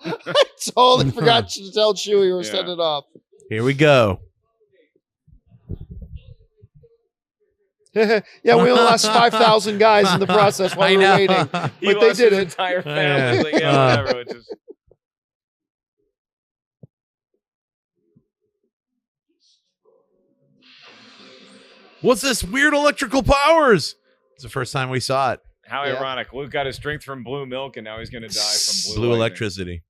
I totally forgot to tell Chewie we were Yeah. setting it off. Here we go. Yeah, we only lost 5,000 guys in the process while we were waiting. He But they lost did his it. entire family. Yeah. He's like, yeah, whatever. Which is... What's this weird electrical powers? It's the first time we saw it. How Yeah. ironic. Luke got his strength from blue milk, and now he's going to die from blue Blue lightning. electricity.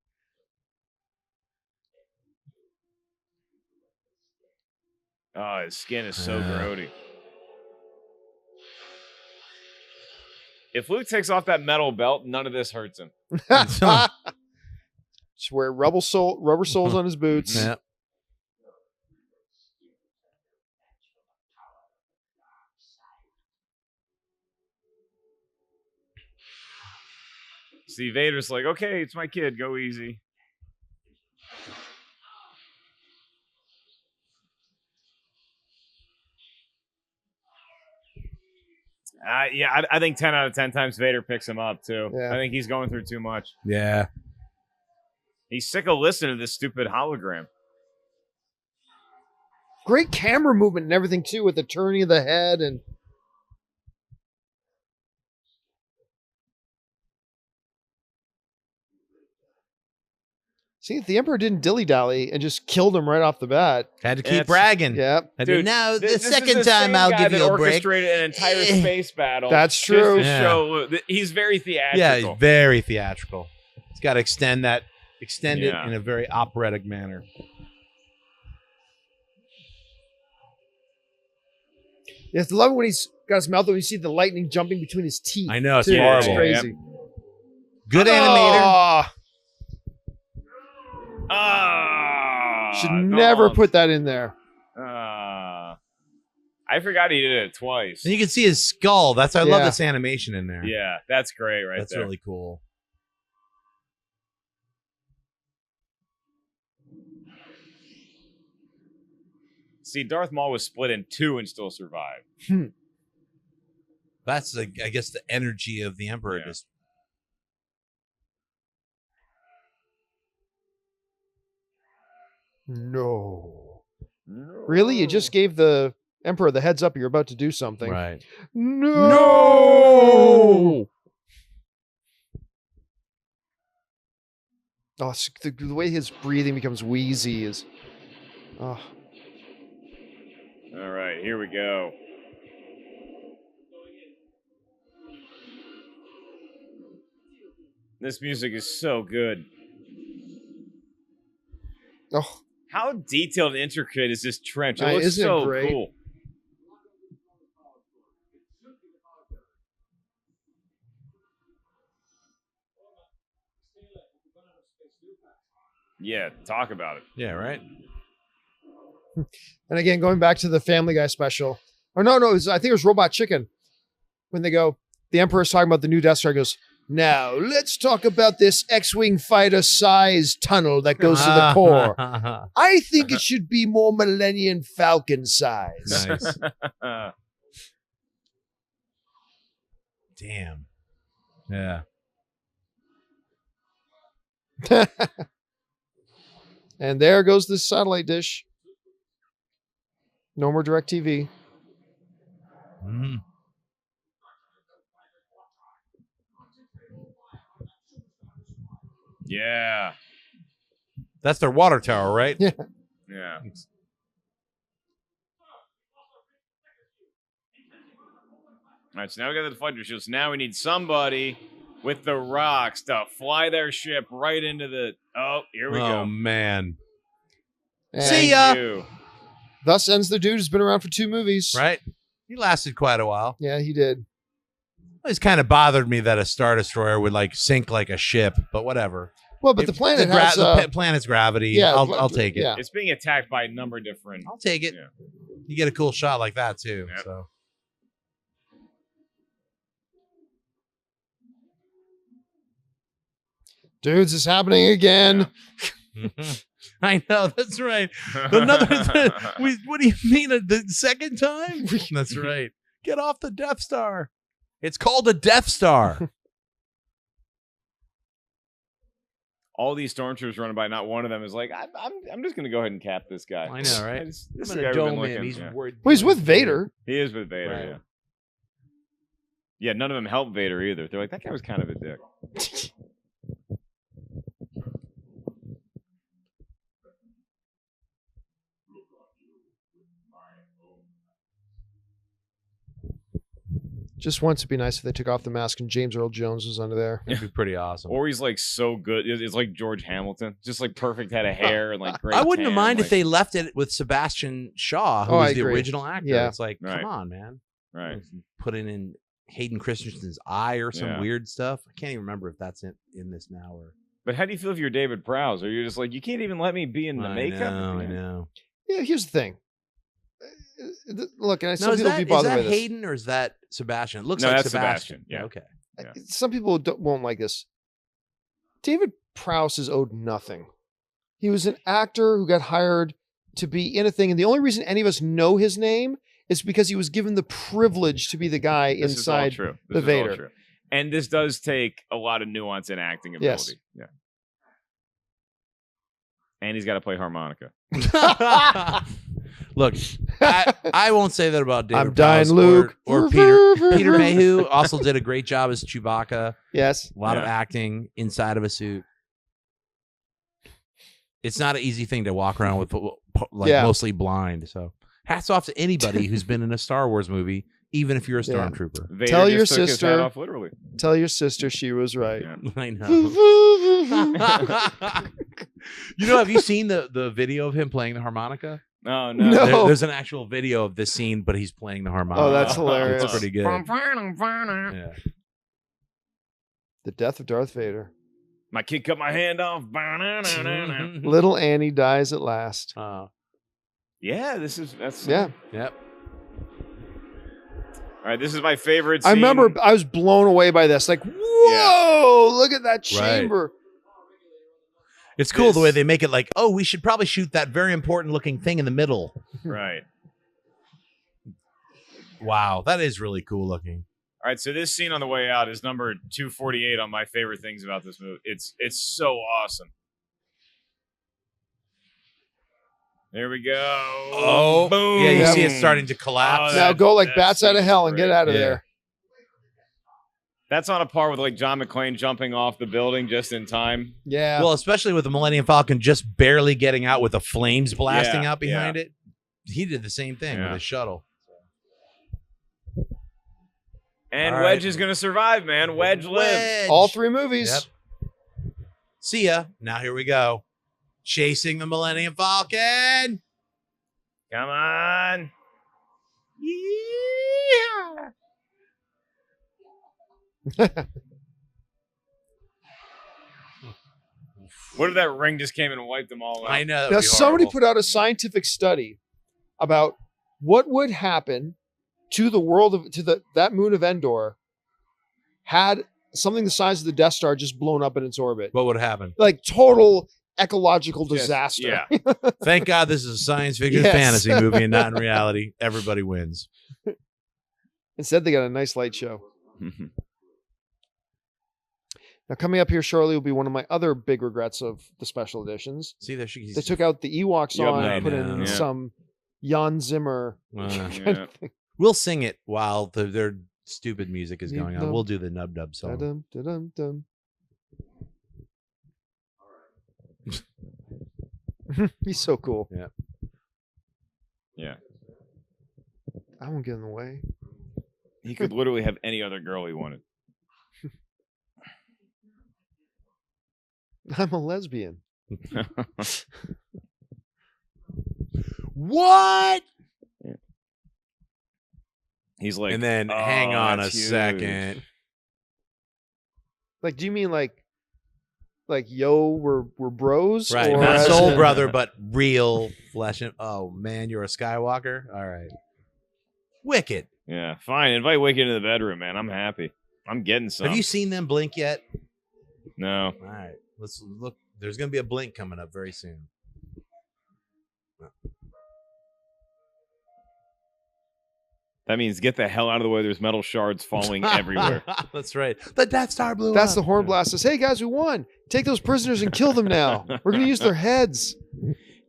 Oh, his skin is so Yeah. grody. If Luke takes off that metal belt, none of this hurts him. Just wear rubber soles on his boots. Yeah. See, Vader's like, okay, it's my kid. Go easy. Yeah, I think 10 out of 10 times Vader picks him up, too. Yeah. I think he's going through too much. Yeah. He's sick of listening to this stupid hologram. Great camera movement and everything too, with the turning of the head and see if the Emperor didn't dilly-dally and just killed him right off the bat. Had to keep It's- bragging. Yep. Dude, now the this is second the time same I'll guy give that you a break. orchestrated an entire space battle. That's just true. to Yeah. show Luke that he's very theatrical. Yeah, he's very theatrical. He's got to extend it Yeah. in a very operatic manner. You have to love it when he's got his mouth open. You see the lightning jumping between his teeth. I know, it's too. horrible. crazy. Good animator. Oh, should never don't. put that in there. I forgot he did it twice. And you can see his skull. I love Yeah. this animation in there. Yeah, that's great right That's there. really cool. See, Darth Maul was split in two and still survived. That's I guess the energy of the Emperor. Yeah. Just No. Really? You just gave the Emperor, the heads up, you're about to do something. Right. No! Oh, the way his breathing becomes wheezy is... Oh. All right, here we go. This music is so good. Oh. How detailed and intricate is this trench? It Right, looks isn't it so great? cool. Yeah, talk about it. Yeah, right. And again, going back to the Family Guy special. Or no, I think it was Robot Chicken. When they go, the Emperor's talking about the new Death Star, goes, now let's talk about this X-Wing fighter size tunnel that goes to the core. I think it should be more Millennium Falcon size. Nice. Damn. Yeah. And there goes the satellite dish. No more DirecTV. Mm. Yeah. That's their water tower, right? Yeah. Yeah. All right, so now we got the fighter shields. Now we need somebody with the rocks to fly their ship right into the... Oh, here we go. Oh, man. And See ya. Thank you. thus ends the dude who's been around for 2 movies. Right? He lasted quite a while. Yeah, he did. It's kind of bothered me that a Star Destroyer would like sink like a ship, but whatever. Well, but the planet has... the planet's gravity. yeah, I'll take it. yeah. It's being attacked by a number of different... I'll take it. Yeah. You get a cool shot like that too. Yep. So Dudes, it's happening again. I know, that's right. Another what do you mean the second time? That's right. Get off the Death Star. It's called a Death Star. All these stormtroopers running by, not one of them is like, I'm just going to go ahead and cap this guy. I know, right? This I'm is gonna the guy we've been dome him. looking- He's yeah. worried. Well, he's with Vader. He is with Vader, Right. yeah. Yeah, none of them help Vader either. They're like, that guy was kind of a dick. Just once it'd be nice if they took off the mask and James Earl Jones was under there. That'd be pretty awesome. Or he's like so good. It's like George Hamilton. Just like perfect head of hair and like great I wouldn't have tan, mind like- if they left it with Sebastian Shaw, who Oh, I was the agree. original actor. Yeah. It's like, Right. come on, man. Right. Putting in Hayden Christensen's eye or some Yeah. weird stuff. I can't even remember if that's in this now or. But how do you feel if you're David Prowse? Or you're just like, you can't even let me be in the makeup? I know. Yeah, here's the thing. Look, and some No, is people that, be is bothered by that this. Hayden or is that Sebastian? It looks No, like that's Sebastian. Sebastian, yeah. Okay. Yeah. Some people won't like this. David Prowse is owed nothing. He was an actor who got hired to be in a thing, and the only reason any of us know his name is because he was given the privilege to be the guy This inside. is all true. the This is all Vader. true. And this does take a lot of nuance and acting Yes. ability. Yeah. And he's got to play harmonica. Look, I won't say that about David I'm dying, Prowse Luke. or Peter Mayhew also did a great job as Chewbacca. Yes. A lot of Yeah. acting inside of a suit. It's not an easy thing to walk around with, like Yeah. mostly blind. So, hats off to anybody who's been in a Star Wars movie, even if you're a Yeah. stormtrooper. Vader Tell just your took his sister- hat off, literally. Tell your sister she was right. Yeah. I know. You know, have you seen the video of him playing the harmonica? Oh, no. No. There's an actual video of this scene, but he's playing the harmonica. Oh, that's hilarious. It's pretty good. My Yeah. The death of Darth Vader. kid cut my hand off. Little Annie dies at last. Yeah, that's... Yeah. Yep. All right, this is my favorite scene. I remember I was blown away by this. Like, whoa, look at that chamber. It's cool the way This- they make it like, oh, we should probably shoot that very important looking thing in the middle. Right. Wow, that is really cool looking. All right, so this scene on the way out is number 248 on my favorite things about this movie. It's so awesome. Here we go. Oh, boom. yeah, you Yep. see it starting to collapse. Oh, Now that- go like that bats out of seems hell and great. get out of Yeah. there. That's on a par with like John McClane jumping off the building just in time. Yeah. Well, especially with the Millennium Falcon just barely getting out with the flames blasting Yeah, out behind it. He did the same thing with Yeah. his shuttle. And All Wedge right. is going to survive, man. Wedge lives. Wedge. all 3 movies. Yep. See ya. Now here we go. Chasing the Millennium Falcon. Come on. What if that ring just came in and wiped them all out? I know. Now, somebody put out a scientific study about what would happen to the world of that moon of Endor had something the size of the Death Star just blown up in its orbit. What would happen? Like total ecological Just- disaster. Yeah. Thank God this is a science fiction Yes. fantasy movie and not in reality. Everybody wins. Instead, they got a nice light show. Now, coming up here shortly will be one of my other big regrets of the special editions. See, there she They took out the Ewok Yep, song I and put in know. some Jan Zimmer. Yeah. We'll sing it while their stupid music is going on. Dum, We'll do the nub dub song. Da-dum, da-dum, dum. He's so cool. Yeah. I won't get in the way. He could literally have any other girl he wanted. I'm a lesbian. What? He's like, And then "Oh, hang on a that's huge." second. Like, do you mean like yo, we're bros? Right, Or not as soul in- brother, but real flesh and oh man, you're a Skywalker. All right, Wicked. Yeah, fine. Invite Wicked into the bedroom, man. I'm happy. I'm getting some. Have you seen them blink yet? No. All right, let's look. There's gonna be a blink coming up very soon. That means get the hell out of the way. There's metal shards falling everywhere. That's right. The Death Star blew That's up. the horn blast says, "Hey guys, we won. Take those prisoners and kill them now. We're gonna use their heads."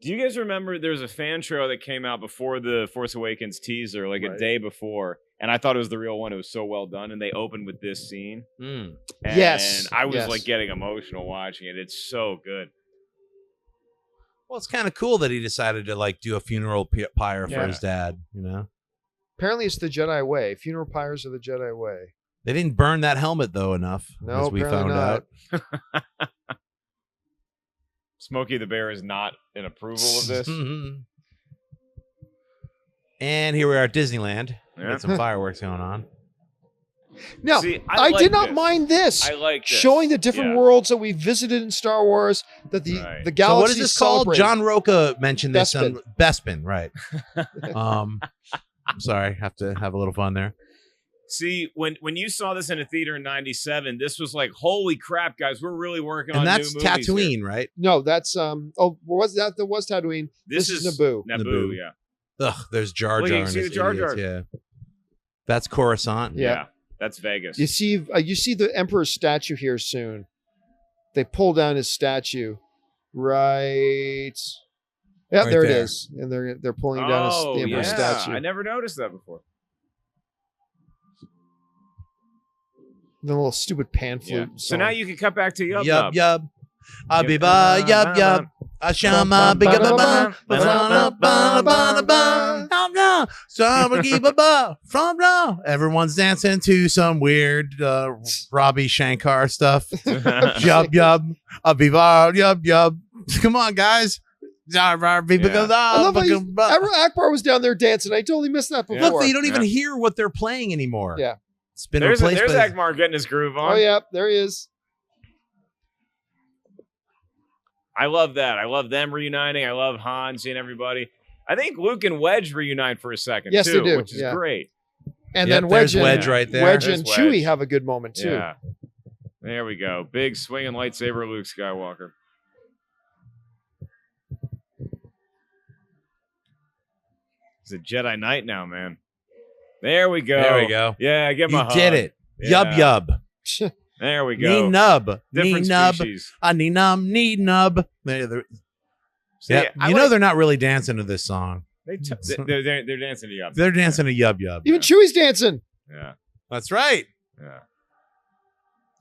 Do you guys remember there was a fan trailer that came out before the Force Awakens teaser, like a Right. day before, and I thought it was the real one. It was so well done, and they opened with this scene. Mm. And Yes, I was yes. like getting emotional watching it. It's so good. Well, it's kind of cool that he decided to like do a funeral pyre for Yeah. his dad. You know, Apparently, it's the Jedi way. Funeral pyres are the Jedi way. they didn't burn that helmet though enough, No, as we apparently found not. out. Smokey the Bear is not in approval of this. And here we are at Disneyland. Yeah. Got some fireworks going on. Now, See, I like did not this. mind this. I like this. Showing the different Yeah. worlds that we visited in Star Wars, that the Right. the So galaxy what is this called? John Roca mentioned this on Bespin, right? I'm sorry, have to have a little fun there. See, when you saw this in a theater in '97, this was like, holy crap, guys, we're really working on And that's new movies here. Tatooine, right? No, that's was that was Tatooine. This is Naboo. Naboo, yeah. Ugh, there's Jar Look, Jar. you and see his the Jar Jar. idiots, yeah. That's Coruscant. Yeah. That's Vegas. You see the Emperor's statue here soon. They pull down his statue, right? Yeah, Right there it there. is, and they're pulling down the Emperor's statue. I never noticed that before. The little stupid pan Yeah. flute. So now you can cut back to Yub Yub Nub. yub. Abiba yub yub. Ashama biga baba. From now. Everyone's dancing to some weird Robbie Shankar stuff. Yub yub. Abiba yub yub. Come on, guys. I love how Akbar was down there dancing. I totally missed that before. Look, you don't even hear what they're playing anymore. Yeah. It's been There's replaced by Akbar getting his groove on. Oh yeah, there he is. I love that. I love them reuniting. I love Han seeing everybody. I think Luke and Wedge reunite for a second, Yes, too, they do. which is Yeah. great. And Yep, then there's Wedge, Wedge right there. Wedge There's and Wedge. Chewie have a good moment too. Yeah. There we go. Big swinging lightsaber Luke Skywalker. It's a Jedi Knight now, man. There we go. There we go. Yeah, give him You a hug. did it. Yub Yeah. yub. There we Knee go. nub. Knee Different nub. species. A knee nub. Knee nub. There- Yeah, I you know like- they're not really dancing to this song. they're dancing to Yub. They're dancing to Yub Yub. Even Chewie's dancing. Yeah, That's right. yeah.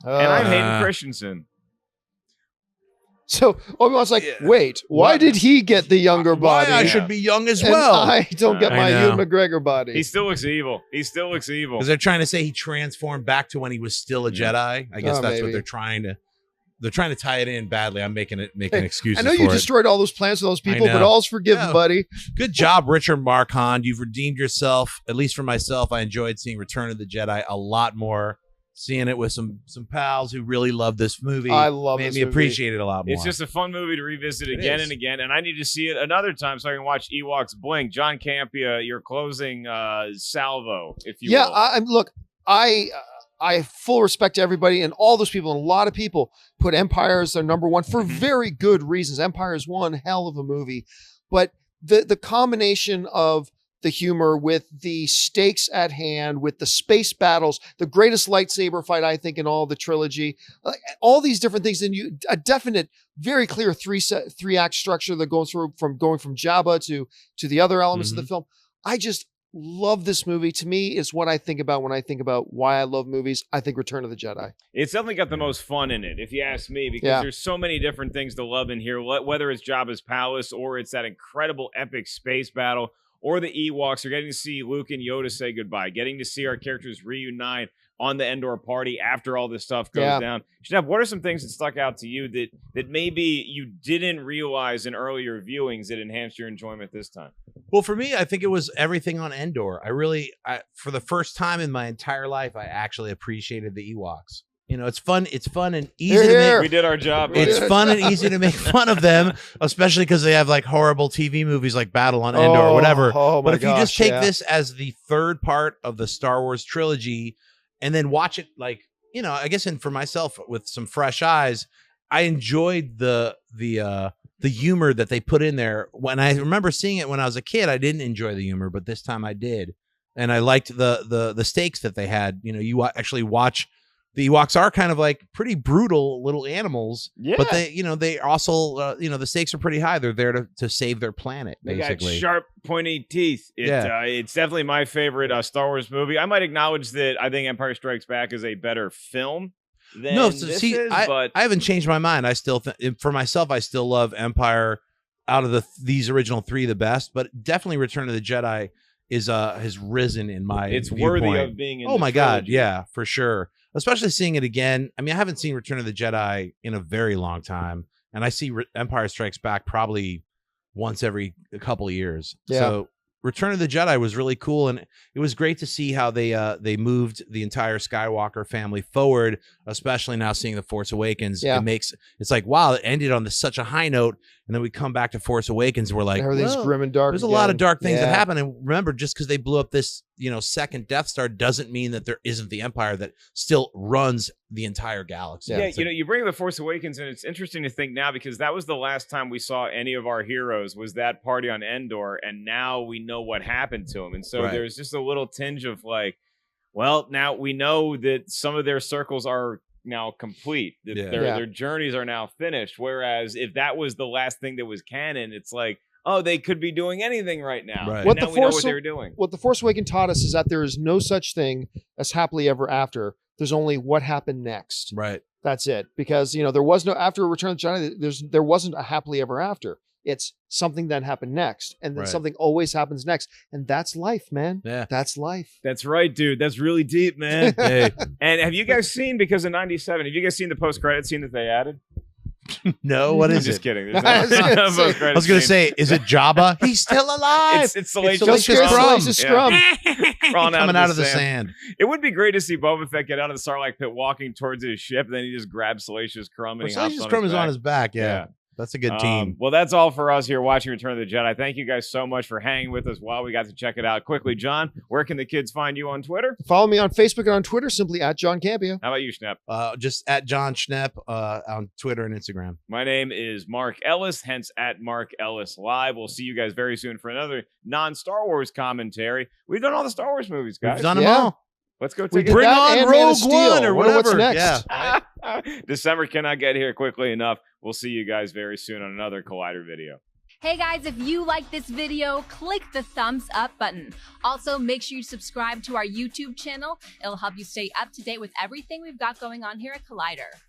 And I'm Uh, Hayden Christensen. So Obi-Wan's like, Yeah. wait, why What? did he get the younger Why body? I Yeah. should be young as and well. I don't get I my know. Ewan McGregor body. He still looks evil. He still looks evil. Because they're trying to say he transformed back to when he was still a Yeah. Jedi. I guess Oh, that's maybe. what they're trying to. They're trying to tie it in badly. I'm making excuses. I know you for it. destroyed all those plans for those people, but know. all's forgiven, Yeah. buddy. Good job, Richard Marquand. You've redeemed yourself. At least for myself, I enjoyed seeing Return of the Jedi a lot more. Seeing it with some pals who really love this movie. I love made this me movie. appreciate it a lot more. It's just a fun movie to revisit It again is. and again, and I need to see it another time so I can watch Ewoks blink. John Campea, your closing salvo, if you Yeah, will. look, I have full respect to everybody and all those people, and a lot of people put Empire as their number one for very good reasons. Empire is one hell of a movie, but the combination of the humor with the stakes at hand, with the space battles, the greatest lightsaber fight, I think, in all the trilogy, all these different things, and a definite, very clear three act structure that goes through from going from Jabba to the other elements of the film. I just love this movie. To me, is what I think about when I think about why I love movies. I think Return of the Jedi. It's definitely got the most fun in it, if you ask me, because Yeah. there's so many different things to love in here, whether it's Jabba's palace or it's that incredible epic space battle or the Ewoks. You're getting to see Luke and Yoda say goodbye, getting to see our characters reunite on the Endor party after all this stuff goes down. Schnepp, what are some things that stuck out to you that maybe you didn't realize in earlier viewings that enhanced your enjoyment this time? Well, for me, I think it was everything on Endor. For the first time in my entire life, I actually appreciated the Ewoks. You know, it's fun and easy to Here. make. We did our job. It's fun and easy to make fun of them, especially because they have like horrible TV movies like Battle on Endor or whatever. Oh my But if you just gosh, take yeah. this as the third part of the Star Wars trilogy and then watch it like, you know, I guess, and for myself with some fresh eyes, I enjoyed the humor that they put in there. When I remember seeing it when I was a kid, I didn't enjoy the humor, but this time I did. And I liked the stakes that they had. You know, you actually watch. The Ewoks are kind of like pretty brutal little animals, Yeah. but they also, the stakes are pretty high. They're there to save their planet, They got basically. sharp, pointy teeth. It's definitely my favorite Star Wars movie. I might acknowledge that I think Empire Strikes Back is a better film than No, this see, is, I but haven't changed my mind. I still, for myself, I still love Empire out of these original three the best, but definitely Return of the Jedi is has risen in my it's viewpoint. worthy of being in Oh the my God, trilogy. yeah, for sure. Especially seeing it again. I mean, I haven't seen Return of the Jedi in a very long time, and I see Empire Strikes Back probably once every couple of years. Yeah. So Return of the Jedi was really cool, and it was great to see how they moved the entire Skywalker family forward, especially now seeing The Force Awakens. Yeah. It's like, wow, it ended on such a high note, and then we come back to Force Awakens, and we're like, Everything's well, grim and dark. there's a lot of again. dark things that Yeah. happen. And remember, just because they blew up this, second Death Star doesn't mean that there isn't the Empire that still runs the entire galaxy. Yeah, It's like- you bring The Force Awakens, and it's interesting to think now because that was the last time we saw any of our heroes was that party on Endor, and now we know what happened to them. And so Right. there's just a little tinge of like, well, now we know that some of their circles are now complete. That Yeah. their journeys are now finished. Whereas if that was the last thing that was canon, it's like, oh, they could be doing anything right now. Right. And What now the we know Force- what they were doing. What The Force Awakens taught us is that there is no such thing as happily ever after. There's only what happened next. right. That's it. Because there was no after Return of the Jedi. There wasn't a happily ever after. It's something that happened next, and then Right. something always happens next, and that's life, man. Yeah. That's life. That's right, dude. That's really deep, man. Hey, And have you guys seen, because of 97, have you guys seen the post-credit scene that they added? no, what I'm is just it? kidding. There's I was no gonna say- post-credit I was going to scene. say, is it Jabba? He's still alive. It's Salacious Salacious Just Crumb. Salacious Scrum. Crawling coming out of the sand. It would be great to see Boba Fett get out of the Sarlacc pit, walking towards his ship, and then he just grabs Salacious Crumb and Well, he hops Salacious on Crumb his is back. on his back. Yeah. That's a good team. Well, that's all for us here watching Return of the Jedi. Thank you guys so much for hanging with us while we got to check it out. Quickly, John, where can the kids find you on Twitter? Follow me on Facebook and on Twitter, simply at John Campea. How about you, Schnepp? Just at John Schnepp on Twitter and Instagram. My name is Mark Ellis, hence at Mark Ellis Live. We'll see you guys very soon for another non-Star Wars commentary. We've done all the Star Wars movies, guys. We've done them Yeah. all. Let's go We take did a Bring that on and Man of Rogue Steel. One or Wonder what's whatever. next. Yeah. December cannot get here quickly enough. We'll see you guys very soon on another Collider video. Hey guys, if you like this video, click the thumbs up button. Also, make sure you subscribe to our YouTube channel. It'll help you stay up to date with everything we've got going on here at Collider.